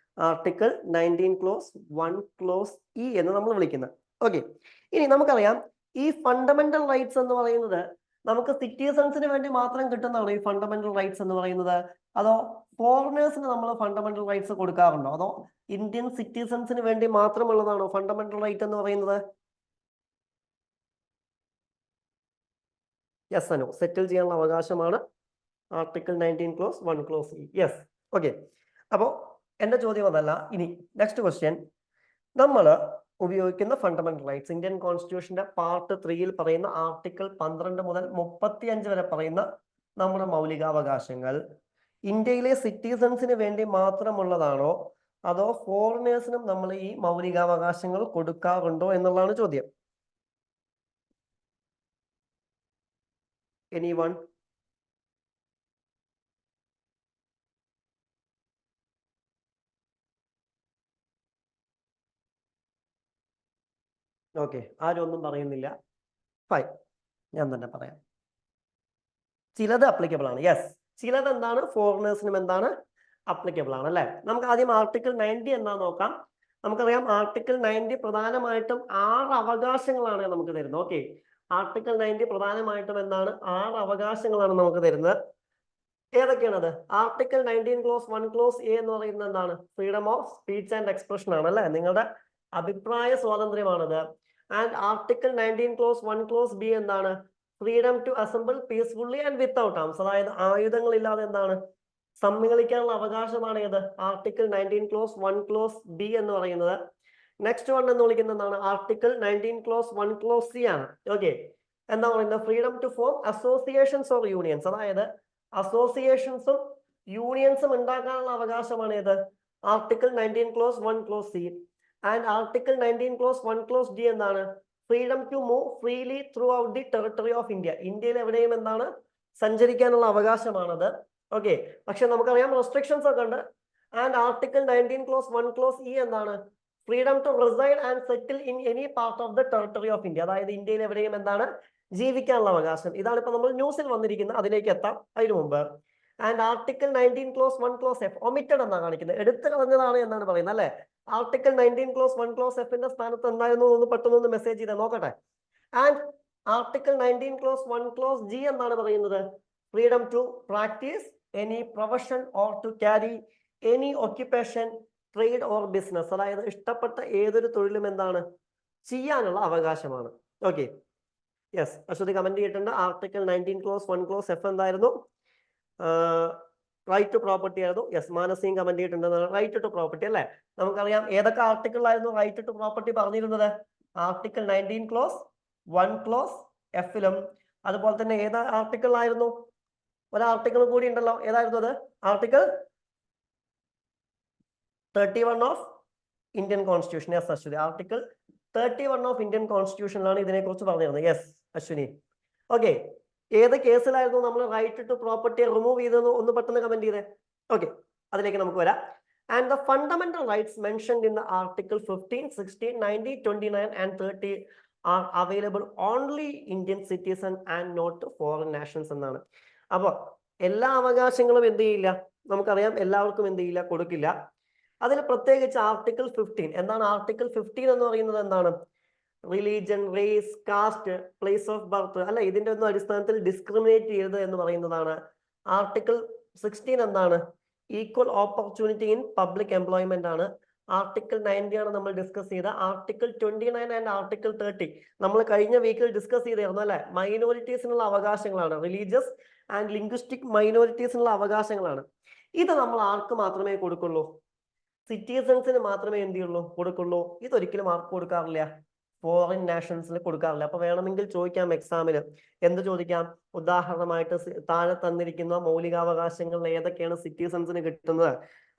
ആർട്ടിക്കിൾ 19 clause 1 clause E എന്ന് നമ്മൾ വിളിക്കുന്നത്. ഓക്കെ, ഇനി നമുക്കറിയാം ഈ ഫണ്ടമെന്റൽ റൈറ്റ്സ് എന്ന് പറയുന്നത് നമുക്ക് സിറ്റിസൺസിന് വേണ്ടി മാത്രം കിട്ടുന്നതാണോ ഈ ഫണ്ടമെന്റൽ റൈറ്റ്സ് എന്ന് പറയുന്നത്? അതോ ഫോറിനേഴ്സിന് നമ്മൾ ഫണ്ടമെന്റൽ റൈറ്റ്സ് കൊടുക്കാറുണ്ടോ? അതോ ഇന്ത്യൻ സിറ്റിസൺസിന് വേണ്ടി മാത്രമുള്ളതാണോ ഫണ്ടമെന്റൽ റൈറ്റ് എന്ന് പറയുന്നത്? യെസ് അനു, സെറ്റിൽ ചെയ്യാനുള്ള അവകാശമാണ് article 19 clause 1 clause E. Yes, okay. അപ്പോൾ എൻ്റെ ചോദ്യം അതല്ല. ഇനി നെക്സ്റ്റ് ക്വസ്റ്റ്യൻ, നമ്മൾ ഉപയോഗിക്കുന്ന ഫണ്ടമെന്റൽ റൈറ്റ്സ് ഇന്ത്യൻ കോൺസ്റ്റിറ്റ്യൂഷന്റെ പാർട്ട് 3 പറയുന്ന ആർട്ടിക്കിൾ 12 മുതൽ 35 വരെ പറയുന്ന നമ്മുടെ മൗലികാവകാശങ്ങൾ ഇന്ത്യയിലെ സിറ്റിസൺസിന് വേണ്ടി മാത്രമുള്ളതാണോ അതോ ഫോറിനേഴ്സിനും നമ്മൾ ഈ മൗലികാവകാശങ്ങൾ കൊടുക്കാറുണ്ടോ എന്നുള്ളതാണ് ചോദ്യം. എനിവൺ? ഓക്കെ, ആരും ഒന്നും പറയുന്നില്ല. ഫൈൻ, ഞാൻ തന്നെ പറയാം. ചിലത് അപ്ലിക്കബിൾ ആണ്. യെസ്, ചിലത് എന്താണ് ഫോറിനേഴ്സിനും എന്താണ് അപ്ലിക്കബിൾ ആണ്, അല്ലെ? നമുക്ക് ആദ്യം ആർട്ടിക്കിൾ 90 എന്താ നോക്കാം. നമുക്കറിയാം ആർട്ടിക്കിൾ 90 പ്രധാനമായിട്ടും 6 അവകാശങ്ങളാണ് നമുക്ക് തരുന്നത്. ഓക്കെ, ആർട്ടിക്കിൾ 90 പ്രധാനമായിട്ടും എന്താണ് 6 അവകാശങ്ങളാണ് നമുക്ക് തരുന്നത്. ഏതൊക്കെയാണത്? ആർട്ടിക്കിൾ 19 clause 1 clause A എന്ന് പറയുന്നത് എന്താണ്, freedom of speech and expression ആണ്, അല്ലെ? നിങ്ങളുടെ അഭിപ്രായ സ്വാതന്ത്ര്യമാണത്. And article 19 clause 1 clause B എന്താണ്, freedom to assemble peacefully and without arms, അതായത് ആയുധങ്ങളില്ലാതെ എന്താണ് സമ്മേളിക്കാനുള്ള അവകാശമാണ് ഏത്, ആർട്ടിക്കിൾ 19 clause 1 clause B എന്ന് പറയുന്നത്. നെക്സ്റ്റ് വൺ എന്ന് വിളിക്കുന്നത് എന്താണ്, ആർട്ടിക്കിൾ 19 clause 1 clause C ആണ്. ഓക്കെ, എന്താ പറയുന്നത്, freedom to form associations or unions, അതായത് അസോസിയേഷൻസും യൂണിയൻസും ഉണ്ടാക്കാനുള്ള അവകാശമാണ് ഏത്, article 19 clause 1 clause C. And article 19 clause 1 clause D എന്താണ്, freedom to move freely throughout the territory of India, ഇന്ത്യയിൽ എവിടെയും എന്താണ് സഞ്ചരിക്കാനുള്ള അവകാശമാണത്. ഓക്കെ, പക്ഷെ നമുക്കറിയാം റെസ്ട്രിക്ഷൻസ് ഒക്കെ ഉണ്ട്. And article 19 clause 1 clause E എന്താണ്, freedom to reside and settle in any part of the territory of India, അതായത് ഇന്ത്യയിൽ എവിടെയും എന്താണ് ജീവിക്കാനുള്ള അവകാശം. ഇതാണ് ഇപ്പൊ നമ്മൾ ന്യൂസിൽ വന്നിരിക്കുന്നത്, അതിലേക്ക് എത്താം അതിനു മുമ്പ്. And article 19 clause 1 clause F omitted എന്നാണ് കാണിക്കുന്നത്, എടുത്തു കളഞ്ഞതാണ് എന്നാണ് പറയുന്നത്, അല്ലെ? ആർട്ടിക്കിൾ 19 clause 1 clause F ന്റെ സ്ഥാനത്ത് എന്തായിരുന്നു ഒന്ന് പെട്ടെന്ന് മെസ്സേജ് ചെയ്താൽ നോക്കട്ടെ. And article 19 clause 1 clause G എന്നാണ് പറയുന്നത്, freedom to practise any profession or to carry any occupation trade or business, അതായത് ഇഷ്ടപ്പെട്ട ഏതൊരു തൊഴിലും എന്താണ് ചെയ്യാനുള്ള അവകാശമാണ്. ഓക്കെ, യെസ് അശ്വതി കമന്റ് ചെയ്തിട്ടുണ്ട്. ആർട്ടിക്കിൾ 19 clause 1 clause F എന്തായിരുന്നു, റൈറ്റ് ടു പ്രോപ്പർട്ടി ആയിരുന്നു. യെസ്, മാനസികം കമന്റ് ചെയ്തിട്ടുണ്ട്, റൈറ്റ് ടു പ്രോപ്പർട്ടി, അല്ലെ? നമുക്കറിയാം ഏതൊക്കെ ആർട്ടിക്കിളായിരുന്നു റൈറ്റ് ടു പ്രോപ്പർട്ടി പറഞ്ഞിരുന്നത്, ആർട്ടിക്കിൾ 19 clause 1 clause F ലും അതുപോലെ തന്നെ ഏതാ ആർട്ടിക്കിളായിരുന്നു? ഒരു ആർട്ടിക്കിൾ കൂടി ഉണ്ടല്ലോ, ഏതായിരുന്നു അത്? Article 31 of Indian constitution. Yes Ashwini, article 31 of Indian കോൺസ്റ്റിറ്റ്യൂഷനിലാണ് ഇതിനെക്കുറിച്ച് പറഞ്ഞിരുന്നത്. യെസ് അശ്വിനി. ഓക്കെ, ഏത് കേസിലായിരുന്നു നമ്മൾ റൈറ്റ് ടു പ്രോപ്പർട്ടി റിമൂവ് ചെയ്തെന്ന് ഒന്ന് പെട്ടെന്ന് കമന്റ് ചെയ്തേ. ഓക്കെ, അതിലേക്ക് നമുക്ക് വരാം. And the fundamental rights mentioned in the article 15, 16, 19, 29 and 30 are available only Indian citizen and not foreign nationals എന്നാണ്. അപ്പോൾ എല്ലാ അവകാശങ്ങളും എന്ത് ചെയ്യില്ല, നമുക്കറിയാം എല്ലാവർക്കും എന്ത് ചെയ്യില്ല, കൊടുക്കില്ല. അതിൽ പ്രത്യേകിച്ച് ആർട്ടിക്കിൾ 15, എന്താണ് ആർട്ടിക്കിൾ 15 എന്ന് പറയുന്നത്? എന്താണ്? Religion, race, caste, place of birth, അല്ല, ഇതിന്റെ ഒന്നും അടിസ്ഥാനത്തിൽ ഡിസ്ക്രിമിനേറ്റ് ചെയ്യരുത് എന്ന് പറയുന്നതാണ്. ആർട്ടിക്കിൾ 16 എന്താണ്? Equal opportunity in public employment ആണ്. ആർട്ടിക്കിൾ 90 ആണ് നമ്മൾ ഡിസ്കസ് ചെയ്ത. ആർട്ടിക്കിൾ 29 ആൻഡ് ആർട്ടിക്കിൾ 30 നമ്മൾ കഴിഞ്ഞ വീക്കിൽ ഡിസ്കസ് ചെയ്തിരുന്നു അല്ലെ? മൈനോറിറ്റീസിനുള്ള അവകാശങ്ങളാണ്, റിലീജിയസ് ആൻഡ് ലിംഗ്വിസ്റ്റിക് മൈനോറിറ്റീസിനുള്ള അവകാശങ്ങളാണ്. ഇത് നമ്മൾ ആർക്ക് മാത്രമേ കൊടുക്കുള്ളൂ? സിറ്റിസൺസിന് മാത്രമേ എന്ത് ചെയ്യുള്ളൂ, കൊടുക്കുള്ളൂ. ഇതൊരിക്കലും ആർക്ക് കൊടുക്കാറില്ല? ഫോറിൻ നാഷണൽസിന് കൊടുക്കാറില്ല. അപ്പൊ വേണമെങ്കിൽ ചോദിക്കാം എക്സാമിന്, എന്ത് ചോദിക്കാം? ഉദാഹരണമായിട്ട് താഴെ തന്നിരിക്കുന്ന മൗലികാവകാശങ്ങളിൽ ഏതൊക്കെയാണ് സിറ്റിസൺസിന് കിട്ടുന്നത്,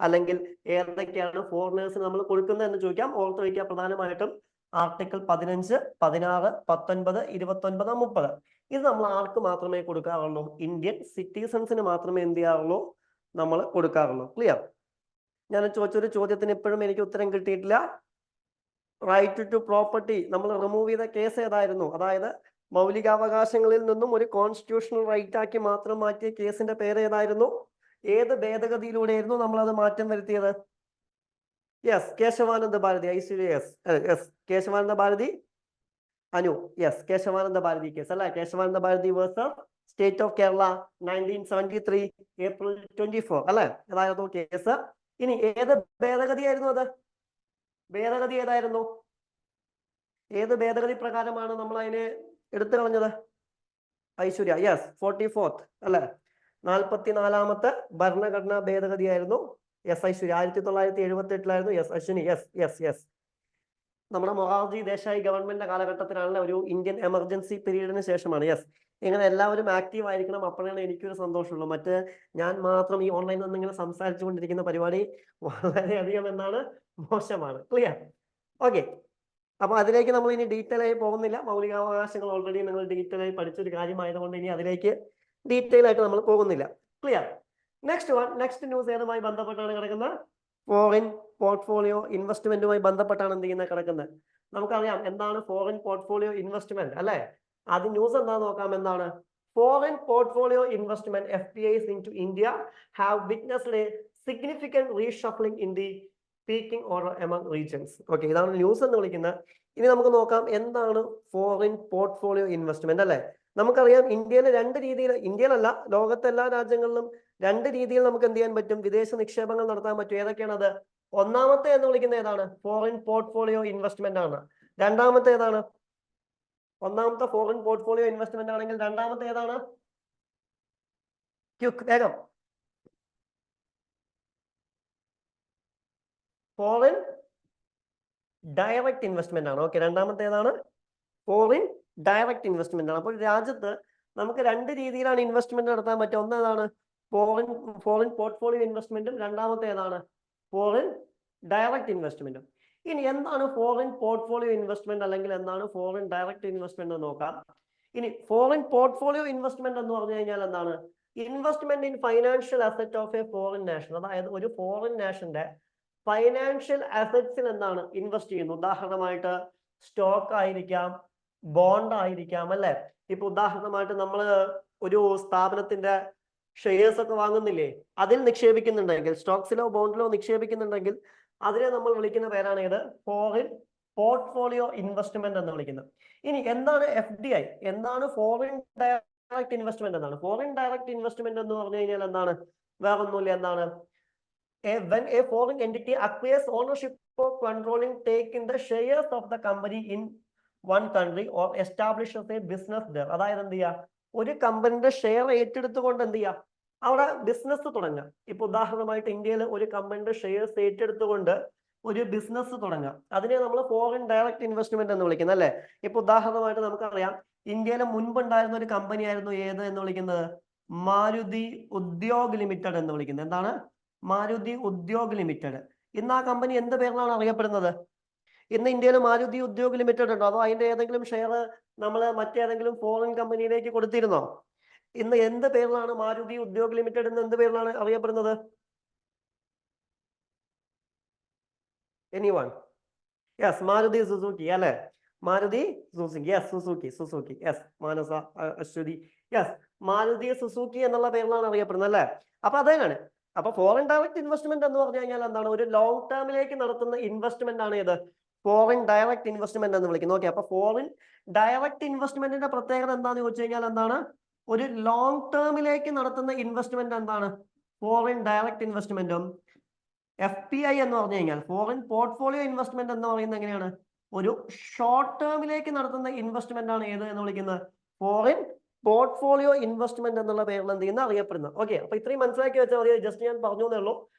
അല്ലെങ്കിൽ ഏതൊക്കെയാണ് ഫോറിനേഴ്സിന് നമ്മൾ കൊടുക്കുന്നത് എന്ന് ചോദിക്കാം. ഓർത്ത് വയ്ക്കുക, പ്രധാനമായിട്ടും ആർട്ടിക്കിൾ 15, 16, 19, 29, 30 ഇത് നമ്മൾ ആർക്ക് മാത്രമേ കൊടുക്കാറുള്ളൂ? ഇന്ത്യൻ സിറ്റിസൺസിന് മാത്രമേ എന്ത് ചെയ്യാറുള്ളൂ, നമ്മൾ കൊടുക്കാറുള്ളൂ. ക്ലിയർ? ഞാൻ ചോദിച്ചൊരു ചോദ്യത്തിന് ഇപ്പോഴും എനിക്ക് ഉത്തരം കിട്ടിയിട്ടില്ല. റൈറ്റ് ടു പ്രോപ്പർട്ടി നമ്മൾ റിമൂവ് ചെയ്ത കേസ് ഏതായിരുന്നു? അതായത് മൗലികാവകാശങ്ങളിൽ നിന്നും ഒരു കോൺസ്റ്റിറ്റ്യൂഷണൽ റൈറ്റ് ആക്കി മാത്രം മാറ്റിയ കേസിന്റെ പേര് ഏതായിരുന്നു? ഏത് ഭേദഗതിയിലൂടെയായിരുന്നു നമ്മൾ അത് മാറ്റം വരുത്തിയത്? Yes, Kesavananda Bharati. Yes, Kesavananda Bharati. Anu, yes, Kesavananda Bharati case അല്ലെ? Kesavananda Bharati versus state of Kerala 1973 April 24 അല്ലെ? അതായിരുന്നു കേസ്. ഇനി ഏത് ഭേദഗതിയായിരുന്നു അത്? ഭേദഗതി ഏതായിരുന്നു? ഏത് ഭേദഗതി പ്രകാരമാണ് നമ്മൾ അതിനെ എടുത്തു കളഞ്ഞത്? ഐശ്വര്യ, യെസ്, 44th അല്ലെ? 44ാമത്തെ ഭരണഘടനാ ഭേദഗതിയായിരുന്നു. Yes Aishwarya, 1978 yes Ashwini, yes. നമ്മുടെ മൊറാർജി ദേശായി ഗവൺമെന്റിന്റെ കാലഘട്ടത്തിലാണ്, ഒരു ഇന്ത്യൻ എമർജൻസി പീരീഡിന് ശേഷമാണ്. യെസ്, ഇങ്ങനെ എല്ലാവരും ആക്റ്റീവ് ആയിരിക്കണം, അപ്പോഴാണ് എനിക്കൊരു സന്തോഷമുള്ളൂ. മറ്റ് ഞാൻ മാത്രം ഈ ഓൺലൈനിൽ നിന്ന് ഇങ്ങനെ സംസാരിച്ചു കൊണ്ടിരിക്കുന്ന പരിപാടി വളരെയധികം എന്നാണ് മോശമാണ്. ക്ലിയർ? ഓക്കെ, അപ്പൊ അതിലേക്ക് നമ്മൾ ഇനി ഡീറ്റെയിൽ ആയി പോകുന്നില്ല. മൗലികാവകാശങ്ങൾ ഓൾറെഡി നിങ്ങൾ ഡീറ്റെയിൽ ആയി പഠിച്ചൊരു കാര്യമായതുകൊണ്ട് ഇനി അതിലേക്ക് ഡീറ്റെയിൽ ആയിട്ട് നമ്മൾ പോകുന്നില്ല. ക്ലിയർ? നെക്സ്റ്റ് ന്യൂസ് ഏതുമായി ബന്ധപ്പെട്ടാണ് കിടക്കുന്നത്? ഫോറിൻ പോർട്ട്ഫോളിയോ ഇൻവെസ്റ്റ്മെന്റുമായി ബന്ധപ്പെട്ടാണ് എന്ത് ചെയ്യുന്നത്, കിടക്കുന്നത്. നമുക്കറിയാം എന്താണ് ഫോറിൻ പോർട്ട്ഫോളിയോ ഇൻവെസ്റ്റ്മെന്റ് അല്ലെ? അത് ന്യൂസ് എന്താന്ന് നോക്കാം. എന്താണ്? Foreign portfolio investment FPIs into India have witnessed a significant reshuffling in the peaking order among regions. Okay, ഇതാണ് ന്യൂസ് എന്ന് വിളിക്കുന്നത്. ഇനി നമുക്ക് നോക്കാം എന്താണ് ഫോറിൻ പോർട്ട്ഫോളിയോ ഇൻവെസ്റ്റ്മെന്റ് അല്ലെ? നമുക്കറിയാം ഇന്ത്യയിൽ രണ്ട് രീതിയിൽ, ഇന്ത്യയിലല്ല ലോകത്തെ എല്ലാ രാജ്യങ്ങളിലും രണ്ട് രീതിയിൽ നമുക്ക് എന്ത് ചെയ്യാൻ പറ്റും, വിദേശ നിക്ഷേപങ്ങൾ നടത്താൻ പറ്റും. ഏതൊക്കെയാണ് അത്? ഒന്നാമത്തെ എന്ന് വിളിക്കുന്നത് ഏതാണ്? ഫോറിൻ പോർട്ട്ഫോളിയോ ഇൻവെസ്റ്റ്മെന്റ് ആണ്. രണ്ടാമത്തെ ഏതാണ്? ഒന്നാമത്തെ ഫോറിൻ പോർട്ട്ഫോളിയോ ഇൻവെസ്റ്റ്മെന്റ് ആണെങ്കിൽ രണ്ടാമത്തെ ഏതാണ്? ക്യുക്ക്, വേഗം. ഫോറിൻ ഡയറക്റ്റ് ഇൻവെസ്റ്റ്മെന്റ് ആണ്. ഓക്കെ, രണ്ടാമത്തെ ഏതാണ്? ഫോറിൻ ഡയറക്റ്റ് ഇൻവെസ്റ്റ്മെന്റ് ആണ്. അപ്പോൾ രാജ്യത്ത് നമുക്ക് രണ്ട് രീതിയിലാണ് ഇൻവെസ്റ്റ്മെന്റ് നടത്താൻ പറ്റുക. ഒന്നേതാണ്? ഫോറിൻ പോർട്ട്ഫോളിയോ ഇൻവെസ്റ്റ്മെന്റും, രണ്ടാമത്തെ ഏതാണ്? ഫോറിൻ ഡയറക്റ്റ് ഇൻവെസ്റ്റ്മെന്റും. ഇനി എന്താണ് ഫോറിൻ പോർട്ട്ഫോളിയോ ഇൻവെസ്റ്റ്മെന്റ് അല്ലെങ്കിൽ എന്താണ് ഫോറിൻ ഡയറക്റ്റ് ഇൻവെസ്റ്റ്മെന്റ് എന്ന് നോക്കാം. ഇനി ഫോറിൻ പോർട്ട്ഫോളിയോ ഇൻവെസ്റ്റ്മെന്റ് എന്ന് പറഞ്ഞു കഴിഞ്ഞാൽ എന്താണ്? Investment in financial asset of A foreign nation, അതായത് ഒരു ഫോറിൻ നാഷന്റെ ഫൈനാൻഷ്യൽ അസറ്റ്സിൽ എന്താണ് ഇൻവെസ്റ്റ് ചെയ്യുന്നു. ഉദാഹരണമായിട്ട് സ്റ്റോക്ക് ആയിരിക്കാം, ബോണ്ട് ആയിരിക്കാം അല്ലെ? ഇപ്പൊ ഉദാഹരണമായിട്ട് നമ്മൾ ഒരു സ്ഥാപനത്തിന്റെ ഷെയർസ് ഒക്കെ വാങ്ങുന്നില്ലേ, അതിൽ നിക്ഷേപിക്കുന്നുണ്ടെങ്കിൽ, സ്റ്റോക്സിലോ ബോണ്ടിലോ നിക്ഷേപിക്കുന്നുണ്ടെങ്കിൽ അതിനെ നമ്മൾ വിളിക്കുന്ന പേരാണ് ഇത് ഫോറിൻ പോർട്ട്ഫോളിയോ ഇൻവെസ്റ്റ്മെന്റ് എന്ന് വിളിക്കുന്നത്. ഇനി എന്താണ് FDI? എന്താണ് ഫോറിൻ ഡയറക്റ്റ് ഇൻവെസ്റ്റ്മെന്റ്? എന്നാണ് ഫോറിൻ ഡയറക്റ്റ് ഇൻവെസ്റ്റ്മെന്റ് എന്ന് പറഞ്ഞു കഴിഞ്ഞാൽ എന്താണ്? വേറൊന്നുമില്ല. എന്താണ്? When a foreign entity acquires ownership or controlling stake in the shares of the company in one country or establishes a business there. അതായത് എന്ത് ചെയ്യുക, ഒരു കമ്പനിയുടെ ഷെയർ ഏറ്റെടുത്തുകൊണ്ട് എന്ത് ചെയ്യുക, അവിടെ ബിസിനസ് തുടങ്ങുക. ഇപ്പൊ ഉദാഹരണമായിട്ട് ഇന്ത്യയിൽ ഒരു കമ്പനിയുടെ ഷെയർസ് ഏറ്റെടുത്തുകൊണ്ട് ഒരു ബിസിനസ് തുടങ്ങാം. അതിനെ നമ്മൾ ഫോറിൻ ഡയറക്റ്റ് ഇൻവെസ്റ്റ്മെന്റ് എന്ന് വിളിക്കുന്നത് അല്ലെ. ഇപ്പൊ ഉദാഹരണമായിട്ട് നമുക്കറിയാം, ഇന്ത്യയിലെ മുൻപുണ്ടായിരുന്ന ഒരു കമ്പനി ആയിരുന്നു ഏത് എന്ന് വിളിക്കുന്നത്? മാരുതി ഉദ്യോഗ് ലിമിറ്റഡ് എന്ന് വിളിക്കുന്നത്. എന്താണ്? മാരുതി ഉദ്യോഗ് ലിമിറ്റഡ്. ഇന്ന് ആ കമ്പനി എന്ത് പേരിലാണ് അറിയപ്പെടുന്നത്? ഇന്ന് ഇന്ത്യയിൽ മാരുതി ഉദ്യോഗ് ലിമിറ്റഡ് ഉണ്ടോ? അതോ അതിന്റെ ഏതെങ്കിലും ഷെയർ നമ്മൾ മറ്റേതെങ്കിലും ഫോറിൻ കമ്പനിയിലേക്ക് കൊടുത്തിരുന്നോ? ഇന്ന് എന്ത് പേരിലാണ് മാരുതി ഉദ്യോഗ് ലിമിറ്റഡ് എന്ന് എന്ത് പേരിലാണ് അറിയപ്പെടുന്നത്? എനിവൺ? യെസ്, മാരുതി സുസുക്കി അല്ലെ. Maruti Suzuki, yes, Suzuki yes. Manasa, Aswathi, yes, Maruti Suzuki എന്നുള്ള പേരിലാണ് അറിയപ്പെടുന്നത് അല്ലെ. അപ്പൊ അതേതാണ്. അപ്പൊ ഫോറിൻ ഡയറക്റ്റ് ഇൻവെസ്റ്റ്മെന്റ് എന്ന് പറഞ്ഞു കഴിഞ്ഞാൽ എന്താണ്? ഒരു ലോങ് ടേമിലേക്ക് നടത്തുന്ന ഇൻവെസ്റ്റ്മെന്റ് ആണ് ഏത്? ഫോറിൻ ഡയറക്റ്റ് ഇൻവെസ്റ്റ്മെന്റ് എന്ന് വിളിക്കുന്നത്. ഓക്കെ, അപ്പൊ ഫോറിൻ ഡയറക്റ്റ് ഇൻവെസ്റ്റ്മെന്റിന്റെ പ്രത്യേകത എന്താണെന്ന് ചോദിച്ചു കഴിഞ്ഞാൽ എന്താണ്? ഒരു ലോങ് ടേമിലേക്ക് നടത്തുന്ന ഇൻവെസ്റ്റ്മെന്റ് എന്താണ്? ഫോറിൻ ഡയറക്റ്റ് ഇൻവെസ്റ്റ്മെന്റും FPI എന്ന് പറഞ്ഞു കഴിഞ്ഞാൽ ഫോറിൻ പോർട്ട്ഫോളിയോ ഇൻവെസ്റ്റ്മെന്റ് എന്ന് പറയുന്നത് എങ്ങനെയാണ്? ഒരു ഷോർട്ട് ടേമിലേക്ക് നടത്തുന്ന ഇൻവെസ്റ്റ്മെന്റ് ആണ് ഏത് എന്ന് വിളിക്കുന്നത്? ഫോറിൻ പോർട്ട്ഫോളിയോ ഇൻവെസ്റ്റ്മെന്റ് എന്നുള്ള പേരിൽ എന്ത് ചെയ്യുന്ന അറിയപ്പെടുന്നത്. ഓക്കെ, അപ്പൊ ഇത്രയും മനസ്സിലാക്കി വെച്ചാൽ മതി. ജസ്റ്റ് ഞാൻ പറഞ്ഞു എന്നേ ഉള്ളൂ.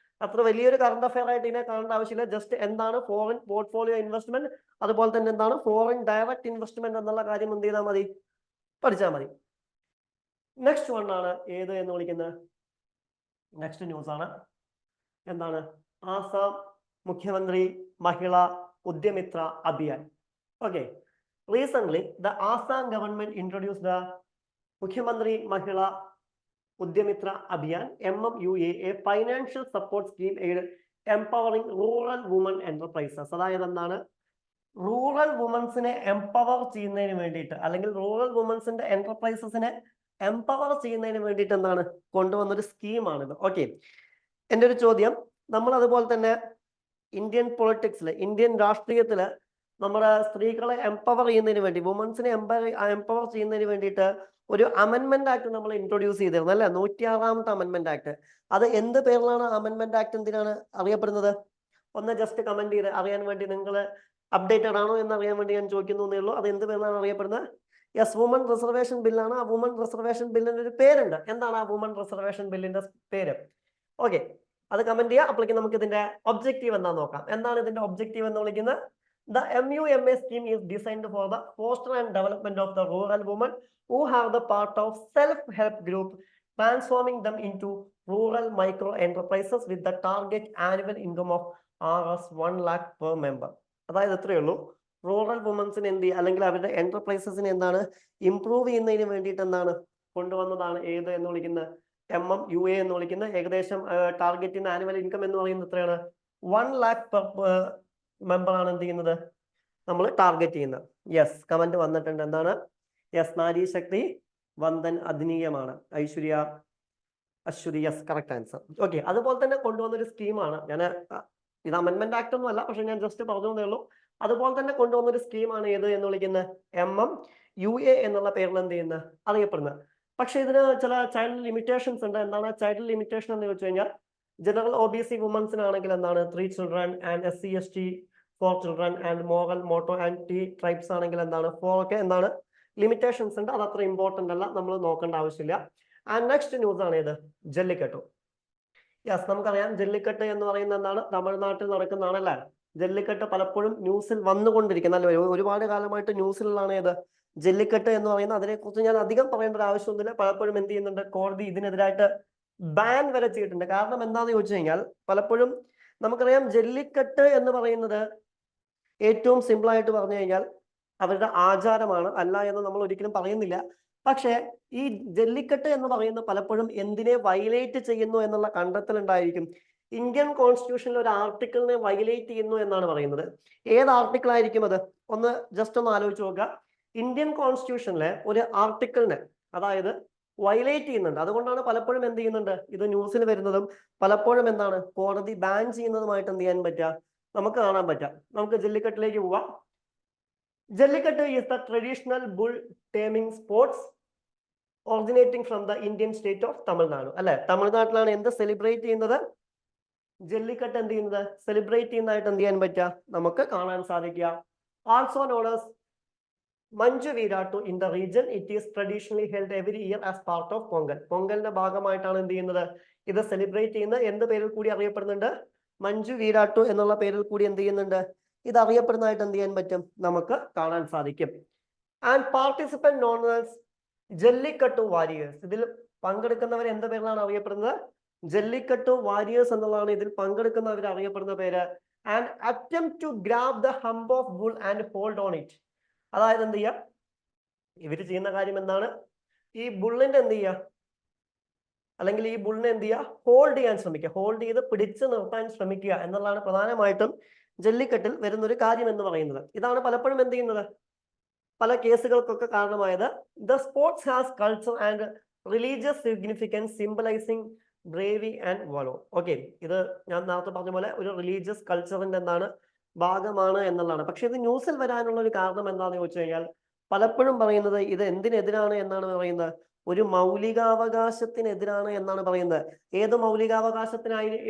അത്ര വലിയൊരു കറണ്ട് അഫയർ ആയിട്ട് ഇതിനെ കാണേണ്ട ആവശ്യമില്ല. ജസ്റ്റ് എന്താണ് ഫോറിൻ പോർട്ട്ഫോളിയോ ഇൻവെസ്റ്റ്മെന്റ്, അതുപോലെ തന്നെ എന്താണ് ഫോറിൻ ഡയറക്റ്റ് ഇൻവെസ്റ്റ്മെന്റ് എന്നുള്ള കാര്യം എന്ത് ചെയ്താൽ മതി? പഠിച്ചാൽ മതി. നെക്സ്റ്റ് വൺ ആണ് ഏത് എന്ന് വിളിക്കുന്നത്? നെക്സ്റ്റ് ന്യൂസ് ആണ് എന്താണ്? ആസാം മുഖ്യമന്ത്രി മഹിള ഉദ്യമിത്ര Abhiyan. Okay, recently the Assam government introduced the Mukhyamantri Mahila Udyamitra Abhiyan (MMUA), a financial support scheme aimed empowering rural women enterprises. അതായത് എന്താണ്? റൂറൽ വുമൻസിനെ എംപവർ ചെയ്യുന്നതിന് വേണ്ടിയിട്ട്, അല്ലെങ്കിൽ റൂറൽ വുമൻസിന്റെ എന്റർപ്രൈസസിനെ എംപവർ ചെയ്യുന്നതിന് വേണ്ടിയിട്ട് എന്താണ് കൊണ്ടുവന്നൊരു സ്കീമാണിത്. ഓക്കെ, എൻ്റെ ഒരു ചോദ്യം, നമ്മൾ അതുപോലെ തന്നെ ഇന്ത്യൻ പൊളിറ്റിക്സിൽ, ഇന്ത്യൻ രാഷ്ട്രീയത്തിൽ നമ്മുടെ സ്ത്രീകളെ എംപവർ ചെയ്യുന്നതിന് വേണ്ടി, വുമൻസിനെ എംപവർ ചെയ്യുന്നതിന് വേണ്ടിയിട്ട് ഒരു അമെൻമെന്റ് ആക്ട് നമ്മൾ ഇൻട്രൊഡ്യൂസ് ചെയ്തിരുന്നു അല്ലെ, 106ാമത്തെ അമെൻമെന്റ് ആക്ട്. അത് എന്ത് പേരിലാണ് അമെൻമെന്റ് ആക്ട് എന്തിനാണ് അറിയപ്പെടുന്നത്? ഒന്ന് ജസ്റ്റ് കമന്റ് ചെയ്ത് അറിയാൻ വേണ്ടി, നിങ്ങൾ അപ്ഡേറ്റഡ് ആണോ എന്ന് അറിയാൻ വേണ്ടി ഞാൻ ചോദിക്കുന്നേ ഉള്ളൂ. അത് എന്ത് പേരിലാണ് അറിയപ്പെടുന്നത്? യെസ്, വുമൺ റിസർവേഷൻ ബില്ലാണ്. ആ വുമൺ റിസർവേഷൻ ബില്ലിന് ഒരു പേരുണ്ട്. എന്താണ് ആ വുമൺ റിസർവേഷൻ ബില്ലിന്റെ പേര്? ഓക്കെ, അത് കമന്റ് ചെയ്യുക. അപ്പോഴേക്കും നമുക്ക് ഇതിന്റെ ഒബ്ജക്റ്റീവ് എന്താ നോക്കാം. എന്താണ് ഇതിന്റെ ഒബ്ജക്റ്റീവ് എന്ന് വിളിക്കുന്നത്? The MUMA scheme is designed for the foster and development of the rural women who have the part of self-help group, transforming them into rural micro enterprises with the target annual income of Rs 1 lakh per member. അതായത് എത്രയേ ഉള്ളൂ, റൂറൽ വുമൻസിന് എന്ത് ചെയ്യുക, അല്ലെങ്കിൽ അവരുടെ എന്റർപ്രൈസസിന് എന്താണ് ഇംപ്രൂവ് ചെയ്യുന്നതിന് വേണ്ടിയിട്ട് എന്താണ് കൊണ്ടുവന്നതാണ് ഏത് എന്ന് വിളിക്കുന്നത്? MMUA എന്ന് വിളിക്കുന്നത്. ഏകദേശം ടാർഗറ്റിന്റെ ആനുവൽ ഇൻകം എന്ന് പറയുന്നത് എത്രയാണ്? 1 lakh per മെമ്പർ ആണ് എന്ത് ചെയ്യുന്നത്, നമ്മൾ ടാർഗറ്റ് ചെയ്യുന്നത്. യെസ്, കമന്റ് വന്നിട്ടുണ്ട്. എന്താണ്? യെസ്, നാരി ശക്തി വന്ദൻ അധിനീയമാണ്. Aishwarya, Aswathi, yes, correct answer. Okay, അതുപോലെ തന്നെ കൊണ്ടുവന്നൊരു സ്കീമാണ്. ഞാൻ ഇത് അമെൻമെന്റ് ആക്ട് ഒന്നും അല്ല, പക്ഷെ ഞാൻ ജസ്റ്റ് പറഞ്ഞു എന്നേ ഉള്ളൂ. അതുപോലെ തന്നെ കൊണ്ടുവന്നൊരു സ്കീമാണ് ഏത് എന്ന് വിളിക്കുന്നത്? MMUA എന്നുള്ള പേരിൽ എന്ത് ചെയ്യുന്നത് അറിയപ്പെടുന്നത്. പക്ഷെ ഇതിന് ചില ചൈൽഡ് ലിമിറ്റേഷൻസ് ഉണ്ട്. എന്താണ് ചൈൽഡ് ലിമിറ്റേഷൻ എന്ന് ചോദിച്ചു കഴിഞ്ഞാൽ, ജനറൽ OBC വുമൻസിനാണെങ്കിൽ എന്താണ് 3 children, and SC/ST 4 children, and moral motto and T tribes ആണെങ്കിൽ എന്താണ് 4 ഒക്കെ എന്താണ് ലിമിറ്റേഷൻസ് ഉണ്ട്. അത് അത്ര ഇമ്പോർട്ടന്റ് അല്ല, നമ്മൾ നോക്കേണ്ട ആവശ്യമില്ല. ആൻഡ് നെക്സ്റ്റ് ന്യൂസ് ആണ് ഏത്? ജല്ലിക്കെട്ട്. യെസ്, നമുക്കറിയാം ജല്ലിക്കെട്ട് എന്ന് പറയുന്നത് എന്താണ്? തമിഴ്നാട്ടിൽ നടക്കുന്നതാണ് അല്ലേ. ജല്ലിക്കെട്ട് പലപ്പോഴും ന്യൂസിൽ വന്നുകൊണ്ടിരിക്കുന്ന, അല്ലെ, ഒരുപാട് കാലമായിട്ട് ന്യൂസിലാണ് ഏത് ജല്ലിക്കെട്ട് എന്ന് പറയുന്നത്. അതിനെക്കുറിച്ച് ഞാൻ അധികം പറയേണ്ട ഒരു ആവശ്യമൊന്നുമില്ല. പലപ്പോഴും എന്ത് ചെയ്യുന്നുണ്ട്, കോടതി ഇതിനെതിരായിട്ട് ബാൻ വരെ ചെയ്തിട്ടുണ്ട്. കാരണം എന്താന്ന് ചോദിച്ചു കഴിഞ്ഞാൽ, പലപ്പോഴും നമുക്കറിയാം ജല്ലിക്കെട്ട് എന്ന് പറയുന്നത് ഏറ്റവും സിമ്പിൾ ആയിട്ട് പറഞ്ഞു കഴിഞ്ഞാൽ അവരുടെ ആചാരമാണ്, അല്ല എന്ന് നമ്മൾ ഒരിക്കലും പറയുന്നില്ല. പക്ഷേ ഈ ജല്ലിക്കെട്ട് എന്ന് പറയുന്നത് പലപ്പോഴും എന്തിനെ വയലേറ്റ് ചെയ്യുന്നു എന്നുള്ള കണ്ടെത്തൽ ഉണ്ടായിരിക്കും. ഇന്ത്യൻ കോൺസ്റ്റിറ്റ്യൂഷനിൽ ഒരു ആർട്ടിക്കിളിനെ വയലേറ്റ് ചെയ്യുന്നു എന്നാണ് പറയുന്നത്. ഏത് ആർട്ടിക്കിൾ ആയിരിക്കും അത്? ഒന്ന് ജസ്റ്റ് ഒന്ന് ആലോചിച്ച് നോക്കുക. ഇന്ത്യൻ കോൺസ്റ്റിറ്റ്യൂഷനിലെ ഒരു ആർട്ടിക്കിളിനെ അതായത് വയലേറ്റ് ചെയ്യുന്നുണ്ട്. അതുകൊണ്ടാണ് പലപ്പോഴും എന്ത് ചെയ്യുന്നുണ്ട്, ഇത് ന്യൂസിൽ വരുന്നതും പലപ്പോഴും എന്താണ് കോടതി ബാൻ ചെയ്യുന്നതുമായിട്ട് എന്ത് ചെയ്യാൻ പറ്റുക, നമുക്ക് കാണാൻ പറ്റുക. നമുക്ക് ജല്ലിക്കെട്ടിലേക്ക് പോവാം. Jallikattu is the traditional bull taming sports originating from the Indian state of Tamil Nadu. അല്ലെ, തമിഴ്നാട്ടിലാണ് എന്ത് സെലിബ്രേറ്റ് ചെയ്യുന്നത്? ജല്ലിക്കെട്ട് എന്ത് ചെയ്യുന്നത്, സെലിബ്രേറ്റ് ചെയ്യുന്നതായിട്ട് എന്ത് ചെയ്യാൻ പറ്റുക, നമുക്ക് കാണാൻ സാധിക്കുക. Also known as Manju Virattu in the region, it is traditionally held every year as part of Pongal. പൊങ്കലിന്റെ ഭാഗമായിട്ടാണ് എന്ത് ചെയ്യുന്നത്, ഇത് സെലിബ്രേറ്റ് ചെയ്യുന്നത്. എന്ത് പേരിൽ കൂടി അറിയപ്പെടുന്നുണ്ട്? മഞ്ജു വീരാട്ടു എന്നുള്ള പേരിൽ കൂടി എന്ത് ചെയ്യുന്നുണ്ട്, ഇത് അറിയപ്പെടുന്നതായിട്ട് എന്ത് ചെയ്യാൻ പറ്റും, നമുക്ക് കാണാൻ സാധിക്കും. And participant known as Jallikattu warriors. ഇതിൽ പങ്കെടുക്കുന്നവർ എന്ത് പേരിലാണ് അറിയപ്പെടുന്നത്, ജല്ലിക്കട്ടു വാരിയേഴ്സ് എന്നുള്ളതാണ് ഇതിൽ പങ്കെടുക്കുന്നവർ അറിയപ്പെടുന്ന പേര്. And attempt to grab the hump of bull and hold on it. അതായത് എന്ത് ചെയ്യുക, ഇവർ ചെയ്യുന്ന കാര്യം എന്താണ്, ഈ ബുള്ളിന്റെ എന്ത് ചെയ്യുക, അല്ലെങ്കിൽ ഈ ബുള്ളിനെ എന്ത് ചെയ്യുക, ഹോൾഡ് ചെയ്യാൻ ശ്രമിക്കുക, ഹോൾഡ് ചെയ്ത് പിടിച്ചു നിർത്താൻ ശ്രമിക്കുക എന്നുള്ളതാണ് പ്രധാനമായിട്ടും ജല്ലിക്കെട്ടിൽ വരുന്നൊരു കാര്യം എന്ന് പറയുന്നത്. ഇതാണ് പലപ്പോഴും എന്ത് ചെയ്യുന്നത്, പല കേസുകൾക്കൊക്കെ കാരണമായത്. The sports has culture and religious significance symbolising bravery and valour. Okay, ഇത് ഞാൻ നേരത്തെ പറഞ്ഞ പോലെ ഒരു റിലീജിയസ് കൾച്ചറിന്റെ എന്താണ് ഭാഗമാണ് എന്നുള്ളതാണ്. പക്ഷെ ഇത് ന്യൂസിൽ വരാനുള്ള ഒരു കാരണം എന്താണെന്ന് ചോദിച്ചു കഴിഞ്ഞാൽ പലപ്പോഴും പറയുന്നത് ഇത് എന്തിനെതിരാണ് എന്നാണ് പറയുന്നത്, ഒരു മൗലികാവകാശത്തിനെതിരാണ് എന്നാണ് പറയുന്നത്. ഏത്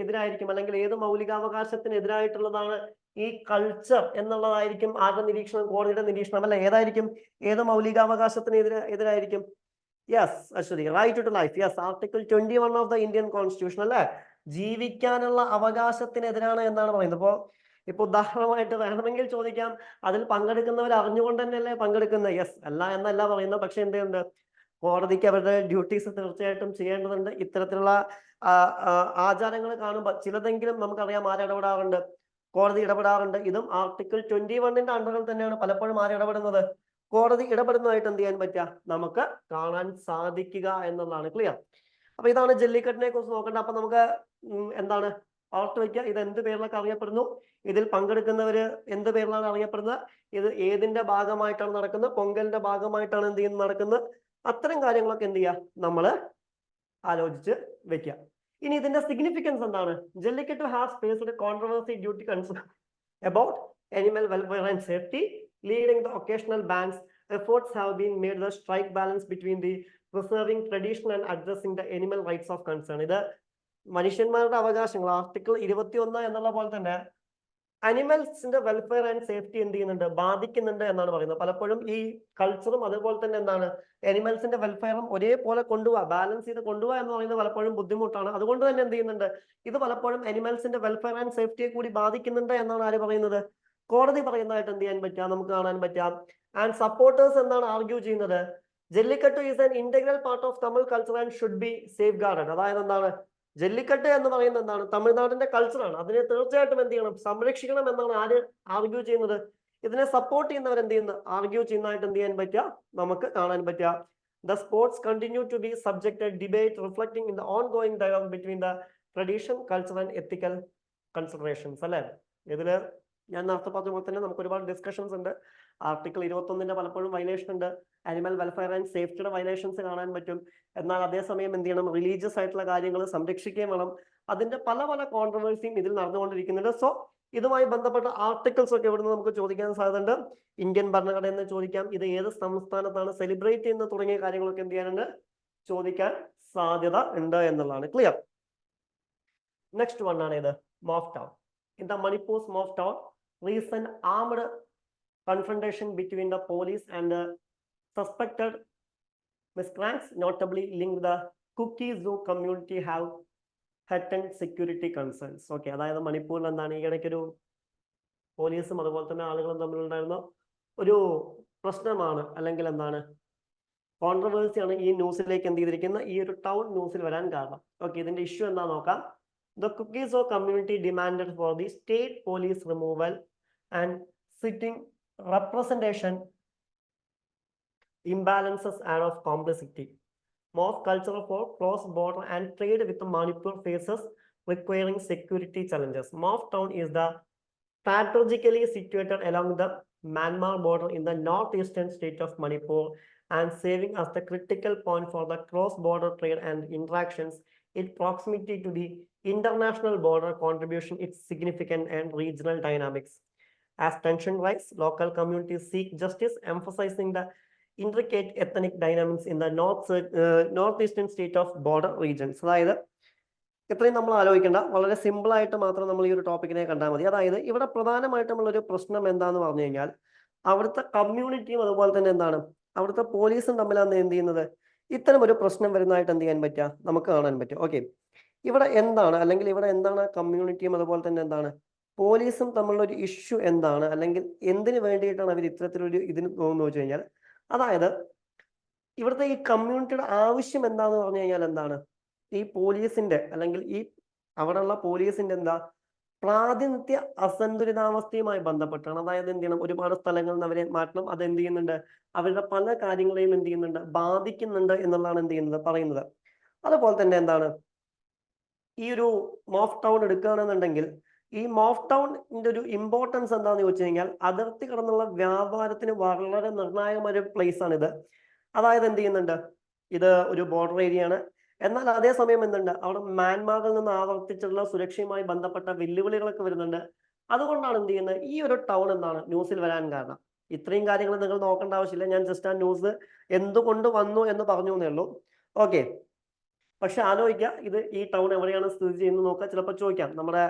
എതിരായിരിക്കും, അല്ലെങ്കിൽ ഏത് മൗലികാവകാശത്തിനെതിരായിട്ടുള്ളതാണ് ഈ കൾച്ചർ എന്നുള്ളതായിരിക്കും ആരുടെ നിരീക്ഷണം, കോടതിയുടെ നിരീക്ഷണം അല്ലെ. ഏതായിരിക്കും, ഏത് മൗലികാവകാശത്തിന് എതിരായിരിക്കും? Yes Aswathi, right to life. Yes, article 21 of the Indian constitution അല്ലെ, ജീവിക്കാനുള്ള അവകാശത്തിനെതിരാണ് എന്നാണ് പറയുന്നത്. ഇപ്പൊ ഉദാഹരണമായിട്ട് വേണമെങ്കിൽ ചോദിക്കാം, അതിൽ പങ്കെടുക്കുന്നവർ അറിഞ്ഞുകൊണ്ട് തന്നെയല്ലേ പങ്കെടുക്കുന്നത്? യെസ്, അല്ല എന്നല്ല പറയുന്നത്. പക്ഷെ എന്തുണ്ട്, കോടതിക്ക് അവരുടെ ഡ്യൂട്ടീസ് തീർച്ചയായിട്ടും ചെയ്യേണ്ടതുണ്ട്. ഇത്തരത്തിലുള്ള ആചാരങ്ങൾ കാണുമ്പോൾ ചിലതെങ്കിലും നമുക്കറിയാം ആരിടപെടാറുണ്ട്, കോടതി ഇടപെടാറുണ്ട്. ഇതും ആർട്ടിക്കിൾ 21 അണ്ടറിൽ തന്നെയാണ് പലപ്പോഴും ആരിടപെടുന്നത്, കോടതി ഇടപെടുന്നതായിട്ട് എന്ത് ചെയ്യാൻ പറ്റുക, നമുക്ക് കാണാൻ സാധിക്കുക എന്നുള്ളതാണ്. ക്ലിയർ? അപ്പൊ ഇതാണ് ജല്ലിക്കെട്ടിനെ കുറിച്ച് നോക്കേണ്ടത്. അപ്പൊ നമുക്ക് എന്താണ് ഓർത്ത് വയ്ക്കുക, ഇത് എന്ത് പേരിലൊക്കെ അറിയപ്പെടുന്നു, ഇതിൽ പങ്കെടുക്കുന്നവര് എന്ത് പേരിലാണ് അറിയപ്പെടുന്നത്, ഇത് ഏതിന്റെ ഭാഗമായിട്ടാണ് നടക്കുന്നത്, പൊങ്കലിന്റെ ഭാഗമായിട്ടാണ് എന്ത് ചെയ്യുന്നത് നടക്കുന്നത്, അത്തരം കാര്യങ്ങളൊക്കെ എന്ത് ചെയ്യുക, നമ്മൾ ആലോചിച്ച് വെക്കുക. ഇനി ഇതിന്റെ സിഗ്നിഫിക്കൻസ് എന്താണ്? Jallikattu has faced controversy due to concern about animal welfare and safety, leading the occasional bans. Efforts have been made to strike balance between the preserving tradition and addressing the animal rights of concern. ഇത് മനുഷ്യന്മാരുടെ അവകാശങ്ങൾ ആർട്ടിക്കിൾ 21 എന്നുള്ള പോലെ തന്നെ അനിമൽസിന്റെ വെൽഫെയർ ആൻഡ് സേഫ്റ്റി എന്ത് ചെയ്യുന്നുണ്ട്, ബാധിക്കുന്നുണ്ട് എന്നാണ് പറയുന്നത്. പലപ്പോഴും ഈ കൾച്ചറും അതുപോലെ തന്നെ എന്താണ് അനിമൽസിന്റെ വെൽഫെയറും ഒരേപോലെ കൊണ്ടുപോവാ, ബാലൻസ് ചെയ്ത് കൊണ്ടുപോവാ എന്ന് പറയുന്നത് പലപ്പോഴും ബുദ്ധിമുട്ടാണ്. അതുകൊണ്ട് തന്നെ എന്ത് ചെയ്യുന്നുണ്ട്, ഇത് പലപ്പോഴും അനിമൽസിന്റെ വെൽഫെയർ ആൻഡ് സേഫ്റ്റിയെ കൂടി ബാധിക്കുന്നുണ്ട് എന്നാണ് ആര് പറയുന്നത്, കോടതി പറയുന്നതായിട്ട് എന്ത് ചെയ്യാൻ പറ്റാം, നമുക്ക് കാണാൻ പറ്റാം. ആൻഡ് സപ്പോർട്ടേഴ്സ് എന്താണ് ആർഗ്യൂ ചെയ്യുന്നത്, Jallikattu is an integral part of Tamil culture and should be safe guarded. അതായത് എന്താണ്, ജല്ലിക്കട്ട് എന്ന് പറയുന്നത് എന്താണ്, തമിഴ്നാടിന്റെ കൾച്ചറാണ്, അതിനെ തീർച്ചയായിട്ടും എന്ത് ചെയ്യണം, സംരക്ഷിക്കണം എന്നാണ് ആര് ആർഗ്യൂ ചെയ്യുന്നത്. ഇതിനെ സപ്പോർട്ട് ചെയ്യുന്നവർ എന്ത് ചെയ്യുന്നത്, ആർഗ്യൂ ചെയ്യുന്നതായിട്ട് എന്ത് ചെയ്യാൻ പറ്റുക, നമുക്ക് കാണാൻ പറ്റുക. The sports continue to be subjected debate reflecting in the ongoing dialogue between the tradition, culture and ethical considerations. അല്ലെ, ഇതില് ഞാൻ നേരത്തെ പറഞ്ഞ പോലെ തന്നെ നമുക്ക് ഒരുപാട് ഡിസ്കഷൻസ് ഉണ്ട്. ആർട്ടിക്കിൾ 21 പലപ്പോഴും വയലേഷൻ ഉണ്ട്, അനിമൽ വെൽഫെയർ ആൻഡ് സേഫ്റ്റിയുടെ വയലേഷൻസ് കാണാൻ പറ്റും. എന്നാൽ അതേസമയം എന്ത് ചെയ്യണം, റിലീജിയസ് ആയിട്ടുള്ള കാര്യങ്ങൾ സംരക്ഷിക്കുകയും വേണം. അതിന്റെ പല പല കോൺട്രവേഴ്സിയും ഇതിൽ നടന്നുകൊണ്ടിരിക്കുന്നുണ്ട്. സോ ഇതുമായി ബന്ധപ്പെട്ട ആർട്ടിക്കിൾസ് ഒക്കെ ഇവിടുന്ന് നമുക്ക് ചോദിക്കാൻ സാധ്യതയുണ്ട്. ഇന്ത്യൻ ഭരണഘടന എന്ന് ചോദിക്കാം, ഇത് ഏത് സംസ്ഥാനത്താണ് സെലിബ്രേറ്റ് ചെയ്യുന്നത് തുടങ്ങിയ കാര്യങ്ങളൊക്കെ എന്ത് ചെയ്യാനുണ്ട്, ചോദിക്കാൻ സാധ്യത ഉണ്ട് എന്നുള്ളതാണ്. ക്ലിയർ? നെക്സ്റ്റ് വൺ ആണ് ഇത് morph town. In the Manipur morph town, recent armed confrontation between the police and the suspected miscreants, notably linked the Kuki Zoo community, have heightened security concerns. Okay, അതായത് മണിപ്പൂരിൽ എന്താണ് ഈ ഇടയ്ക്കൊരു പോലീസും അതുപോലെ തന്നെ ആളുകളും തമ്മിലുണ്ടായിരുന്ന ഒരു പ്രശ്നമാണ്, അല്ലെങ്കിൽ എന്താണ് കോൺട്രവേഴ്സിയാണ് ഈ ന്യൂസിലേക്ക് എന്ത് ചെയ്തിരിക്കുന്ന ഈ ഒരു ടൗൺ ന്യൂസിൽ വരാൻ കാരണം. ഓക്കെ, ഇതിന്റെ ഇഷ്യൂ എന്താ നോക്കാം. The Kuki Zoo community demanded for the state police removal and sitting representation imbalances and of complicity. Most cultural for cross-border and trade with Manipur faces requiring security challenges. Mof Town is the strategically situated along the Myanmar border in the northeastern state of Manipur and serving as the critical point for the cross-border trade and interactions. Its proximity to the international border contribution its significant and regional dynamics. As tension rise, local communities seek justice, emphasizing the intricate ethnic dynamics in the northeastern state of border regions. അതായത് ഇത്രയും നമ്മൾ ആലോചിക്കേണ്ട, വളരെ സിമ്പിൾ ആയിട്ട് മാത്രം നമ്മൾ ഈ ഒരു ടോപ്പിക്കിനെ കണ്ടാൽ മതി. അതായത് ഇവിടെ പ്രധാനമായിട്ടുള്ള ഒരു പ്രശ്നം എന്താന്ന് പറഞ്ഞു കഴിഞ്ഞാൽ അവിടുത്തെ കമ്മ്യൂണിറ്റിയും അതുപോലെ തന്നെ എന്താണ് അവിടുത്തെ പോലീസും തമ്മിലാണ് എന്ത് ചെയ്യുന്നത്, ഇത്തരം ഒരു പ്രശ്നം വരുന്നതായിട്ട് എന്ത് ചെയ്യാൻ പറ്റുക, നമുക്ക് കാണാൻ പറ്റും. ഓക്കെ, ഇവിടെ എന്താണ്, അല്ലെങ്കിൽ ഇവിടെ എന്താണ് കമ്മ്യൂണിറ്റിയും അതുപോലെ തന്നെ എന്താണ് പോലീസും തമ്മിലുള്ള ഒരു ഇഷ്യൂ എന്താണ്, അല്ലെങ്കിൽ എന്തിനു വേണ്ടിയിട്ടാണ് അവർ ഇത്തരത്തിലൊരു ഇതിന് പോകുന്നത് വെച്ച് കഴിഞ്ഞാൽ, അതായത് ഇവിടുത്തെ ഈ കമ്മ്യൂണിറ്റിയുടെ ആവശ്യം എന്താന്ന് പറഞ്ഞു കഴിഞ്ഞാൽ എന്താണ്, ഈ പോലീസിന്റെ അല്ലെങ്കിൽ ഈ അവിടെയുള്ള പോലീസിന്റെ എന്താ പ്രാതിനിധ്യ അസന്തുലിതാവസ്ഥയുമായി ബന്ധപ്പെട്ടാണ്. അതായത് എന്ത് ചെയ്യണം, ഒരുപാട് സ്ഥലങ്ങളിൽ നിന്ന് അവരെ മാറ്റണം, അത് എന്ത് ചെയ്യുന്നുണ്ട്, അവരുടെ പല കാര്യങ്ങളെയും എന്ത് ചെയ്യുന്നുണ്ട്, ബാധിക്കുന്നുണ്ട് എന്നുള്ളതാണ് എന്ത് ചെയ്യുന്നത്, പറയുന്നത്. അതുപോലെ തന്നെ എന്താണ്, ഈ ഒരു മോഫ് ടൗൺ എടുക്കുകയാണെന്നുണ്ടെങ്കിൽ ഈ മോഫ് ടൗണിന്റെ ഒരു ഇമ്പോർട്ടൻസ് എന്താണെന്ന് ചോദിച്ചു കഴിഞ്ഞാൽ, അതിർത്തി കടന്നുള്ള വ്യാപാരത്തിന് വളരെ നിർണായകമായ ഒരു പ്ലേസ് ആണിത്. അതായത് എന്ത് ചെയ്യുന്നുണ്ട്, ഇത് ഒരു ബോർഡർ ഏരിയ ആണ്. എന്നാൽ അതേസമയം എന്തുണ്ട്, അവിടെ മ്യാൻമാറിൽ നിന്ന് ആവർത്തിച്ചുള്ള സുരക്ഷയുമായി ബന്ധപ്പെട്ട വെല്ലുവിളികളൊക്കെ വരുന്നുണ്ട്. അതുകൊണ്ടാണ് എന്ത് ചെയ്യുന്നത്, ഈ ഒരു ടൗൺ എന്താണ് ന്യൂസിൽ വരാൻ കാരണം. ഇത്രയും കാര്യങ്ങൾ നിങ്ങൾ നോക്കേണ്ട ആവശ്യമില്ല, ഞാൻ ജസ്റ്റ് ആ ന്യൂസ് എന്തുകൊണ്ട് വന്നു എന്ന് പറഞ്ഞു എന്നേ ഉള്ളൂ. ഓക്കെ, പക്ഷെ ആലോചിക്കുക, ഇത് ഈ ടൗൺ എവിടെയാണ് സ്ഥിതി ചെയ്യുന്നത് നോക്കുക. ചിലപ്പോൾ ചോദിക്കാം, നമ്മുടെ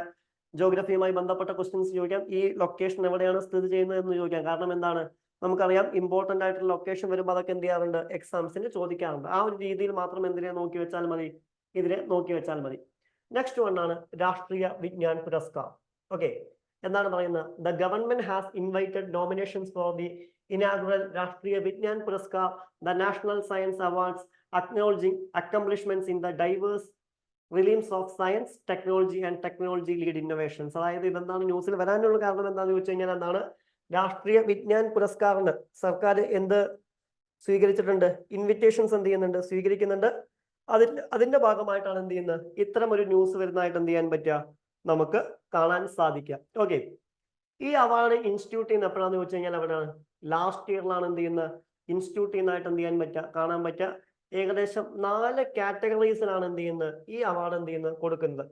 ജോഗ്രഫിയുമായി ബന്ധപ്പെട്ട ക്വസ്റ്റ്യൻസ് ചോദിക്കാം, ഈ ലൊക്കേഷൻ എവിടെയാണ് സ്ഥിതി ചെയ്യുന്നത് എന്ന് ചോദിക്കാം. കാരണം എന്താണ്, നമുക്കറിയാം ഇമ്പോർട്ടന്റ് ആയിട്ടുള്ള ലൊക്കേഷൻ വരുമ്പോൾ അതൊക്കെ എന്ത് ചെയ്യാറുണ്ട്, എക്സാംസിന് ചോദിക്കാറുണ്ട്. ആ ഒരു രീതിയിൽ മാത്രം എന്തിനെ നോക്കി വെച്ചാൽ മതി, ഇതിനെ നോക്കി വെച്ചാൽ മതി. നെക്സ്റ്റ് വൺ ആണ് രാഷ്ട്രീയ വിജ്ഞാൻ പുരസ്കാർ. ഓക്കെ, എന്താണ് പറയുന്നത്, the government has invited nominations for the inaugural Rashtriya Vigyan Puraskar, the national science awards acknowledging accomplishments in the diverse realms of science, technology and technology lead innovations. അതായത് ഇതെന്താണ് ന്യൂസിൽ വരാനുള്ള കാരണം എന്താണെന്ന് ചോദിച്ചു കഴിഞ്ഞാൽ എന്താണ്, രാഷ്ട്രീയ വിജ്ഞാൻ പുരസ്കാറിന് സർക്കാർ എന്ത് സ്വീകരിച്ചിട്ടുണ്ട്, ഇൻവിറ്റേഷൻസ് എന്ത് ചെയ്യുന്നുണ്ട്, സ്വീകരിക്കുന്നുണ്ട്. അതിന്റെ ഭാഗമായിട്ടാണ് എന്ത് ചെയ്യുന്നത്, ഇത്തരം ഒരു ന്യൂസ് വരുന്നതായിട്ട് എന്ത് ചെയ്യാൻ പറ്റുക, നമുക്ക് കാണാൻ സാധിക്കുക. ഓക്കെ, ഈ അവാർഡ് ഇൻസ്റ്റിറ്റ്യൂട്ട് ചെയ്യുന്ന എപ്പോഴാണെന്ന് ചോദിച്ചു കഴിഞ്ഞാൽ എവിടെയാണ്, ലാസ്റ്റ് ഇയറിലാണ് എന്ത് ചെയ്യുന്നത്, ഇൻസ്റ്റിറ്റ്യൂട്ട് ചെയ്യുന്നതായിട്ട് എന്ത് ചെയ്യാൻ പറ്റുക, കാണാൻ പറ്റുക. ഏകദേശം 4 കാറ്റഗറീസിലാണ് എന്ത് ചെയ്യുന്നത്, ഈ അവാർഡ് എന്ത് ചെയ്യുന്നത്, കൊടുക്കുന്നത്.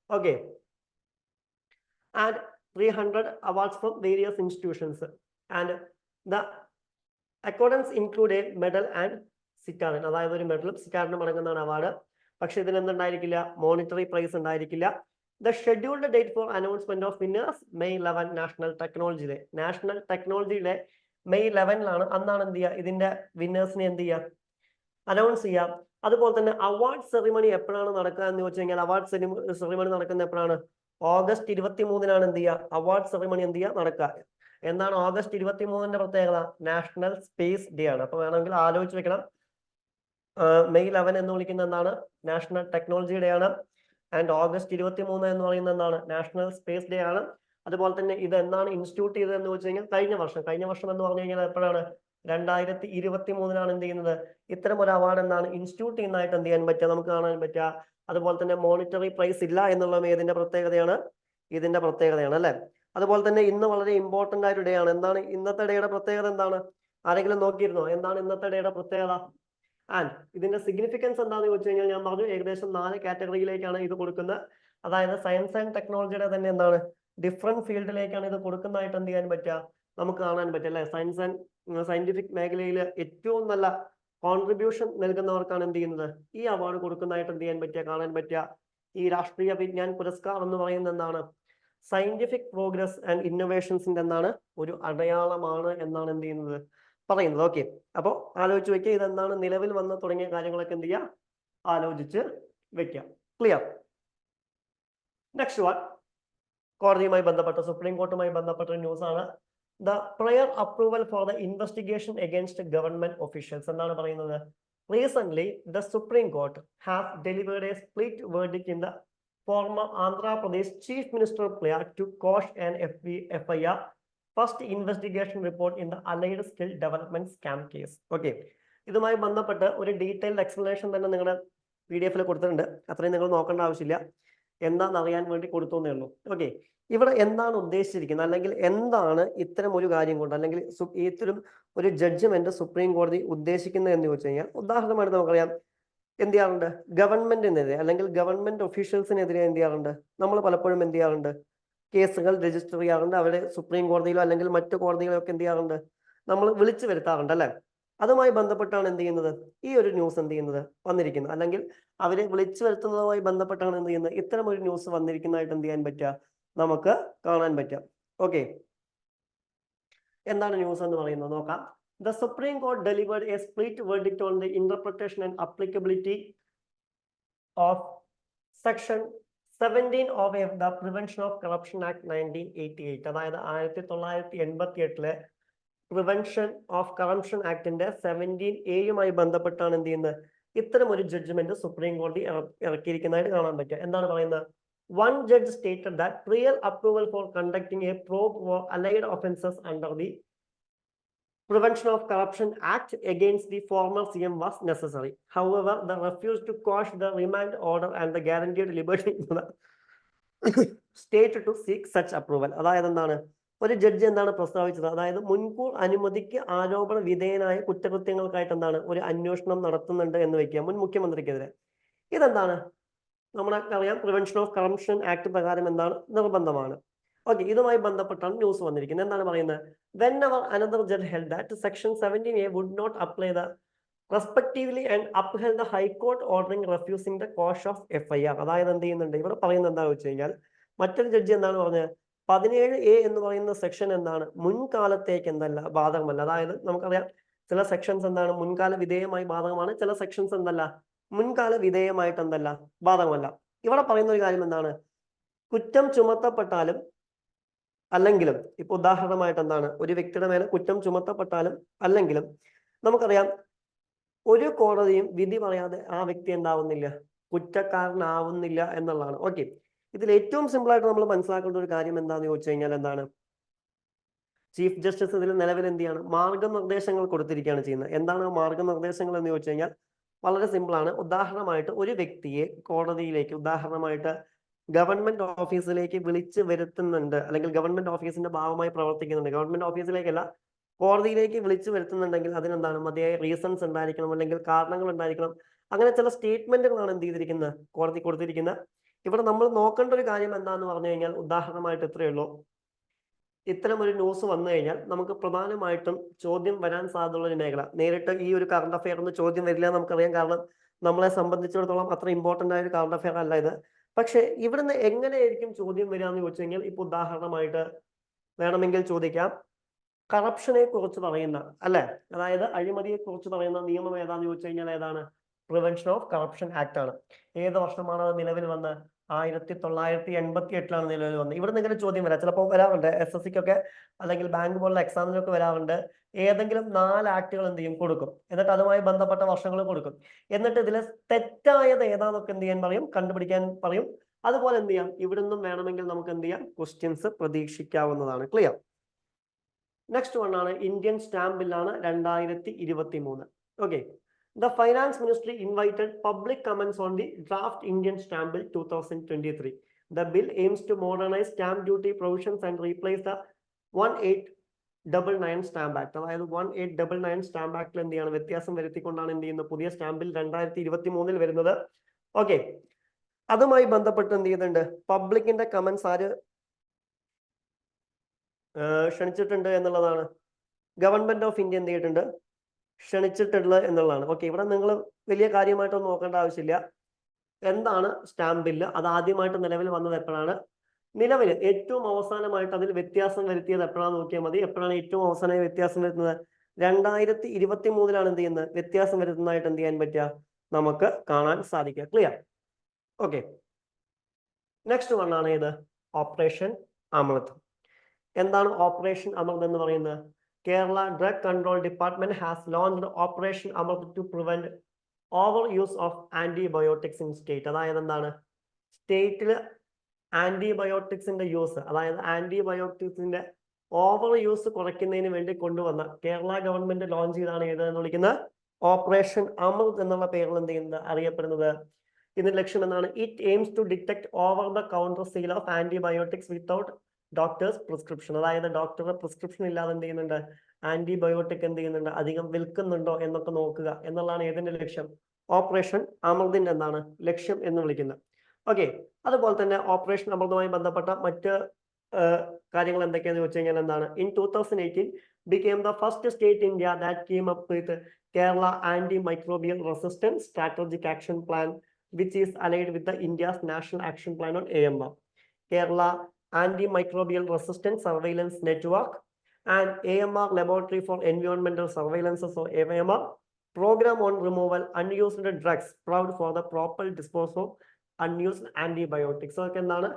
Okay, and 300 awards from various institutions and the accordance include a medal and സിറ്റാറിൻ, അതായത് ഒരു മെഡലും സിറ്റാറിനും അടങ്ങുന്നതാണ് അവാർഡ്. പക്ഷെ ഇതിന് എന്തുണ്ടായിരിക്കില്ല, മോണിറ്ററി പ്രൈസ് ഉണ്ടായിരിക്കില്ല. The scheduled date for announcement of winners May 11 national technology day. National technology day May 11 അന്നാണ് എന്ത് ചെയ്യുക, ഇതിന്റെ വിന്നേഴ്സിനെ എന്ത് ചെയ്യുക, അനൗൺസ് ചെയ്യാം. അതുപോലെ തന്നെ അവാർഡ് സെറിമണി എപ്പോഴാണ് നടക്കുക എന്ന് ചോദിച്ചു കഴിഞ്ഞാൽ, അവാർഡ് സെറിമണി നടക്കുന്ന എപ്പോഴാണ്, August 23 എന്ത് ചെയ്യുക, അവാർഡ് സെറിമണി എന്ത് ചെയ്യുക, നടക്കുക. എന്താണ് August 23 പ്രത്യേകത, നാഷണൽ സ്പേസ് ഡേ ആണ്. അപ്പൊ വേണമെങ്കിൽ ആലോചിച്ച് വെക്കണം, May 11 എന്ന് വിളിക്കുന്ന എന്താണ്, നാഷണൽ ടെക്നോളജി ഡേ ആണ്. ആൻഡ് August 23 എന്ന് പറയുന്നത് എന്താണ്, നാഷണൽ സ്പേസ് ഡേ ആണ്. അതുപോലെ തന്നെ ഇത് എന്നാണ് ഇൻസ്റ്റിറ്റ്യൂട്ട് ചെയ്തത് എന്ന് ചോദിച്ചു കഴിഞ്ഞാൽ, കഴിഞ്ഞ വർഷം എന്ന് പറഞ്ഞു കഴിഞ്ഞാൽ എപ്പോഴാണ്, 2023 എന്ത് ചെയ്യുന്നത്, ഇത്തരം ഒരു അവാർഡ് എന്താണ് ഇൻസ്റ്റിറ്റ്യൂട്ട് ചെയ്യുന്നതായിട്ട് എന്ത് ചെയ്യാൻ പറ്റുക, നമുക്ക് കാണാൻ പറ്റുക. അതുപോലെ തന്നെ മോണിറ്ററി പ്രൈസ് ഇല്ല എന്നുള്ളത് ഏതിന്റെ പ്രത്യേകതയാണ്, ഇതിന്റെ പ്രത്യേകതയാണ് അല്ലെ. അതുപോലെ തന്നെ ഇന്ന് വളരെ ഇമ്പോർട്ടന്റ് ആയിട്ട് ഡേ ആണ്. എന്താണ് ഇന്നത്തെ ഡേയുടെ പ്രത്യേകത, എന്താണ്, ആരെങ്കിലും നോക്കിയിരുന്നോ, എന്താണ് ഇന്നത്തെ ഡേയുടെ പ്രത്യേകത? ആൻഡ് ഇതിന്റെ സിഗ്നിഫിക്കൻസ് എന്താണെന്ന് ചോദിച്ചു കഴിഞ്ഞാൽ, ഞാൻ പറഞ്ഞു ഏകദേശം 4 കാറ്റഗറിയിലേക്കാണ് ഇത് കൊടുക്കുന്നത്. അതായത് സയൻസ് ആൻഡ് ടെക്നോളജിയുടെ തന്നെ എന്താണ് ഡിഫറെന്റ് ഫീൽഡിലേക്കാണ് ഇത് കൊടുക്കുന്നതായിട്ട് എന്ത് ചെയ്യാൻ പറ്റുക, നമുക്ക് കാണാൻ പറ്റും അല്ലെ. സയൻസ് ആൻഡ് സയന്റിഫിക് മേഖലയിൽ ഏറ്റവും നല്ല കോൺട്രിബ്യൂഷൻ നൽകുന്നവർക്കാണ് എന്ത് ചെയ്യുന്നത്, ഈ അവാർഡ് കൊടുക്കുന്നതായിട്ട് എന്ത് ചെയ്യാൻ പറ്റുക, കാണാൻ പറ്റുക. ഈ രാഷ്ട്രീയ വിജ്ഞാൻ പുരസ്കാർ എന്ന് പറയുന്നത് എന്താണ്, സയന്റിഫിക് പ്രോഗ്രസ് ആൻഡ് ഇന്നോവേഷൻസിന്റെ എന്താണ് ഒരു അടയാളമാണ് എന്നാണ് എന്ത് ചെയ്യുന്നത്, പറയുന്നത്. ഓക്കെ, അപ്പോൾ ആലോചിച്ച് വെക്കുക, ഇതെന്താണ് നിലവിൽ വന്ന തുടങ്ങിയ കാര്യങ്ങളൊക്കെ എന്ത് ചെയ്യുക, ആലോചിച്ച് വെക്കാം. ക്ലിയർ? നെക്സ്റ്റ് വൺ, കോടതിയുമായി ബന്ധപ്പെട്ട, സുപ്രീം കോർട്ടുമായി ബന്ധപ്പെട്ട ന്യൂസ് ആണ്. The prior approval for the investigation against government officials. എന്താണ് പറയുന്നത്, recently the Supreme Court has delivered a split verdict in the former Andhra Pradesh Chief Minister plea to quash an FIR first investigation report in the Allied Skill Development Scam case. Okay, ഇതുമായി ബന്ധപ്പെട്ട് ഒരു ഡീറ്റെയിൽഡ് എക്സ്പ്ലനേഷൻ തന്നെ നിങ്ങളുടെ PDF കൊടുത്തിട്ടുണ്ട്. അത്രയും നിങ്ങൾ നോക്കേണ്ട ആവശ്യമില്ല, എന്താണെന്ന് അറിയാൻ വേണ്ടി കൊടുത്തു എന്നേ ഉള്ളൂ. ഓക്കെ, ഇവിടെ എന്താണ് ഉദ്ദേശിച്ചിരിക്കുന്നത്, അല്ലെങ്കിൽ എന്താണ് ഇത്തരം ഒരു കാര്യം കൊണ്ട്, അല്ലെങ്കിൽ ഇത്തരം ഒരു ജഡ്ജ്മെന്റ് സുപ്രീം കോടതി ഉദ്ദേശിക്കുന്നത് എന്ന് ചോദിച്ചു കഴിഞ്ഞാൽ, ഉദാഹരണമായിട്ട് നമുക്കറിയാം എന്ത് ചെയ്യാറുണ്ട്, ഗവൺമെന്റിനെതിരെ അല്ലെങ്കിൽ ഗവൺമെന്റ് ഒഫീഷ്യൽസിനെതിരെ എന്ത് ചെയ്യാറുണ്ട്, നമ്മൾ പലപ്പോഴും എന്ത് ചെയ്യാറുണ്ട്, കേസുകൾ രജിസ്റ്റർ ചെയ്യാറുണ്ട്. അവരെ സുപ്രീം കോടതിയിലോ അല്ലെങ്കിൽ മറ്റു കോടതികളോ ഒക്കെ എന്ത് ചെയ്യാറുണ്ട്, നമ്മൾ വിളിച്ചു വരുത്താറുണ്ട് അല്ലെ. അതുമായി ബന്ധപ്പെട്ടാണ് എന്ത് ചെയ്യുന്നത്, ഈ ഒരു ന്യൂസ് എന്ത് ചെയ്യുന്നത്, വന്നിരിക്കുന്നത്. അല്ലെങ്കിൽ അവരെ വിളിച്ചു വരുത്തുന്നതുമായി ബന്ധപ്പെട്ടാണ് എന്ത് ചെയ്യുന്നത്, ഇത്തരം ഒരു ന്യൂസ് വന്നിരിക്കുന്നതായിട്ട് എന്ത് ചെയ്യാൻ പറ്റുക, നമുക്ക് കാണാൻ പറ്റാം. ഓക്കെ, എന്താണ് ന്യൂസ് എന്ന് പറയുന്നത് നോക്കാം. The Supreme Court delivered a split verdict on the interpretation and applicability of section 17 of the Prevention of Corruption Act 1988, അതായത് 1988 പ്രിവെൻഷൻ ഓഫ് കറപ്ഷൻ ആക്ടിന്റെ 17A ബന്ധപ്പെട്ടാണ് എന്ത് ചെയ്യുന്നത്, ഇത്തരം ഒരു ജഡ്ജ്മെന്റ് സുപ്രീം കോടതി ഇറക്കിയിരിക്കുന്നതായിട്ട് കാണാൻ പറ്റുക. എന്താണ് പറയുന്നത്? One judge stated that prior approval for conducting a probe for alleged offences under the Prevention of Corruption Act against the former CM was necessary. However, the refused to quash the remand order and the guaranteed liberty to the state to seek such approval. അതായത് എന്താണ്, ഒരു ജഡ്ജി എന്താണ് പ്രസ്താവിച്ചത്, അതായത് മുൻകൂർ അനുമതിക്ക് ആരോപണ വിധേയനായ കുറ്റകൃത്യങ്ങൾക്കായിട്ട് എന്താണ് ഒരു അന്വേഷണം നടത്തുന്നുണ്ട് എന്ന് വെക്കുക മുൻ മുഖ്യമന്ത്രിക്കെതിരെ. ഇതെന്താണ്, നമുക്കറിയാം പ്രിവെൻഷൻ ഓഫ് കറപ്ഷൻ ആക്ട് പ്രകാരം എന്താണ് നിർബന്ധമാണ്. ഓക്കെ, ഇതുമായി ബന്ധപ്പെട്ടാണ് ന്യൂസ് വന്നിരിക്കുന്നത്. എന്താണ് പറയുന്നത്? Whenever another judge held that section 17A would not apply the respectively and upheld the High Court ordering refusing the quash of FIR. അതായത് എന്ത് ചെയ്യുന്നുണ്ട് ഇവിടെ പറയുന്നത് എന്താണെന്ന് വെച്ച് കഴിഞ്ഞാൽ, മറ്റൊരു ജഡ്ജി എന്താണ് പറഞ്ഞത്, 17A എന്ന് പറയുന്ന സെക്ഷൻ എന്താണ് മുൻകാലത്തേക്ക് എന്തല്ല ബാധകമല്ല. അതായത് നമുക്കറിയാം ചില സെക്ഷൻസ് എന്താണ് മുൻകാല വിധേയമായി ബാധകമാണ്, ചില സെക്ഷൻസ് എന്തല്ല മുൻകാല വിധേയമായിട്ട് എന്തല്ല ബാധകമല്ല. ഇവിടെ പറയുന്ന ഒരു കാര്യം എന്താണ്, കുറ്റം ചുമത്തപ്പെട്ടാലും അല്ലെങ്കിലും, ഇപ്പൊ ഉദാഹരണമായിട്ട് എന്താണ് ഒരു വ്യക്തിയുടെ മേലെ കുറ്റം ചുമത്തപ്പെട്ടാലും അല്ലെങ്കിലും നമുക്കറിയാം ഒരു കോടതിയും വിധി പറയാതെ ആ വ്യക്തി എന്താവുന്നില്ല, കുറ്റക്കാരനാവുന്നില്ല എന്നുള്ളതാണ്. ഓക്കെ, ഇതിൽ ഏറ്റവും സിമ്പിൾ ആയിട്ട് നമ്മൾ മനസ്സിലാക്കേണ്ട ഒരു കാര്യം എന്താണെന്ന് ചോദിച്ചു കഴിഞ്ഞാൽ എന്താണ്, ചീഫ് ജസ്റ്റിസ് ഇതിൽ നിലവിൽ എന്ത് ചെയ്യാണ്, മാർഗനിർദ്ദേശങ്ങൾ കൊടുത്തിരിക്കുകയാണ് ചെയ്യുന്നത്. എന്താണ് മാർഗനിർദ്ദേശങ്ങൾ എന്ന് ചോദിച്ചു കഴിഞ്ഞാൽ വളരെ സിമ്പിൾ ആണ്. ഉദാഹരണമായിട്ട് ഒരു വ്യക്തിയെ കോടതിയിലേക്ക്, ഉദാഹരണമായിട്ട് ഗവൺമെന്റ് ഓഫീസിലേക്ക് വിളിച്ചു വരുത്തുന്നുണ്ട്, അല്ലെങ്കിൽ ഗവൺമെന്റ് ഓഫീസിന്റെ ഭാഗമായി പ്രവർത്തിക്കുന്നുണ്ട്, ഗവൺമെന്റ് ഓഫീസിലേക്കല്ല കോടതിയിലേക്ക് വിളിച്ചു വരുത്തുന്നുണ്ടെങ്കിൽ അതിനെന്താണ് മതിയായ റീസൺസ് ഉണ്ടായിരിക്കണം, അല്ലെങ്കിൽ കാരണങ്ങൾ ഉണ്ടായിരിക്കണം. അങ്ങനെ ചില സ്റ്റേറ്റ്മെന്റുകളാണ് എന്ത് ചെയ്തിരിക്കുന്നത്, കോടതി കൊടുത്തിരിക്കുന്നത്. ഇവിടെ നമ്മൾ നോക്കേണ്ട ഒരു കാര്യം എന്താന്ന് പറഞ്ഞു കഴിഞ്ഞാൽ, ഉദാഹരണമായിട്ട് ഇത്രയേ ഉള്ളൂ, ഇത്തരം ഒരു ന്യൂസ് വന്നു കഴിഞ്ഞാൽ നമുക്ക് പ്രധാനമായിട്ടും ചോദ്യം വരാൻ സാധ്യതയുള്ള ഒരു മേഖല, നേരിട്ട് ഈ ഒരു കറണ്ട് അഫെയർ ഒന്ന് ചോദ്യം വരില്ല നമുക്കറിയാം, കാരണം നമ്മളെ സംബന്ധിച്ചിടത്തോളം അത്ര ഇമ്പോർട്ടന്റ് ആയ ഒരു കറണ്ട് അഫെയർ അല്ല ഇത്. പക്ഷെ ഇവിടുന്ന് എങ്ങനെയായിരിക്കും ചോദ്യം വരിക എന്ന് ചോദിച്ചു കഴിഞ്ഞാൽ, ഇപ്പൊ ഉദാഹരണമായിട്ട് വേണമെങ്കിൽ ചോദിക്കാം, കറപ്ഷനെ കുറിച്ച് പറയുന്ന അല്ലെ, അതായത് അഴിമതിയെ കുറിച്ച് പറയുന്ന നിയമം ഏതാന്ന് ചോദിച്ചു കഴിഞ്ഞാൽ ഏതാണ്, പ്രിവെൻഷൻ ഓഫ് കറപ്ഷൻ ആക്ട് ആണ്. ഏത് വർഷമാണ് അത് നിലവിൽ വന്നത്? 1988 നിലവിൽ വന്നത്. ഇവിടെ നിങ്ങളുടെ ചോദ്യം വരാം, ചിലപ്പോൾ വരാറുണ്ട് SSCക്കൊക്കെ അല്ലെങ്കിൽ ബാങ്ക് പോലുള്ള എക്സാമിനൊക്കെ വരാറുണ്ട്. ഏതെങ്കിലും 4 ആക്ടുകൾ എന്ത് ചെയ്യും കൊടുക്കും, എന്നിട്ട് അതുമായി ബന്ധപ്പെട്ട വർഷങ്ങൾ കൊടുക്കും, എന്നിട്ട് ഇതിലെ തെറ്റായത് ഏതാന്നൊക്കെ എന്ത് ചെയ്യാൻ പറയും, കണ്ടുപിടിക്കാൻ പറയും. അതുപോലെ എന്ത് ചെയ്യാം, ഇവിടുന്നും വേണമെങ്കിൽ നമുക്ക് എന്ത് ചെയ്യാം, ക്വസ്റ്റ്യൻസ് പ്രതീക്ഷിക്കാവുന്നതാണ്. ക്ലിയർ? നെക്സ്റ്റ് വൺ ആണ് ഇന്ത്യൻ സ്റ്റാമ്പ് ബില്ലാണ് 2023. Okay, the finance ministry invited public comments on the draft Indian stamp bill 2023. The bill aims to modernize stamp duty provisions and replace the 1899 stamp act. അതായത് 1899 സ്റ്റാമ്പ് ആക്ടിൽ എന്ത് ചെയ്യാണ്, വ്യത്യാസം വരുത്തിക്കൊണ്ടാണ് എന്ത് ചെയ്യുന്നത് പുതിയ സ്റ്റാമ്പ് ബിൽ 2023 വരുന്നത്. ഓക്കെ, അതുമായി ബന്ധപ്പെട്ട് എന്ത് ചെയ്യുന്നുണ്ട്, പബ്ലിക്കിന്റെ കമന്റ്സ് ആര് ക്ഷണിച്ചിട്ടുണ്ട് എന്നുള്ളതാണ്, ഗവൺമെന്റ് ഓഫ് ഇന്ത്യ എന്ത് ചെയ്തിട്ടുണ്ട്, ക്ഷണിച്ചിട്ടുള്ളത് എന്നുള്ളതാണ്. ഓക്കെ, ഇവിടെ നിങ്ങൾ വലിയ കാര്യമായിട്ടൊന്നും നോക്കേണ്ട ആവശ്യമില്ല. എന്താണ് സ്റ്റാമ്പ് ബില്ല്, അത് ആദ്യമായിട്ട് നിലവിൽ വന്നത് എപ്പോഴാണ്, നിലവിൽ ഏറ്റവും അവസാനമായിട്ട് അതിൽ വ്യത്യാസം വരുത്തിയത് എപ്പോഴാണെന്ന് നോക്കിയാൽ മതി. എപ്പോഴാണ് ഏറ്റവും അവസാനമായി വ്യത്യാസം വരുന്നത്? 2023 എന്ത് ചെയ്യുന്നത്, വ്യത്യാസം വരുത്തുന്നതായിട്ട് എന്ത് ചെയ്യാൻ പറ്റുക, നമുക്ക് കാണാൻ സാധിക്കുക. ക്ലിയർ? ഓക്കെ, നെക്സ്റ്റ് വൺ ആണ് ഇത്, ഓപ്പറേഷൻ അമൃത്. എന്താണ് ഓപ്പറേഷൻ അമൃത് എന്ന് പറയുന്നത്? Kerala Drug Control Department has launched Operation Amrit to prevent overuse of antibiotics in state. അതായത് എന്താണ്, സ്റ്റേറ്റിൽ ആന്റിബയോട്ടിക്സിന്റെ യൂസ്, അതായത് ആന്റിബയോട്ടിക്സിന്റെ ഓവർ യൂസ് കുറയ്ക്കുന്നതിന് വേണ്ടി കൊണ്ടുവന്ന കേരള ഗവൺമെന്റ് ലോഞ്ച് ചെയ്താണ് ഏതെന്ന് വിളിക്കുന്നത് ഓപ്പറേഷൻ അമൃത് എന്നുള്ള പേരിൽ എന്ത് ചെയ്യുന്നത് അറിയപ്പെടുന്നത്. ഇതിന്റെ ലക്ഷ്യം എന്താണ്? It aims to detect over the counter sale of antibiotics without doctors prescription. അതായത് ഡോക്ടറുടെ പ്രിസ്ക്രിപ്ഷൻ ഇല്ലാതെ എന്ത് ചെയ്യുന്നുണ്ട്, ആന്റിബയോട്ടിക് എന്ത് ചെയ്യുന്നുണ്ട്, അധികം വിൽക്കുന്നുണ്ടോ എന്നൊക്കെ നോക്കുക എന്നുള്ളതാണ് ഏതിന്റെ ലക്ഷ്യം, ഓപ്പറേഷൻ അമൃതിന്റെ എന്താണ് ലക്ഷ്യം എന്ന് വിളിക്കുന്നത്. ഓക്കെ, അതുപോലെ തന്നെ ഓപ്പറേഷൻ അമൃതുമായി ബന്ധപ്പെട്ട മറ്റ് കാര്യങ്ങൾ എന്തൊക്കെയാണെന്ന് വെച്ച് കഴിഞ്ഞാൽ എന്താണ്, in 2018 became the first state in India that came up with Kerala Antimicrobial Resistance Strategic Action Plan, which is allied with the India's National Action Plan on AMR. Kerala Antimicrobial Resistance Surveillance Network and AMR Laboratory for Environmental Surveillance, so AMR program on removal unused drugs, proud for the proper disposal unused antibiotics. അതൊക്കെ എന്താണ്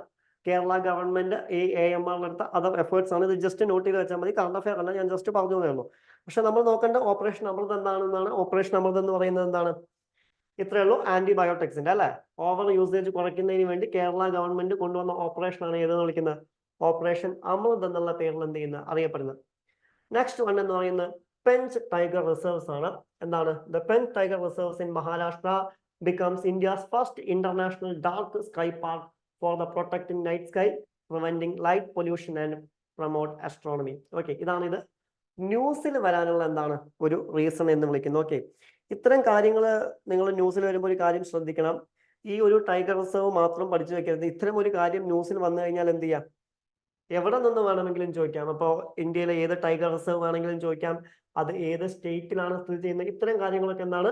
കേരള ഗവൺമെന്റ് AMR എടുത്ത അതർ എഫേർട്സ് ആണ്. ഇത് ജസ്റ്റ് നോട്ട് ചെയ്ത് വെച്ചാൽ മതി, കറണ്ട് അഫെയർ അല്ല, ഞാൻ ജസ്റ്റ് പറഞ്ഞു തന്നേ ഉള്ളൂ. പക്ഷെ നമ്മൾ നോക്കേണ്ട ഓപ്പറേഷൻ അമൃത് എന്താണെന്നാണ്. ഓപ്പറേഷൻ അമൃത് എന്ന് പറയുന്നത് എന്താണ്? ഇത്രയേ ഉള്ളൂ, ആന്റിബയോട്ടിക്സിന്റെ അല്ലെ ഓവർ യൂസേജ് കുറയ്ക്കുന്നതിന് വേണ്ടി കേരള ഗവൺമെന്റ് കൊണ്ടുവന്ന ഓപ്പറേഷൻ ആണ് ഏതെന്ന് വിളിക്കുന്നത്? ഓപ്പറേഷൻ അമൃത് എന്നുള്ള പേരിൽ എന്ത് ചെയ്യുന്നത് അറിയപ്പെടുന്നത്. നെക്സ്റ്റ് വൺ എന്ന് പറയുന്നത് പെഞ്ച് ടൈഗർ റിസർവ്സ് ആണ്. എന്താണ്? The Pench tiger reserves in Maharashtra becomes India's first international dark sky park for the protecting night sky, preventing light pollution and promote astronomy. Okay, ഇതാണ് ഇത് ന്യൂസിൽ വരാനുള്ള എന്താണ് ഒരു റീസൺ എന്ന് വിളിക്കുന്നത്. ഓക്കെ, ഇത്തരം കാര്യങ്ങൾ നിങ്ങൾ ന്യൂസിൽ വരുമ്പോൾ ഒരു കാര്യം ശ്രദ്ധിക്കണം. ഈ ഒരു ടൈഗർ റിസർവ് മാത്രം പഠിച്ചു വെക്കരുത്. ഇത്തരം ഒരു കാര്യം ന്യൂസിൽ വന്നു കഴിഞ്ഞാൽ എന്ത് ചെയ്യാം? എവിടെ നിന്ന് വേണമെങ്കിലും ചോദിക്കാം. അപ്പോൾ ഇന്ത്യയിലെ ഏത് ടൈഗർ റിസർവ് വേണമെങ്കിലും ചോദിക്കാം, അത് ഏത് സ്റ്റേറ്റിലാണ് സ്ഥിതി ചെയ്യുന്നത്, ഇത്തരം കാര്യങ്ങളൊക്കെ എന്താണ്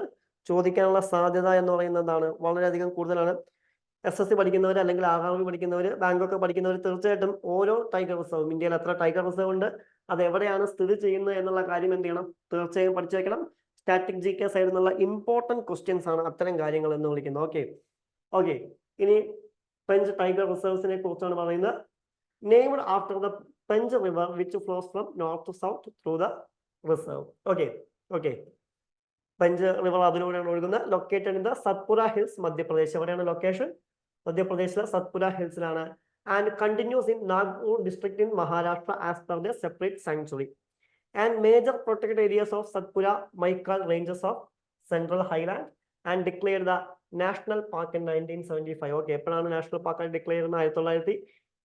ചോദിക്കാനുള്ള സാധ്യത എന്ന് പറയുന്നത് എന്താണ് വളരെയധികം കൂടുതലാണ്. SSC പഠിക്കുന്നവർ അല്ലെങ്കിൽ RRB പഠിക്കുന്നവർ, ബാങ്കൊക്കെ പഠിക്കുന്നവർ തീർച്ചയായിട്ടും ഓരോ ടൈഗർ റിസർവും, ഇന്ത്യയിൽ എത്ര ടൈഗർ റിസർവ് ഉണ്ട്, അത് എവിടെയാണ് സ്ഥിതി ചെയ്യുന്നത് എന്നുള്ള കാര്യം എന്ത് ചെയ്യണം? തീർച്ചയായും പഠിച്ചു വെക്കണം. സ്റ്റാറ്റിക് GK സൈഡിൽ നിന്നുള്ള ഇമ്പോർട്ടൻറ്റ് ക്വസ്റ്റ്യൻസ് ആണ് അത്തരം കാര്യങ്ങൾ എന്ന് വിളിക്കുന്നത്. ഓക്കെ, ഇനി പെഞ്ച് ടൈഗർ റിസർവ്സിനെ കുറിച്ചാണ് പറയുന്നത്. named after the Penj river which flows from north to south through the reserve. Okay. Penj river അതിലൂടെയാണ് ഒഴുകുന്നത്. Located in the Satpura Hills, Madhya Pradesh. എവിടെയാണ് ലൊക്കേഷൻ? മധ്യപ്രദേശിലെ Satpura ഹിൽസിലാണ്. And continues in Nagpur district in Maharashtra as per the separate sanctuary. And major protected areas of Satpura, Maikal ranges of Central Highland and declared the national park in 1975. Okay, എപ്പോഴാണ് നാഷണൽ പാർക്ക് ഡിക്ലെയർ ചെയ്യുന്നത്?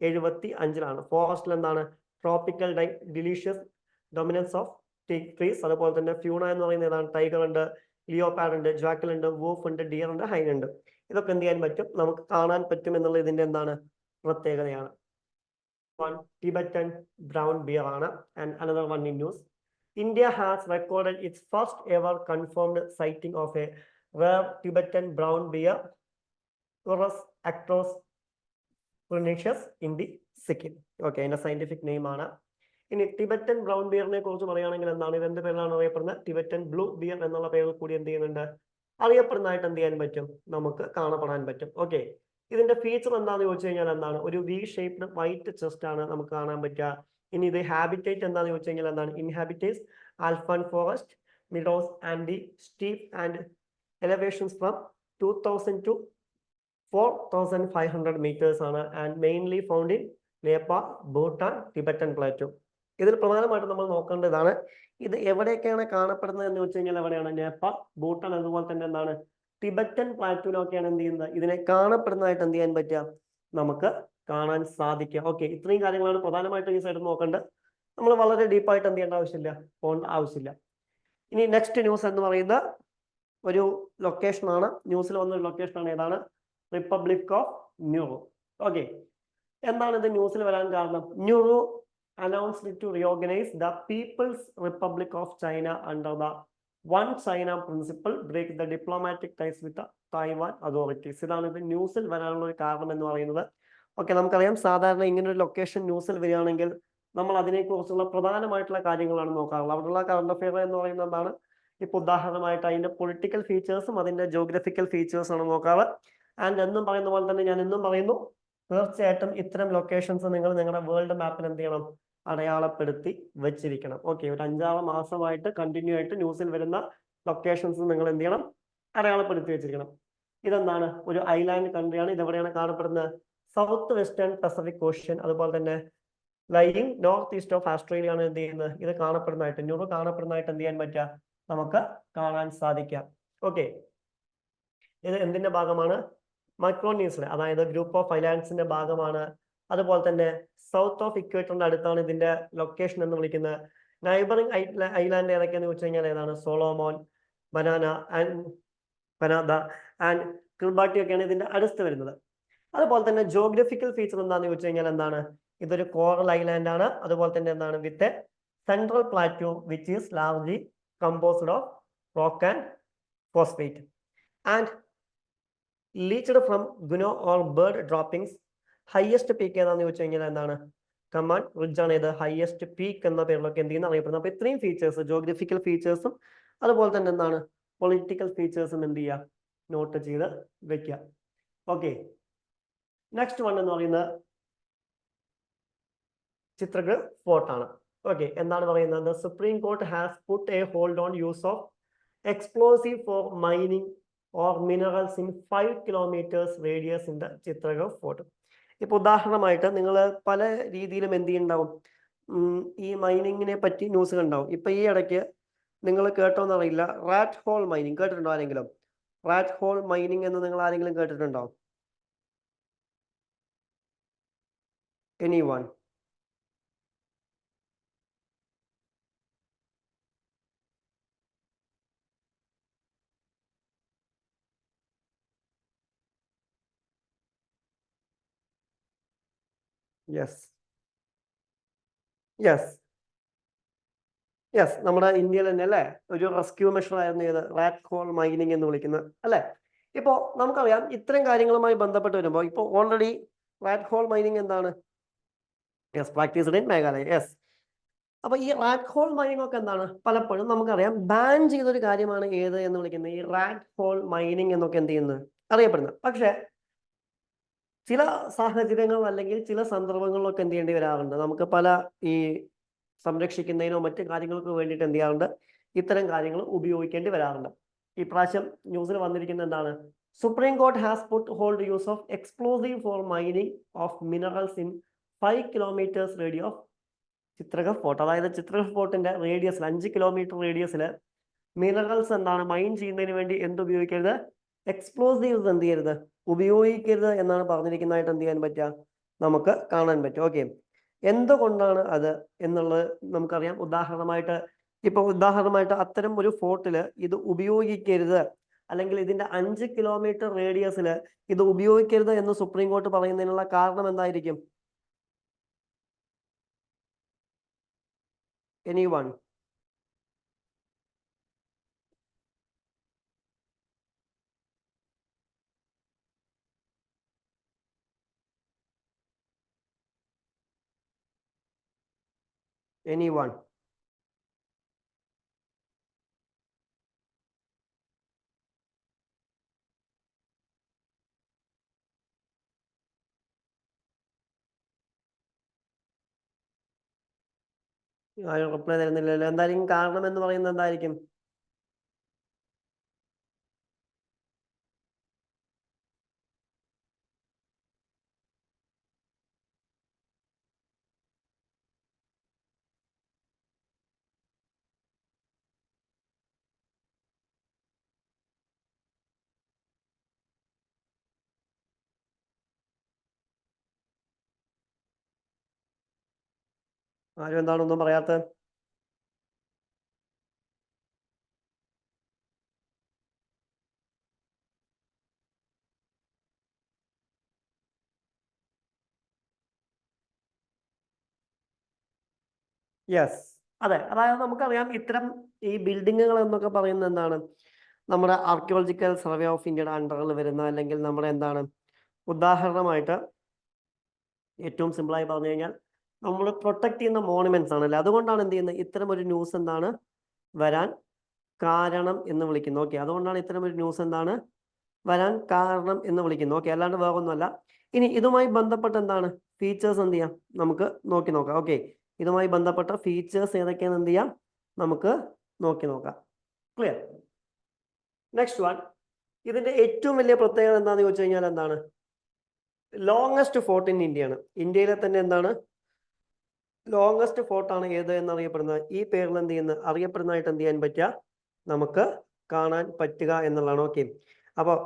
1975. ഫോറസ്റ്റിൽ എന്താണ്? Tropical delicious dominance of trees. അതുപോലെ തന്നെ ഫ്യൂണ എന്ന് പറയുന്നത് ഏതാണ്? ടൈഗർ ഉണ്ട്, ലിയോപാഡ് ഉണ്ട്, ജാക്കൽ ഉണ്ട്, വൂഫ് ഉണ്ട്, ഡിയർ ഉണ്ട്, ഹൈൻ ഉണ്ട്. ഇതൊക്കെ എന്ത് ചെയ്യാൻ പറ്റും? നമുക്ക് കാണാൻ പറ്റും എന്നുള്ള ഇതിന്റെ എന്താണ് പ്രത്യേകതയാണ്. ടിബറ്റൻ ബ്രൗൺ ബിയർ ആണ്. And another one in news. India has recorded its first ever confirmed sighting of a rare Tibetan brown bear, Urus actros pernicious in the Sikkim. Okay, ഇതിന്റെ സയന്റിഫിക് നെയിം ആണ്. ഇനി ടിബറ്റൻ ബ്രൗൺ ബിയറിനെ കുറിച്ച് പറയുകയാണെങ്കിൽ എന്താണ്? ഇത് എന്ത് പേരിലാണ് അറിയപ്പെടുന്നത്? ടിബറ്റൻ ബ്ലൂ ബിയർ എന്നുള്ള പേരിൽ കൂടി എന്ത് ചെയ്യുന്നുണ്ട്? അറിയപ്പെടുന്നതായിട്ട് എന്ത് ചെയ്യാൻ പറ്റും? നമുക്ക് കാണപ്പെടാൻ പറ്റും. ഓക്കെ, ഇതിന്റെ ഫീച്ചർ എന്താണെന്ന് ചോദിച്ചു കഴിഞ്ഞാൽ എന്താണ്? ഒരു V ഷേപ്ഡ് വൈറ്റ് ചെസ്റ്റ് ആണ് നമുക്ക് കാണാൻ പറ്റുക. ഇനി ഇത് ഹാബിറ്റേറ്റ് എന്താണെന്ന് ചോദിച്ചു കഴിഞ്ഞാൽ എന്താണ്? Inhabits alpine forest, meadows and the steep and elevations from 2000 to 4500 meters ആണ്. And mainly found in Nepal, Bhutan, Tibetan plateau. ഇതിൽ പ്രധാനമായിട്ടും നമ്മൾ നോക്കേണ്ടതാണ് ഇത് എവിടെയൊക്കെയാണ് കാണപ്പെടുന്നത് എന്ന് വെച്ച് കഴിഞ്ഞാൽ എവിടെയാണ്? നേപ്പാൾ, ഭൂട്ടാൻ, അതുപോലെ തന്നെ എന്താണ് ടിബറ്റൻ പ്ലാറ്റൂലൊക്കെയാണ് എന്ത് ചെയ്യുന്നത്? ഇതിനെ കാണപ്പെടുന്നതായിട്ട് എന്ത് ചെയ്യാൻ പറ്റുക? നമുക്ക് കാണാൻ സാധിക്കുക. ഓക്കെ, ഇത്രയും കാര്യങ്ങളാണ് പ്രധാനമായിട്ടും ഈ സൈഡ് നോക്കേണ്ടത്. നമ്മൾ വളരെ ഡീപ്പായിട്ട് എന്ത് ചെയ്യേണ്ട ആവശ്യമില്ല, പോകേണ്ട ആവശ്യമില്ല. ഇനി നെക്സ്റ്റ് ന്യൂസ് എന്ന് പറയുന്ന ഒരു ലൊക്കേഷനാണ്. ന്യൂസിൽ വന്നൊരു ലൊക്കേഷനാണ്. ഏതാണ്? Republic of ന്യൂറു. ഓക്കെ, എന്താണ് ഇത് ന്യൂസിൽ വരാൻ കാരണം? ന്യൂറു announced to reorganize the People's Republic of China under the One China principle, break the diplomatic ties with the Taiwan authorities. ഇതാണ് ഇത് ന്യൂസിൽ വരാനുള്ള ഒരു കാരണം എന്ന് പറയുന്നത്. ഓക്കെ, നമുക്കറിയാം സാധാരണ ഇങ്ങനെ ഒരു ലൊക്കേഷൻ ന്യൂസിൽ വരികയാണെങ്കിൽ നമ്മൾ അതിനെക്കുറിച്ചുള്ള പ്രധാനമായിട്ടുള്ള കാര്യങ്ങളാണ് നോക്കാറുള്ളത്. അവിടെയുള്ള കറണ്ട് അഫെയർ എന്ന് പറയുന്നത് എന്താണ്? ഇപ്പൊ ഉദാഹരണമായിട്ട് അതിന്റെ പൊളിറ്റിക്കൽ ഫീച്ചേഴ്സും അതിന്റെ ജോഗ്രഫിക്കൽ ഫീച്ചേഴ്സും ആണ് നോക്കാറ്. ആൻഡ് എന്നും പറയുന്ന പോലെ തന്നെ ഞാൻ എന്നും പറയുന്നു, തീർച്ചയായിട്ടും ഇത്തരം ലൊക്കേഷൻസ് നിങ്ങൾ നിങ്ങളുടെ വേൾഡ് മാപ്പിൽ എന്ത് ചെയ്യണം? അടയാളപ്പെടുത്തി വെച്ചിരിക്കണം. ഓക്കെ, ഒരു 5-6 മാസമായിട്ട് കണ്ടിന്യൂ ആയിട്ട് ന്യൂസിൽ വരുന്ന ലൊക്കേഷൻസ് നിങ്ങൾ എന്ത് ചെയ്യണം? അടയാളപ്പെടുത്തി വെച്ചിരിക്കണം. ഇതെന്താണ്? ഒരു ഐലാൻഡ് കൺട്രിയാണ്. ഇതെവിടെയാണ് കാണപ്പെടുന്നത്? സൗത്ത് വെസ്റ്റേൺ പസഫിക് ഓഷ്യൻ, അതുപോലെ തന്നെ lying north east of Australia ആണ് എന്ത് ചെയ്യുന്നത്? ഇത് കാണപ്പെടുന്നതായിട്ട്, ന്യൂറോ കാണപ്പെടുന്നതായിട്ട് എന്ത് ചെയ്യാൻ പറ്റുക? നമുക്ക് കാണാൻ സാധിക്കാം. ഓക്കെ, ഇത് എന്തിന്റെ ഭാഗമാണ്? മൈക്രോനീസിയ, അതായത് ഗ്രൂപ്പ് ഓഫ് ഐലാൻഡ്സിന്റെ ഭാഗമാണ്. അതുപോലെ തന്നെ സൗത്ത് ഓഫ് ഇക്വേറ്ററിന്റെ അടുത്താണ് ഇതിന്റെ ലൊക്കേഷൻ എന്ന് വിളിക്കുന്നത്. നൈബറിംഗ് ഐലാൻഡ് ഏതൊക്കെയാന്ന് ചോദിച്ചു കഴിഞ്ഞാൽ ഏതാണ്? സോളോമോൻ, ബനാദ ആൻഡ് കിർബാറ്റി ഒക്കെയാണ് ഇതിന്റെ അടുത്ത് വരുന്നത്. അതുപോലെ തന്നെ ജോഗ്രഫിക്കൽ ഫീച്ചർ എന്താണെന്ന് ചോദിച്ചു കഴിഞ്ഞാൽ എന്താണ്? ഇതൊരു കോറൽ ഐലാൻഡ് ആണ്. അതുപോലെ തന്നെ എന്താണ്? With a central plateau which is largely composed of rock and phosphate and leached from guano or bird droppings. Highest peak ഏതാണെന്ന് ചോദിച്ചു കഴിഞ്ഞാൽ എന്താണ്? കമാൻഡ് റിഡ്ജ് ആണ്. ഇത് ഹയസ്റ്റ് പീക്ക് എന്ന പേരിലൊക്കെ എന്ത് ചെയ്യുന്ന അറിയപ്പെടുന്നത്. അപ്പൊ ഇത്രയും ഫീച്ചേഴ്സ്, ജോഗ്രഫിക്കൽ ഫീച്ചേഴ്സും അതുപോലെ തന്നെ എന്താണ് പൊളിറ്റിക്കൽ ഫീച്ചേഴ്സും എന്ത് ചെയ്യുക? നോട്ട് ചെയ്ത് വെക്കുക. ഓക്കെ, നെക്സ്റ്റ് വൺ എന്ന് പറയുന്നത് ചിത്രഗഡ് ഫോർട്ടാണ്. ഓക്കെ, എന്താണ് പറയുന്നത്? Supreme court has put a hold on use of explosive for mining or minerals in 5 kilometers radius in the Chittorgarh fort. ഇപ്പൊ ഉദാഹരണമായിട്ട് നിങ്ങൾ പല രീതിയിലും എന്ത് ചെയ്യുന്നുണ്ടാവും, ഈ മൈനിങ്ങിനെ പറ്റി ന്യൂസ് കണ്ടാവും. ഇപ്പൊ ഈ ഇടയ്ക്ക് നിങ്ങൾ കേട്ടോന്നറിയില്ല, റാറ്റ് ഹോൾ മൈനിങ് കേട്ടിട്ടുണ്ടോ ആരെങ്കിലും? റാറ്റ് ഹോൾ മൈനിങ് എന്ന് നിങ്ങൾ ആരെങ്കിലും കേട്ടിട്ടുണ്ടോ? എനിവൺ? Yes, yes, yes. നമ്മുടെ ഇന്ത്യയിൽ തന്നെ അല്ലേ ഒരു റെസ്ക്യൂ മെഷർ ആയിരുന്നു ഏത്? റാറ്റ് ഹോൾ മൈനിങ് എന്ന് വിളിക്കുന്നത് അല്ലേ? ഇപ്പോൾ നമുക്കറിയാം ഇത്തരം കാര്യങ്ങളുമായി ബന്ധപ്പെട്ട് വരുമ്പോൾ ഇപ്പോൾ ഓൾറെഡി റാറ്റ് ഹോൾ മൈനിങ് എന്താണ്? Yes, practised in Meghalaya. Yes. അപ്പൊ ഈ റാറ്റ് ഹോൾ മൈനിങ് ഒക്കെ എന്താണ്? പലപ്പോഴും നമുക്കറിയാം ബാൻ ചെയ്തൊരു കാര്യമാണ് ഏത് എന്ന് വിളിക്കുന്നത്, ഈ റാറ്റ് ഹോൾ മൈനിങ് എന്നൊക്കെ എന്ത് ചെയ്യുന്നത് അറിയപ്പെടുന്നത്. പക്ഷെ ചില സാഹചര്യങ്ങൾ അല്ലെങ്കിൽ ചില സന്ദർഭങ്ങളിലൊക്കെ എന്ത് ചെയ്യേണ്ടി വരാറുണ്ട്, നമുക്ക് പല ഈ സംരക്ഷിക്കുന്നതിനോ മറ്റു കാര്യങ്ങൾക്ക് വേണ്ടിയിട്ട് എന്ത് ചെയ്യാറുണ്ട്, ഇത്തരം കാര്യങ്ങൾ ഉപയോഗിക്കേണ്ടി വരാറുണ്ട്. ഈ പ്രാവശ്യം ന്യൂസിൽ വന്നിരിക്കുന്നത് എന്താണ്? Supreme court has put hold use of explosive for mining of minerals in 5 kilometers radio of Chittorgarh fort. അതായത് ചിത്രഗഡ് ഫോർട്ടിന്റെ റേഡിയസിൽ 5 kilometer റേഡിയസിൽ മിനറൽസ് എന്താണ് മൈൻ ചെയ്യുന്നതിന് വേണ്ടി എന്ത് ഉപയോഗിക്കരുത്? എക്സ്പ്ലോസീവ്സ് എന്ത് ചെയ്യരുത്? ഉപയോഗിക്കരുത് എന്നാണ് പറഞ്ഞിരിക്കുന്നതായിട്ട് എന്ത് ചെയ്യാൻ പറ്റുക? നമുക്ക് കാണാൻ പറ്റും. ഓക്കെ, എന്തുകൊണ്ടാണ് അത് എന്നുള്ളത് നമുക്കറിയാം. ഉദാഹരണമായിട്ട് അത്തരം ഒരു ഫോർട്ടിൽ ഇത് ഉപയോഗിക്കരുത്, അല്ലെങ്കിൽ ഇതിന്റെ 5 kilometer റേഡിയസിൽ ഇത് ഉപയോഗിക്കരുത് എന്ന് സുപ്രീം കോർട്ട് പറയുന്നതിനുള്ള കാരണം എന്തായിരിക്കും? എനിവൺ? എനിവൺ? ആരും റിപ്ലൈ തരുന്നില്ലല്ലോ. എന്തായിരിക്കും കാരണം എന്ന് പറയുന്നത്? എന്തായിരിക്കും? ആരും എന്താണൊന്നും പറയാത്തത്? യെസ്, അതെ. അതായത് നമുക്കറിയാം ഇത്തരം ഈ ബിൽഡിങ്ങുകൾ എന്നൊക്കെ പറയുന്നത് എന്താണ്, നമ്മുടെ ആർക്കിയോളജിക്കൽ സർവേ ഓഫ് ഇന്ത്യയുടെ അണ്ടറിൽ വരുന്ന, അല്ലെങ്കിൽ നമ്മുടെ എന്താണ്, ഉദാഹരണമായിട്ട് ഏറ്റവും സിമ്പിളായി പറഞ്ഞു കഴിഞ്ഞാൽ നമ്മൾ പ്രൊട്ടക്ട് ചെയ്യുന്ന മോണുമെന്റ്സ് ആണല്ലേ. അതുകൊണ്ടാണ് എന്ത് ചെയ്യുന്നത്, ഇത്തരം ഒരു ന്യൂസ് എന്താണ് വരാൻ കാരണം എന്ന് വിളിക്കുന്നത്. ഓക്കെ, അതുകൊണ്ടാണ് ഇത്തരം ഒരു ന്യൂസ് എന്താണ് വരാൻ കാരണം എന്ന് വിളിക്കുന്നത്. ഓക്കെ, അല്ലാണ്ട് വേറെ ഒന്നുമല്ല. ഇനി ഇതുമായി ബന്ധപ്പെട്ട് എന്താണ് ഫീച്ചേഴ്സ് എന്ത് ചെയ്യാം നമുക്ക് നോക്കി നോക്കാം. ഓക്കെ, ഇതുമായി ബന്ധപ്പെട്ട ഫീച്ചേഴ്സ് ഏതൊക്കെയാണെന്ന് എന്ത് ചെയ്യാം നമുക്ക് നോക്കി നോക്കാം. ക്ലിയർ? നെക്സ്റ്റ് വൺ, ഇതിന്റെ ഏറ്റവും വലിയ പ്രത്യേകത എന്താണെന്ന് ചോദിച്ചു കഴിഞ്ഞാൽ എന്താണ്, ലോങ്ങസ്റ്റ് ഫോർട്ട് ഇൻ ഇന്ത്യയാണ്. ഇന്ത്യയിലെ തന്നെ എന്താണ് ലോങ്ങസ്റ്റ് ഫോർട്ടാണ് ഏത് എന്നറിയപ്പെടുന്നത്. ഈ പേരിൽ എന്ത് ചെയ്യുന്നത് അറിയപ്പെടുന്നതായിട്ട് എന്ത് ചെയ്യാൻ പറ്റുക നമുക്ക് കാണാൻ പറ്റുക എന്നുള്ളതാണ്. ഓക്കെ, അപ്പോൾ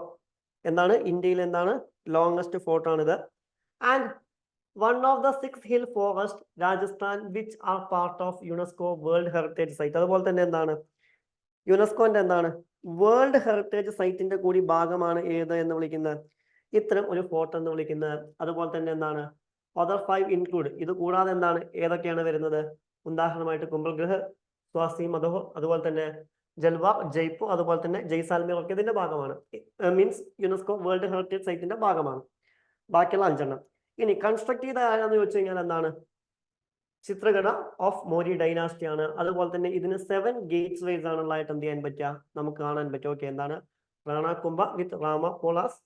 എന്താണ് ഇന്ത്യയിൽ എന്താണ് ലോങ്ങസ്റ്റ് ഫോർട്ടാണിത്. And one of the 6 hill forest Rajasthan which are part of UNESCO world heritage site. അതുപോലെ തന്നെ എന്താണ് യുനെസ്കോന്റെ എന്താണ് വേൾഡ് ഹെറിറ്റേജ് സൈറ്റിന്റെ കൂടി ഭാഗമാണ് ഏത് എന്ന് വിളിക്കുന്നത്, ഇത്തരം ഒരു ഫോർട്ട് എന്ന് വിളിക്കുന്നത്. അതുപോലെ തന്നെ എന്താണ് other 5 ഇൻക്ലൂഡ്, ഇത് കൂടാതെ എന്താണ് ഏതൊക്കെയാണ് വരുന്നത്, ഉദാഹരണമായിട്ട് കുംഭൽഗൃഹ്, സ്വാസി മധോഹർ, അതുപോലെ തന്നെ ജൽവാർ, ജയ്പൂർ, അതുപോലെ തന്നെ ജയ്സാൽമീർ ഒക്കെ ഇതിന്റെ ഭാഗമാണ്. മീൻസ് യുനെസ്കോ വേൾഡ് ഹെറിറ്റേജ് സൈറ്റിന്റെ ഭാഗമാണ് ബാക്കിയുള്ള 5 ഇനി കൺസ്ട്രക്ട് ചെയ്ത ആരാന്ന് ചോദിച്ചു കഴിഞ്ഞാൽ എന്താണ് ചിത്രകട ഓഫ് മോരി ഡൈനാസ്റ്റി ആണ്. അതുപോലെ തന്നെ ഇതിന് 7 ഗേറ്റ്സ് വൈസ് ആണുള്ളതായിട്ട് എന്ത് ചെയ്യാൻ പറ്റുക നമുക്ക് കാണാൻ പറ്റും. ഓക്കെ, എന്താണ് റാണ കുംഭ വിത്ത് റാമ പോളാസ്,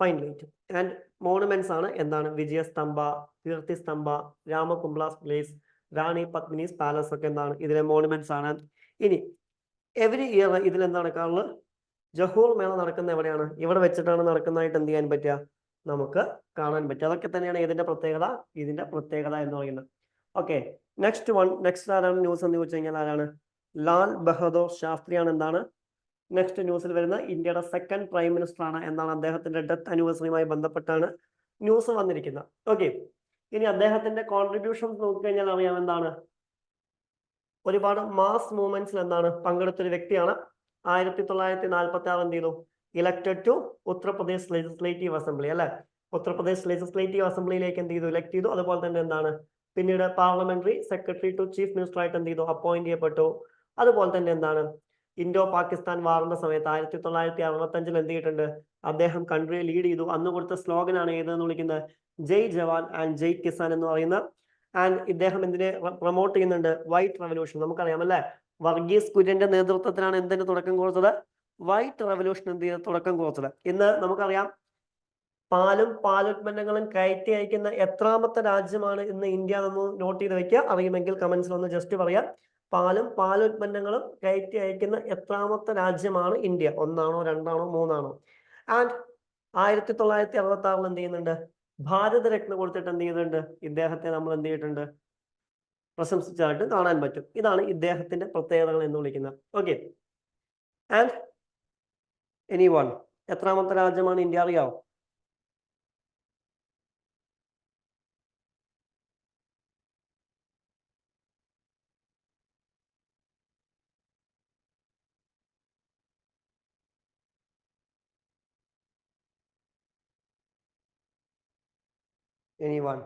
ഫൈൻ ലൈറ്റ്. ആൻഡ് മോണുമെന്റ്സ് ആണ് എന്താണ് വിജയസ്തംഭ, കീർത്തിസ്തംഭ, രാമകുംബ്ലാസ് പ്ലേസ്, റാണി പത്മിനീസ് പാലസ് ഒക്കെ എന്താണ് ഇതിലെ മോണുമെന്റ്സ് ആണ്. ഇനി എവറി ഇയർ ഇതിൽ എന്താ നടക്കാറുള്ളത്? ജഹൂർ മേള നടക്കുന്ന എവിടെയാണ്? ഇവിടെ വെച്ചിട്ടാണ് നടക്കുന്നതായിട്ട് എന്ത് ചെയ്യാൻ പറ്റുക? നമുക്ക് കാണാൻ പറ്റും. അതൊക്കെ തന്നെയാണ് ഇതിന്റെ പ്രത്യേകത എന്ന് പറയുന്നത്. ഓക്കെ, നെക്സ്റ്റ് ആരാണ് ന്യൂസ് എന്ന് ചോദിച്ചു കഴിഞ്ഞാൽ ആരാണ്? ലാൽ ബഹദൂർ ശാസ്ത്രിയാണ് എന്താണ് നെക്സ്റ്റ് ന്യൂസിൽ വരുന്ന ഇന്ത്യയുടെ സെക്കൻഡ് പ്രൈം മിനിസ്റ്റർ ആണ് എന്നാണ്. അദ്ദേഹത്തിന്റെ ഡെത്ത് ആനിവേഴ്സറിയുമായി ബന്ധപ്പെട്ടാണ് ന്യൂസ് വന്നിരിക്കുന്നത്. ഓക്കെ, ഇനി അദ്ദേഹത്തിന്റെ കോൺട്രിബ്യൂഷൻസ് നോക്കിക്കഴിഞ്ഞാൽ അറിയാം എന്താണ്, ഒരുപാട് മാസ് മൂവ്മെന്റ്സിൽ എന്താണ് പങ്കെടുത്തൊരു വ്യക്തിയാണ്. 1946 എന്ത് ചെയ്തു? Elected to Uttar Pradesh legislative assembly അല്ലെ. ഉത്തർപ്രദേശ് ലെജിസ്ലേറ്റീവ് അസംബ്ലിയിലേക്ക് എന്ത് ചെയ്തു? ഇലക്ട് ചെയ്തു. അതുപോലെ തന്നെ എന്താണ് പിന്നീട് parliamentary secretary to chief minister ആയിട്ട് എന്ത് ചെയ്തു? അപ്പോയിന്റ് ചെയ്യപ്പെട്ടു. അതുപോലെ തന്നെ എന്താണ് ഇൻഡോ പാകിസ്ഥാൻ വാറിന്റെ സമയത്ത് 1965 എന്ത് ചെയ്തിട്ടുണ്ട്? അദ്ദേഹം കൺട്രിയെ ലീഡ് ചെയ്തു. അന്ന് കൊടുത്ത സ്ലോഗനാണ് ഏതെന്ന് വിളിക്കുന്നത്? ജയ് ജവാൻ ആൻഡ് ജയ് കിസാൻ എന്ന് പറയുന്ന. ആൻഡ് ഇദ്ദേഹം എന്തിനെ പ്രൊമോട്ട് ചെയ്യുന്നുണ്ട്? White revolution. നമുക്കറിയാം അല്ലെ, വർഗീസ് കുര്യന്റെ നേതൃത്വത്തിലാണ് എന്തിന് തുടക്കം കുറിച്ചത്? വൈറ്റ് റെവല്യൂഷൻ എന്ത് ചെയ്ത് തുടക്കം കുറിച്ചത്. ഇന്ന് നമുക്കറിയാം പാലും പാലുൽപ്പന്നങ്ങളും കയറ്റി അയക്കുന്ന എത്രാമത്തെ രാജ്യമാണ് ഇന്ന് ഇന്ത്യ എന്ന് നോട്ട് ചെയ്ത് വെക്കുക. അറിയുമെങ്കിൽ കമന്റ്സിൽ ഒന്ന് ജസ്റ്റ് പറയാം. പാലും പാലുൽപ്പന്നങ്ങളും കയറ്റി അയക്കുന്ന എത്രാമത്തെ രാജ്യമാണ് ഇന്ത്യ? 1 ആണോ 2 ആണോ 3 ആണോ? ആൻഡ് 1966 എന്ത് ചെയ്യുന്നുണ്ട്? ഭാരതരത്ന കൊടുത്തിട്ട് എന്ത് ചെയ്യുന്നുണ്ട്? ഇദ്ദേഹത്തെ നമ്മൾ എന്ത് ചെയ്തിട്ടുണ്ട്? പ്രശംസിച്ചായിട്ട് കാണാൻ പറ്റും. ഇതാണ് ഇദ്ദേഹത്തിന്റെ പ്രത്യേകതകൾ എന്ന് വിളിക്കുന്നത്. ഓക്കെ, ആൻഡ് എനിവൺ എത്രാമത്തെ രാജ്യമാണ് ഇന്ത്യ അറിയാവോ? എനിവൺ?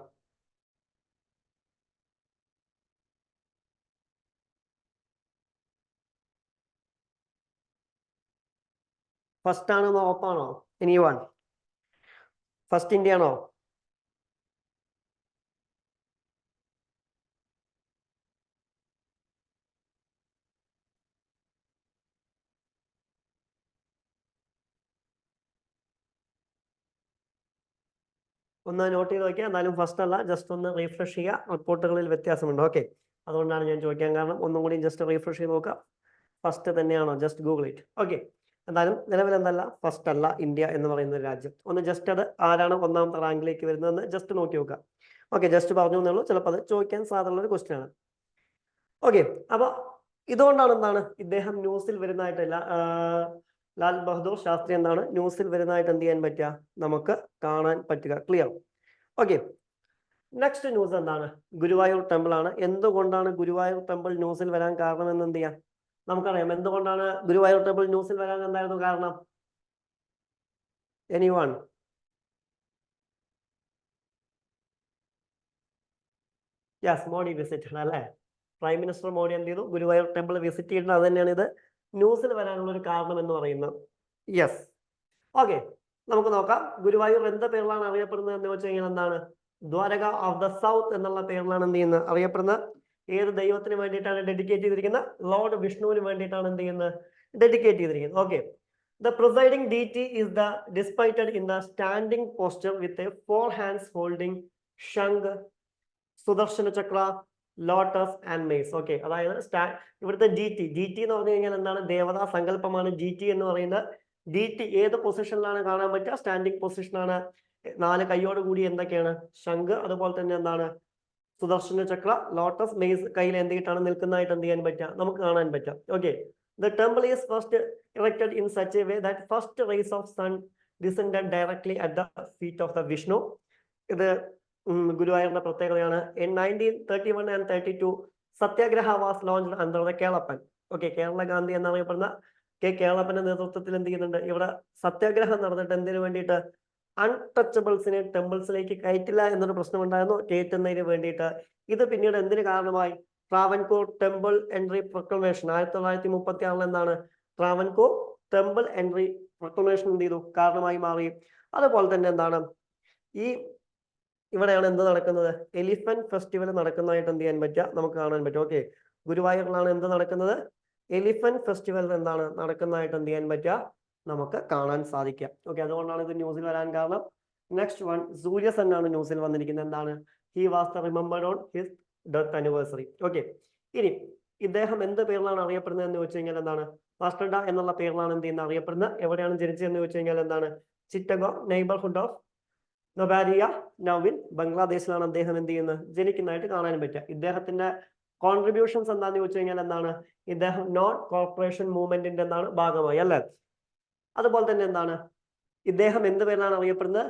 ഫസ്റ്റ് ആണെന്ന് ഉറപ്പാണോ? എനിവൺ? ഫസ്റ്റ് ഇന്ത്യ ആണോ? ഒന്ന് നോട്ട് ചെയ്ത് നോക്കിയാൽ. എന്നാലും ഫസ്റ്റ് അല്ല, ജസ്റ്റ് ഒന്ന് റീഫ്രഷ് ചെയ്യുക. റിപ്പോർട്ടുകളിൽ വ്യത്യാസമുണ്ട്. ഓക്കെ, അതുകൊണ്ടാണ് ഞാൻ ചോദിക്കാൻ കാരണം. ഒന്നും കൂടി ജസ്റ്റ് റീഫ്രഷ് ചെയ്ത് നോക്കുക. ഫസ്റ്റ് തന്നെയാണോ? Just Google it. ഓക്കെ, എന്തായാലും നിലവിൽ എന്തല്ല, ഫസ്റ്റ് അല്ല ഇന്ത്യ എന്ന് പറയുന്ന ഒരു രാജ്യം. ഒന്ന് ജസ്റ്റ് അത് ആരാണ് ഒന്നാമത്തെ റാങ്കിലേക്ക് വരുന്നതെന്ന് ജസ്റ്റ് നോക്കി നോക്കുക. ഓക്കെ, ജസ്റ്റ് പറഞ്ഞു എന്നേ ഉള്ളൂ. ചിലപ്പോൾ അത് ചോദിക്കാൻ സാധ്യതയുള്ള ഒരു ക്വസ്റ്റ്യൻ ആണ്. ഓക്കെ, അപ്പൊ ഇതുകൊണ്ടാണ് എന്താണ് ഇദ്ദേഹം ന്യൂസിൽ വരുന്നതായിട്ടല്ല, ലാൽ ബഹദൂർ ശാസ്ത്രി എന്താണ് ന്യൂസിൽ വരുന്നതായിട്ട് എന്ത് ചെയ്യാൻ പറ്റുക? നമുക്ക് കാണാൻ പറ്റുക. ക്ലിയർ? ഓക്കെ, നെക്സ്റ്റ് ന്യൂസ് എന്താണ്? ഗുരുവായൂർ ടെമ്പിൾ ആണ്. എന്തുകൊണ്ടാണ് ഗുരുവായൂർ ടെമ്പിൾ ന്യൂസിൽ വരാൻ കാരണം എന്ന് എന്ത് ചെയ്യാം? നമുക്കറിയാം. എന്തുകൊണ്ടാണ് ഗുരുവായൂർ ടെമ്പിൾ ന്യൂസിൽ വരാൻ എന്തായിരുന്നു കാരണം? എനിവൺ? യെസ്, മോഡി വിസിറ്റ് അല്ലേ. പ്രൈം മിനിസ്റ്റർ മോഡി എന്ത് ചെയ്തു? ഗുരുവായൂർ ടെമ്പിൾ വിസിറ്റ് ചെയ്യുന്നത്. അത് തന്നെയാണ് ഇത് ന്യൂസിൽ വരാനുള്ള ഒരു കാരണം എന്ന് പറയുന്നത്. യെസ്, ഓക്കെ, നമുക്ക് നോക്കാം. ഗുരുവായൂർ എന്ത് പേരിലാണ് അറിയപ്പെടുന്നത് എന്ന് വെച്ച് കഴിഞ്ഞാൽ എന്താണ്? ദ്വാരക ഓഫ് ദ സൗത്ത് എന്നുള്ള പേരിലാണ് എന്ത് ചെയ്യുന്നത്? അറിയപ്പെടുന്നത്. ഏത് ദൈവത്തിന് വേണ്ടിയിട്ടാണ് ഡെഡിക്കേറ്റ് ചെയ്തിരിക്കുന്നത്? ലോർഡ് വിഷ്ണുവിന് വേണ്ടിയിട്ടാണ് എന്ത് ചെയ്യുന്നത്? ഡെഡിക്കേറ്റ് ചെയ്തിരിക്കുന്നത്. Okay, the presiding deity is the depicted in the standing posture with a 4 hands holding ശംഖ്, സുദർശന ചക്ര, ലോട്ടസ് ആൻഡ് മെയ്സ്. ഓക്കെ, അതായത് ഇവിടുത്തെ ജിടി എന്ന് പറഞ്ഞു കഴിഞ്ഞാൽ എന്താണ്? ദേവതാ സങ്കല്പമാണ് ജിടി എന്ന് പറയുന്നത്. ജിടി ഏത് പൊസിഷനിലാണ് കാണാൻ പറ്റുക? സ്റ്റാൻഡിങ് പൊസിഷനാണ്. 4 കൈയോട് കൂടി എന്തൊക്കെയാണ്? ശംഖ്, അതുപോലെ തന്നെ എന്താണ്? സുദർശന ചക്ര, ലോട്ടസ്, മെയ്സ് കയ്യിൽ എന്തിട്ടാണ് നിൽക്കുന്നതായിട്ട് എന്ത് ചെയ്യാൻ പറ്റുക? നമുക്ക് കാണാൻ പറ്റുക. Okay, the temple is first erected in such a way that first rays of sun descended directly at the feet of the Vishnu. ഇത് ഗുരുവായൂരിന്റെ പ്രത്യേകതയാണ്. In 1931 and 32 Satyagraha was launched under the Kelappan. Okay, Kerala Gandhi എന്നറിയപ്പെടുന്ന കേളപ്പന്റെ നേതൃത്വത്തിൽ എന്ത് ചെയ്യുന്നുണ്ട്? ഇവിടെ സത്യാഗ്രഹം നടന്നിട്ട് എന്തിനു വേണ്ടിയിട്ട്? അൺടച്ചബിൾസിനെ ടെമ്പിൾസിലേക്ക് കയറ്റില്ല എന്നൊരു പ്രശ്നം ഉണ്ടായിരുന്നു, കയറ്റുന്നതിന് വേണ്ടിയിട്ട്. ഇത് പിന്നീട് എന്തിന് കാരണമായി? ട്രാവൻകൂർ ടെമ്പിൾ എൻട്രി പ്രൊക്ലമേഷൻ 1936 എന്താണ്? ട്രാവൻകൂർ ടെമ്പിൾ എൻട്രി പ്രൊക്ലമേഷൻ എന്ത് ചെയ്തു? കാരണമായി മാറി. അതുപോലെ തന്നെ എന്താണ് ഇവിടെയാണ് എന്ത് നടക്കുന്നത്? എലിഫന്റ് ഫെസ്റ്റിവൽ നടക്കുന്നതായിട്ട് എന്ത് ചെയ്യാൻ പറ്റുക? നമുക്ക് കാണാൻ പറ്റും. ഓക്കെ, ഗുരുവായൂരിലാണ് എന്ത് നടക്കുന്നത്? എലിഫന്റ് ഫെസ്റ്റിവൽ എന്താണ് നടക്കുന്നതായിട്ട് എന്ത് ചെയ്യാൻ പറ്റുക? നമുക്ക് കാണാൻ സാധിക്കുക. ഓക്കെ, അതുകൊണ്ടാണ് ഇത് ന്യൂസിൽ വരാൻ കാരണം. നെക്സ്റ്റ് വൺ, സൂര്യസെൻ ആണ് ന്യൂസിൽ വന്നിരിക്കുന്നത്. എന്താണ്? He was the remembered on his death anniversary. Okay, ഇനി ഇദ്ദേഹം എന്ത് പേരിലാണ് അറിയപ്പെടുന്നത് എന്ന് ചോദിച്ചു കഴിഞ്ഞാൽ എന്താണ്? വാസ്കോഡ എന്നുള്ള പേരിലാണ് എന്ത് ചെയ്യുന്നത് അറിയപ്പെടുന്നത്. എവിടെയാണ് ജനിച്ചതെന്ന് ചോദിച്ചു കഴിഞ്ഞാൽ എന്താണ്? ചിറ്റഗോങ് നെയ്ബർഹുഡ് ഓഫ് നൊബാരിയ നൗവിൻ ബംഗ്ലാദേശിലാണ് അദ്ദേഹം എന്ത് ചെയ്യുന്നത് ജനിക്കുന്നതായിട്ട് കാണാൻ പറ്റുക. ഇദ്ദേഹത്തിന്റെ കോൺട്രിബ്യൂഷൻസ് എന്താണെന്ന് ചോദിച്ചു കഴിഞ്ഞാൽ എന്താണ്? ഇദ്ദേഹം നോൺ കോർപ്പറേഷൻ മൂവ്മെന്റിന്റെ എന്താണ് ഭാഗമായി അല്ലെ. അതുപോലെ തന്നെ എന്താണ് ഇദ്ദേഹം എന്ത് പേരിലാണ് അറിയപ്പെടുന്നത്?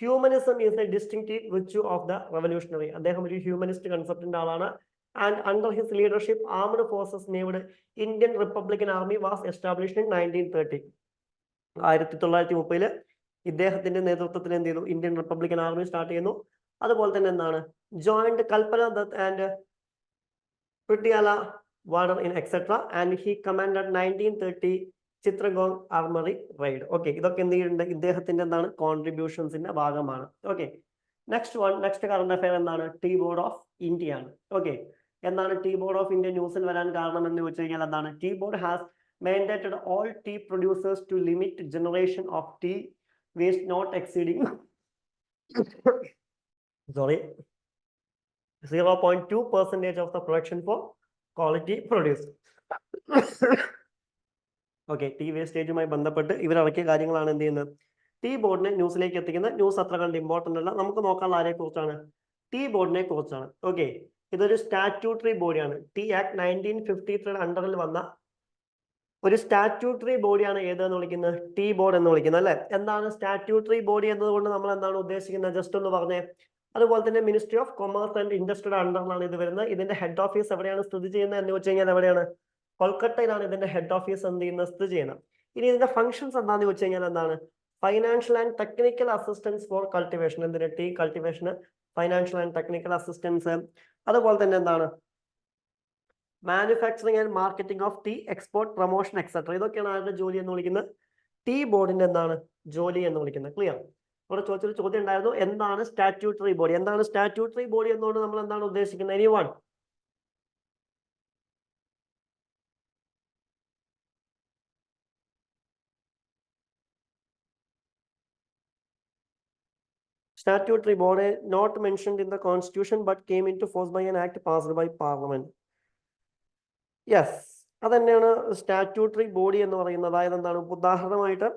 Humanism is a distinctive virtue of the revolutionary. അദ്ദേഹം ഒരു ഹ്യൂമനിസ്റ്റ് കൺസെപ്റ്റിന്റെ ആളാണ്. And under his leadership armed forces named Indian republican army was established in 1930. 1930 ഇദ്ദേഹത്തിന്റെ നേതൃത്വത്തിൽ എന്ത് ചെയ്തു? ഇന്ത്യൻ റിപ്പബ്ലിക്കൻ ആർമി സ്റ്റാർട്ട് ചെയ്യുന്നു. അതുപോലെ തന്നെ എന്താണ്? Joined Kalpana Dutt and Pritilata Waddedar in etcetera and he commanded 1930 Chittagong armoury raid. Okay, ഇതൊക്കെ എന്ത് ചെയ്യുന്നുണ്ട്? ഇദ്ദേഹത്തിന്റെ എന്താണ് കോൺട്രിബ്യൂഷൻസിന്റെ ഭാഗമാണ്. ഓക്കെ, നെക്സ്റ്റ് കറണ്ട് അഫയർ എന്താണ്? ടീ ബോർഡ് ഓഫ് ഇന്ത്യ ആണ്. ഓക്കെ, എന്താണ് ടീ ബോർഡ് ഓഫ് ഇന്ത്യ ന്യൂസിൽ വരാൻ കാരണം എന്ന് ചോദിച്ചു കഴിഞ്ഞാൽ എന്താണ്? Tea board has mandated all tea producers to limit generation of tea waste not exceeding 0.2% of the production for quality produce. Okay, tea വേസ്റ്റേജുമായി ബന്ധപ്പെട്ട് ഇവരിറക്കിയ കാര്യങ്ങളാണ് എന്ത് ചെയ്യുന്നത് ടീ ബോർഡിനെ ന്യൂസിലേക്ക് എത്തിക്കുന്നത്. ന്യൂസ് അത്ര കണ്ട് ഇമ്പോർട്ടൻ്റ് അല്ല. നമുക്ക് നോക്കാനുള്ള ആരെ കുറിച്ചാണ്? ടീ ബോർഡിനെ കുറിച്ചാണ്. ഓക്കെ, ഇതൊരു സ്റ്റാറ്റ്യൂട്ടറി ബോഡിയാണ്. ടീ ആക്ട് 1953 അണ്ടറിൽ വന്ന ഒരു സ്റ്റാറ്റ്യൂട്ടറി ബോഡിയാണ് ഏതെന്ന് വിളിക്കുന്നത്? ടീ ബോർഡ് എന്ന് വിളിക്കുന്നത് അല്ലെ. എന്താണ് സ്റ്റാറ്റ്യൂട്ടറി ബോഡി എന്നതുകൊണ്ട് നമ്മൾ എന്താണ് ഉദ്ദേശിക്കുന്നത്? ജസ്റ്റ് ഒന്ന് പറഞ്ഞേ. അതുപോലെ തന്നെ മിനിസ്ട്രി ഓഫ് കൊമേഴ്സ് ആൻഡ് ഇൻഡസ്ട്രിയുടെ അണ്ടറിലാണ് ഇത് വരുന്നത്. ഇതിന്റെ ഹെഡ് ഓഫീസ് എവിടെയാണ് സ്ഥിതി ചെയ്യുന്നത് എന്ന് വെച്ച് കഴിഞ്ഞാൽ എവിടെയാണ്? കൊൽക്കത്തയിലാണ് ഇതിന്റെ ഹെഡ് ഓഫീസ് എന്ത് ചെയ്യുന്നത് സ്ഥിതി ചെയ്യുന്നത്. ഇനി ഇതിന്റെ ഫംഗ്ഷൻസ് എന്താണെന്ന് വെച്ച് കഴിഞ്ഞാൽ എന്താണ്? Financial and technical assistance for cultivation. എന്തിന്? ടീ കൾട്ടിവേഷന് ഫൈനാൻഷ്യൽ ആൻഡ് ടെക്നിക്കൽ അസിസ്റ്റൻസ്. അതുപോലെ തന്നെ എന്താണ്? Manufacturing and marketing of tea, export, promotion etcetera. ഇതൊക്കെയാണ് ആരുടെ ജോലി എന്ന് വിളിക്കുന്നത്? ടീ ബോർഡിന്റെ എന്താണ് ജോലി എന്ന് വിളിക്കുന്നത്. ക്ലിയർ? ഇവിടെ ചോദിച്ചൊരു ചോദ്യം ഉണ്ടായിരുന്നു, എന്താണ് സ്റ്റാറ്റ്യൂട്ടറി ബോഡി? എന്താണ് സ്റ്റാറ്റ്യൂട്ടറി ബോഡി എന്നുകൊണ്ട് നമ്മൾ എന്താണ് ഉദ്ദേശിക്കുന്നത്? Anyone? Statutory body not mentioned in the constitution but came into force by an act passed by parliament. Yes, അതന്നെയാണ് സ്റ്റാറ്റ്യൂട്ടറി ബോഡി എന്ന് പറയുന്നത്. അതായത് എന്താണ്? ഉദാഹരണമായിട്ട്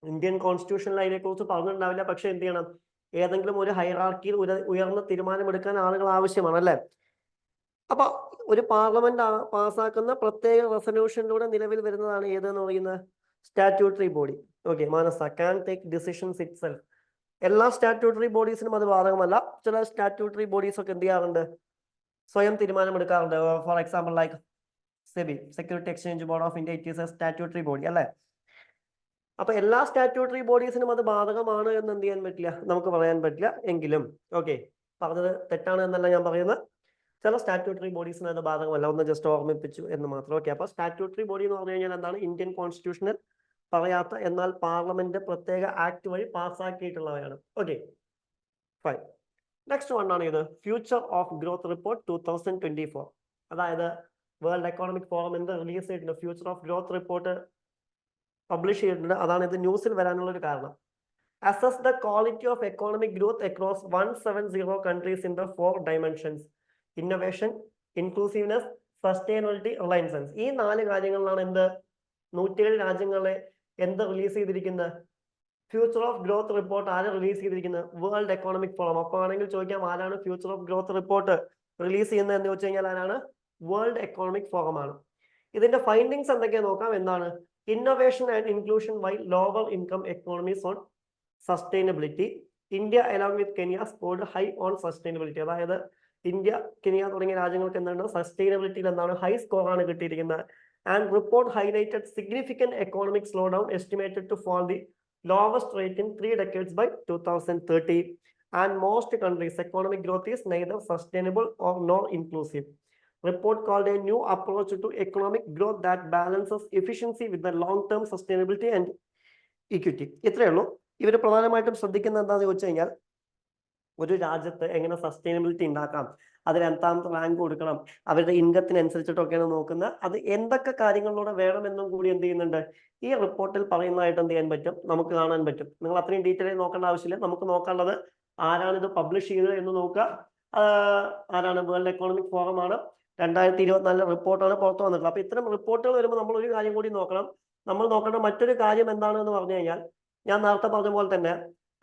ഇന്ത്യൻ കോൺസ്റ്റിറ്റ്യൂഷനിൽ അതിനെക്കുറിച്ച് പറഞ്ഞിട്ടുണ്ടാവില്ല, പക്ഷെ എന്ത് ചെയ്യണം? ഏതെങ്കിലും ഒരു ഹൈറാർക്കിയിൽ ഉയർന്ന തീരുമാനമെടുക്കാൻ ആളുകൾ ആവശ്യമാണ് അല്ലെ. അപ്പൊ ഒരു പാർലമെന്റ് പാസ്സാക്കുന്ന പ്രത്യേക റെസൊല്യൂഷനിലൂടെ നിലവിൽ വരുന്നതാണ് ഏതെന്ന് പറയുന്നത്? Statutory body. ഓക്കെ, മാനസ can take decisions itself. എല്ലാ സ്റ്റാറ്റ്യൂട്ടറി ബോഡീസിനും അത് ബാധകമല്ല. ചില സ്റ്റാറ്റ്യൂട്ടറി ബോഡീസ് ഒക്കെ എന്ത് ചെയ്യാറുണ്ട്? സ്വയം തീരുമാനമെടുക്കാറുണ്ട്. For example like SEBI, security exchange board of India, it is a statutory body അല്ലെ. അപ്പൊ എല്ലാ സ്റ്റാറ്റ്യൂട്ടറി ബോഡീസിനും അത് ബാധകമാണ് എന്ന് എന്ത് ചെയ്യാൻ പറ്റില്ല, നമുക്ക് പറയാൻ പറ്റില്ല. എങ്കിലും ഓക്കെ, പറഞ്ഞത് തെറ്റാണ് എന്നല്ല ഞാൻ പറയുന്നത്. ചില സ്റ്റാറ്റ്യൂട്ടറി ബോഡീസിന് അത് ബാധകമല്ല. ഒന്ന് ജസ്റ്റ് ഓർമ്മിപ്പിച്ചു എന്ന് മാത്രം. ഓക്കെ, അപ്പൊ സ്റ്റാറ്റ്യൂട്ടറി ബോഡി എന്ന് പറഞ്ഞു കഴിഞ്ഞാൽ എന്താണ്? ഇന്ത്യൻ കോൺസ്റ്റിറ്റ്യൂഷനിൽ പറയാത്ത എന്നാൽ പാർലമെന്റ് പ്രത്യേക ആക്ട് വഴി പാസ്സാക്കിയിട്ടുള്ളവയാണ്. Okay, fine. നെക്സ്റ്റ് വൺ ആണ് ഇത് ഫ്യൂച്ചർ ഓഫ് ഗ്രോത്ത് റിപ്പോർട്ട് 2024. അതായത് വേൾഡ് എക്കോണമിക് ഫോറം എന്ത് റിലീസ് ചെയ്തിട്ടുണ്ട്? Future of growth report publish ചെയ്തിട്ടുണ്ട്. അതാണ് ഇത് ന്യൂസിൽ വരാനുള്ള ഒരു കാരണം. Assess the quality of economic growth across 170 countries in the 4 dimensions: innovation, inclusiveness, sustainability, resilience. ഈ 4 കാര്യങ്ങളിലാണ് എന്ത് 107 രാജ്യങ്ങളെ എന്ത് റിലീസ് ചെയ്തിരിക്കുന്നത്? ഫ്യൂച്ചർ ഓഫ് ഗ്രോത്ത് റിപ്പോർട്ട് ആര് റിലീസ് ചെയ്തിരിക്കുന്നത്? World economic forum. അപ്പോൾ ആണെങ്കിൽ ചോദിക്കാം, ആരാണ് future of growth report release ചെയ്യുന്നത് എന്ന് ചോദിച്ചു കഴിഞ്ഞാൽ ആരാണ്? വേൾഡ് എക്കോണമിക് ഫോറം ആണ്. ഇതിന്റെ ഫൈൻഡിങ്സ് എന്തൊക്കെയാ നോക്കാം. എന്താണ്? Innovation and inclusion by lower income economies on sustainability. India along with Kenya scored high on sustainability. അതായത് ഇന്ത്യ, കെനിയ തുടങ്ങിയ രാജ്യങ്ങൾക്ക് എന്താണ് സസ്റ്റൈനബിലിറ്റിയിൽ എന്താണ് ഹൈ സ്കോർ ആണ് കിട്ടിയിരിക്കുന്നത്. And report highlighted significant economic slow down estimated to fall the lowest rate in 3 decades by 2030, and most countries economic growth is neither sustainable or nor inclusive. Report called a new approach to economic growth that balances efficiency with the long-term sustainability and equity. ഇത്രയേ ഉള്ളൂ. ഇവർ പ്രധാനമായിട്ടും ശ്രദ്ധിക്കുന്ന എന്താണെന്ന് ചോദിച്ചു കഴിഞ്ഞാൽ ഒരു രാജ്യത്ത് എങ്ങനെ സസ്റ്റൈനബിലിറ്റി ഉണ്ടാക്കാം, അതിന് എത്താമത്തെ റാങ്ക് കൊടുക്കണം, അവരുടെ ഇൻകത്തിനനുസരിച്ചിട്ടൊക്കെയാണ് നോക്കുന്നത്. അത് എന്തൊക്കെ കാര്യങ്ങളിലൂടെ വേണമെന്നും കൂടി എന്ത് ചെയ്യുന്നുണ്ട്, ഈ റിപ്പോർട്ടിൽ പറയുന്നതായിട്ട് എന്ത് ചെയ്യാൻ പറ്റും, നമുക്ക് കാണാൻ പറ്റും. നിങ്ങൾ അത്രയും ഡീറ്റെയിൽ നോക്കേണ്ട ആവശ്യമില്ല. നമുക്ക് നോക്കേണ്ടത് ആരാണ് ഇത് പബ്ലിഷ് ചെയ്തത് എന്ന് നോക്കുക. ആരാണ്? വേൾഡ് എക്കണോമിക് ഫോറം ആണ്. 2024 റിപ്പോർട്ടാണ് പുറത്തു വന്നിട്ടുള്ളത്. അപ്പൊ ഇത്തരം റിപ്പോർട്ടുകൾ വരുമ്പോൾ നമ്മൾ ഒരു കാര്യം കൂടി നോക്കണം. നമ്മൾ നോക്കേണ്ട മറ്റൊരു കാര്യം എന്താണെന്ന് പറഞ്ഞു കഴിഞ്ഞാൽ, ഞാൻ നേരത്തെ പറഞ്ഞ പോലെ തന്നെ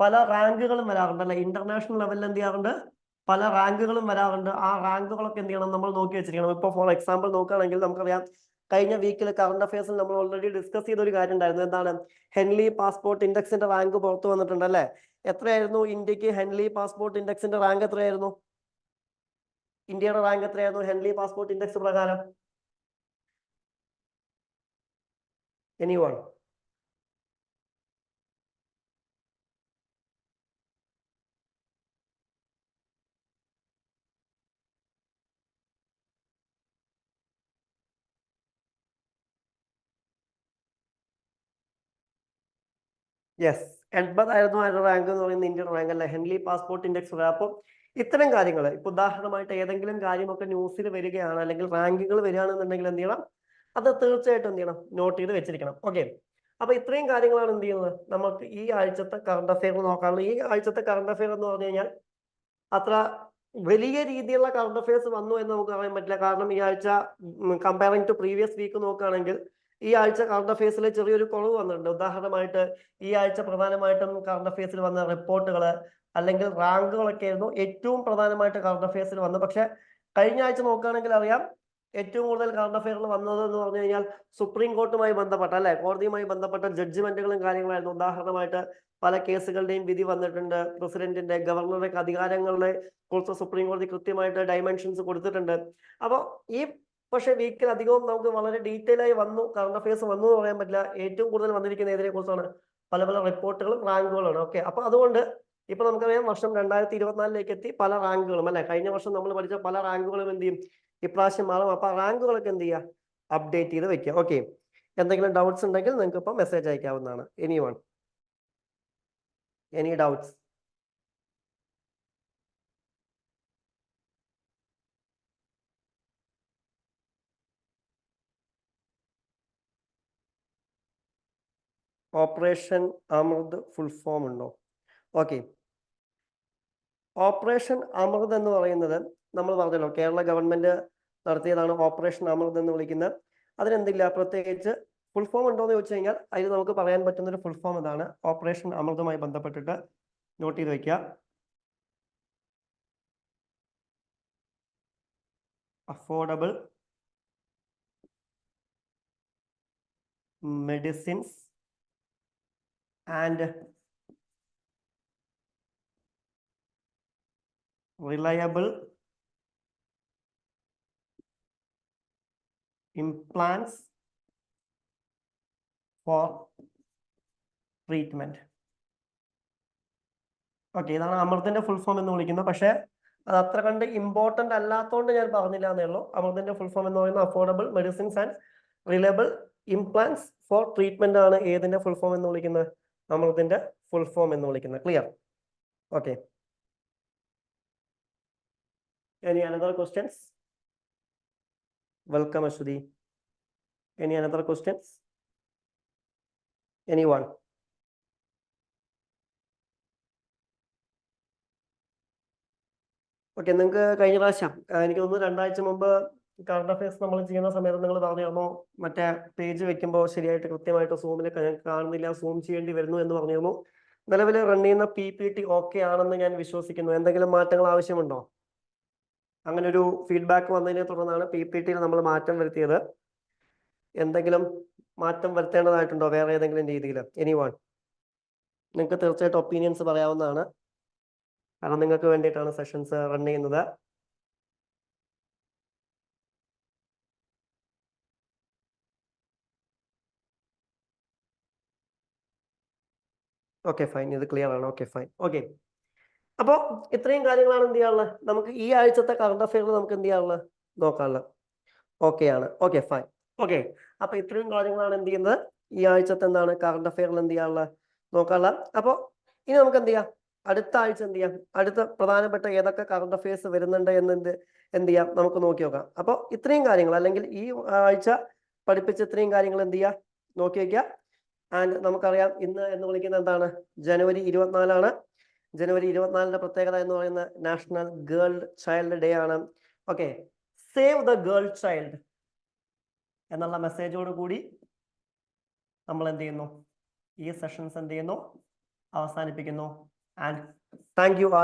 പല റാങ്കുകളും വരാറുണ്ട് അല്ലെ, ഇന്റർനാഷണൽ ലെവലിൽ എന്ത് ചെയ്യാറുണ്ട്, പല റാങ്കുകളും വരാറുണ്ട്. ആ റാങ്കുകളൊക്കെ എന്ത് ചെയ്യണം, നമ്മൾ നോക്കി വെച്ചിരിക്കണം. ഇപ്പൊ ഫോർ എക്സാമ്പിൾ നോക്കുകയാണെങ്കിൽ നമുക്കറിയാം, കഴിഞ്ഞ വീക്കിൽ കറണ്ട് അഫയേഴ്സിൽ നമ്മൾ ഓൾറെഡി ഡിസ്കസ് ചെയ്ത ഒരു കാര്യം ഉണ്ടായിരുന്നു. എന്താണ്? ഹെൻലി പാസ്പോർട്ട് ഇൻഡെക്സിന്റെ റാങ്ക് പുറത്തു വന്നിട്ടുണ്ട് അല്ലെ. എത്രയായിരുന്നു ഇന്ത്യക്ക് ഹെൻലി പാസ്പോർട്ട് ഇൻഡെക്സിന്റെ റാങ്ക്? എത്രയായിരുന്നു ഇന്ത്യയുടെ റാങ്ക്? എത്രയായിരുന്നു ഹെൻലി പാസ്പോർട്ട് ഇൻഡെക്സ് പ്രകാരം? എനിവൺ? യെസ്, 80 ആയിരുന്നു റാങ്ക് എന്ന് പറയുന്നത്, ഇന്ത്യൻ റാങ്ക് അല്ല, ഹെൻലി പാസ്പോർട്ട് ഇൻഡെക്സ്. അപ്പോൾ ഇത്തരം കാര്യങ്ങൾ, ഇപ്പൊ ഉദാഹരണമായിട്ട് ഏതെങ്കിലും കാര്യമൊക്കെ ന്യൂസിൽ വരികയാണ് അല്ലെങ്കിൽ റാങ്കുകൾ വരികയാണെന്നുണ്ടെങ്കിൽ എന്ത് ചെയ്യണം, അത് തീർച്ചയായിട്ടും എന്ത് ചെയ്യണം, നോട്ട് ചെയ്ത് വെച്ചിരിക്കണം. ഓക്കെ, അപ്പൊ ഇത്രയും കാര്യങ്ങളാണ് എന്ത് ചെയ്യുന്നത്, നമുക്ക് ഈ ആഴ്ചത്തെ കറണ്ട് അഫെയർ നോക്കാനുള്ളത്. ഈ ആഴ്ചത്തെ കറണ്ട് അഫെയർ എന്ന് പറഞ്ഞു കഴിഞ്ഞാൽ അത്ര വലിയ രീതിയിലുള്ള കറണ്ട് അഫയേഴ്സ് വന്നു എന്ന് നമുക്ക് പറയാൻ പറ്റില്ല. കാരണം ഈ ആഴ്ച കമ്പയറിംഗ് ടു പ്രീവിയസ് വീക്ക് നോക്കുകയാണെങ്കിൽ ഈ ആഴ്ച കറണ്ട് അഫയേഴ്സിൽ ചെറിയൊരു കുറവ് വന്നിട്ടുണ്ട്. ഉദാഹരണമായിട്ട് ഈ ആഴ്ച പ്രധാനമായിട്ടും കറണ്ട് അഫയേഴ്സിൽ വന്ന റിപ്പോർട്ടുകൾ അല്ലെങ്കിൽ റാങ്കുകളൊക്കെ ആയിരുന്നു ഏറ്റവും പ്രധാനമായിട്ട് കറണ്ട് അഫയേഴ്സിൽ വന്നത്. പക്ഷെ കഴിഞ്ഞ ആഴ്ച നോക്കുകയാണെങ്കിൽ അറിയാം, ഏറ്റവും കൂടുതൽ കറണ്ട് അഫയറിൽ വന്നത് എന്ന് പറഞ്ഞു കഴിഞ്ഞാൽ സുപ്രീം കോർട്ടുമായി ബന്ധപ്പെട്ട അല്ലെ, കോടതിയുമായി ബന്ധപ്പെട്ട ജഡ്ജ്മെന്റുകളും കാര്യങ്ങളായിരുന്നു. ഉദാഹരണമായിട്ട് പല കേസുകളുടെയും വിധി വന്നിട്ടുണ്ട്. പ്രസിഡന്റിന്റെ, ഗവർണറുടെ അധികാരങ്ങളെ കുറിച്ച് സുപ്രീം കോടതി കൃത്യമായിട്ട് ഡയമെൻഷൻസ് കൊടുത്തിട്ടുണ്ട്. അപ്പോൾ ഈ പക്ഷേ വീക്കിൽ അധികവും നമുക്ക് വളരെ ഡീറ്റെയിൽ ആയി വന്നു, കറണ്ട് അഫയേഴ്സ് വന്നു എന്ന് പറയാൻ പറ്റില്ല. ഏറ്റവും കൂടുതൽ വന്നിരിക്കുന്ന ഏതിനെ കുറിച്ചാണ്? പല പല റിപ്പോർട്ടുകളും റാങ്കുകളാണ്. ഓക്കെ, അപ്പൊ അതുകൊണ്ട് ഇപ്പൊ നമുക്കറിയാം വർഷം 2024 എത്തി, പല റാങ്കുകളും അല്ലെ, കഴിഞ്ഞ വർഷം നമ്മൾ പഠിച്ച പല റാങ്കുകളും എന്ത് ചെയ്യും, ഇപ്രാവശ്യം മാറും. അപ്പൊ റാങ്കുകളൊക്കെ എന്ത് ചെയ്യുക, അപ്ഡേറ്റ് ചെയ്ത് വെക്കുക. ഓക്കെ, എന്തെങ്കിലും ഡൗട്ട്സ് ഉണ്ടെങ്കിൽ നിങ്ങൾക്ക് ഇപ്പൊ മെസ്സേജ് അയക്കാവുന്നതാണ്. Any doubts? Operation Amrit full form ഉണ്ടോ? ഓക്കെ, ഓപ്പറേഷൻ അമൃത് എന്ന് പറയുന്നത് നമ്മൾ പറഞ്ഞല്ലോ, കേരള ഗവൺമെന്റ് നടത്തിയതാണ് ഓപ്പറേഷൻ അമൃത് എന്ന് വിളിക്കുന്നത്. അതിനെന്തില്ല പ്രത്യേകിച്ച് ഫുൾ ഫോം ഉണ്ടോ എന്ന് ചോദിച്ചു കഴിഞ്ഞാൽ അതിൽ നമുക്ക് പറയാൻ പറ്റുന്ന ഒരു ഫുൾ ഫോം ഇതാണ്. ഓപ്പറേഷൻ അമൃതുമായി ബന്ധപ്പെട്ടിട്ട് നോട്ട് ചെയ്ത് വെക്കുക. Affordable medicines and reliable implants for treatment. Okay, ഇതാണ് അമൃതിന്റെ ഫുൾ ഫോം എന്ന് വിളിക്കുന്നത്. പക്ഷെ അത് അത്ര കണ്ട് ഇമ്പോർട്ടന്റ് അല്ലാത്തതുകൊണ്ട് ഞാൻ പറഞ്ഞില്ല എന്നേ ഉള്ളൂ. അമൃതിന്റെ ഫുൾ ഫോം എന്ന് പറയുന്നത് affordable medicines and reliable implants four treatment ആണ് ഏതിന്റെ ഫുൾ ഫോം എന്ന് വിളിക്കുന്നത്, അമൃതിന്റെ ഫുൾ ഫോം എന്ന് വിളിക്കുന്നത്. Clear? Okay, any another questions? Welcome Ashwati. Any another questions? Anyone? Okay, നിങ്ങൾക്ക് കഴിഞ്ഞ പ്രാവശ്യം എനിക്ക് തോന്നുന്നു 2 ആഴ്ച മുമ്പ് കറണ്ട് അഫയേഴ്സ് നമ്മൾ ചെയ്യുന്ന സമയത്ത് നിങ്ങൾ പറഞ്ഞിരുന്നു മറ്റേ പേജ് വെക്കുമ്പോൾ ശരിയായിട്ട് കൃത്യമായിട്ട് സൂമിൽ കാണുന്നില്ല, സൂം ചെയ്യേണ്ടി വരുന്നു എന്ന് പറഞ്ഞിരുന്നു. നിലവിൽ റൺ ചെയ്യുന്ന PPT ഓക്കെ ആണെന്ന് ഞാൻ വിശ്വസിക്കുന്നു. എന്തെങ്കിലും മാറ്റങ്ങൾ ആവശ്യമുണ്ടോ? അങ്ങനെ ഒരു ഫീഡ്ബാക്ക് വന്നതിനെ തുടർന്നാണ് PPTയിൽ നമ്മൾ മാറ്റം വരുത്തിയത്. എന്തെങ്കിലും മാറ്റം വരുത്തേണ്ടതായിട്ടുണ്ടോ വേറെ ഏതെങ്കിലും രീതിയിൽ? എനിവൺ? നിങ്ങൾക്ക് തീർച്ചയായിട്ടും ഒപ്പീനിയൻസ് പറയാവുന്നതാണ്, കാരണം നിങ്ങൾക്ക് വേണ്ടിയിട്ടാണ് സെഷൻസ് റൺ ചെയ്യുന്നത്. ഓക്കെ ഫൈൻ, ഇത് ക്ലിയർ ആണ്. Okay fine. ഓക്കെ, അപ്പോൾ ഇത്രയും കാര്യങ്ങളാണ് എന്ത് ചെയ്യാനുള്ളത്, നമുക്ക് ഈ ആഴ്ചത്തെ കറണ്ട് അഫെയറിൽ നമുക്ക് എന്ത് ചെയ്യാനുള്ളത്, നോക്കാനുള്ളത്. ഓക്കെ ആണ്. Okay fine. ഓക്കെ, അപ്പൊ ഇത്രയും കാര്യങ്ങളാണ് എന്ത് ചെയ്യുന്നത് ഈ ആഴ്ചത്തെ എന്താണ് കറണ്ട് അഫെയറിൽ എന്ത് ചെയ്യാനുള്ളത്, നോക്കാനുള്ളത്. അപ്പോൾ ഇനി നമുക്ക് എന്ത് ചെയ്യാം, അടുത്ത ആഴ്ച എന്ത് ചെയ്യാം, അടുത്ത പ്രധാനപ്പെട്ട ഏതൊക്കെ കറണ്ട് അഫയേഴ്സ് വരുന്നുണ്ട് എന്ന് എന്ത് ചെയ്യാം, നമുക്ക് നോക്കി നോക്കാം. അപ്പോൾ ഇത്രയും കാര്യങ്ങൾ, അല്ലെങ്കിൽ ഈ ആഴ്ച പഠിപ്പിച്ച ഇത്രയും കാര്യങ്ങൾ എന്ത് ചെയ്യുക, നോക്കി വയ്ക്കുക. ആൻഡ് നമുക്കറിയാം ഇന്ന് എന്ന് വിളിക്കുന്നത് എന്താണ്, ജനുവരി 24 ജനുവരി 24 പ്രത്യേകത എന്ന് പറയുന്ന നാഷണൽ ഗേൾ ചൈൽഡ് ഡേ ആണ്. Okay, save the girl child എന്നുള്ള മെസ്സേജോട് കൂടി നമ്മൾ എന്ത് ചെയ്യുന്നു, ഈ സെഷൻസ് എന്ത് ചെയ്യുന്നു, അവസാനിപ്പിക്കുന്നു. And thank you all.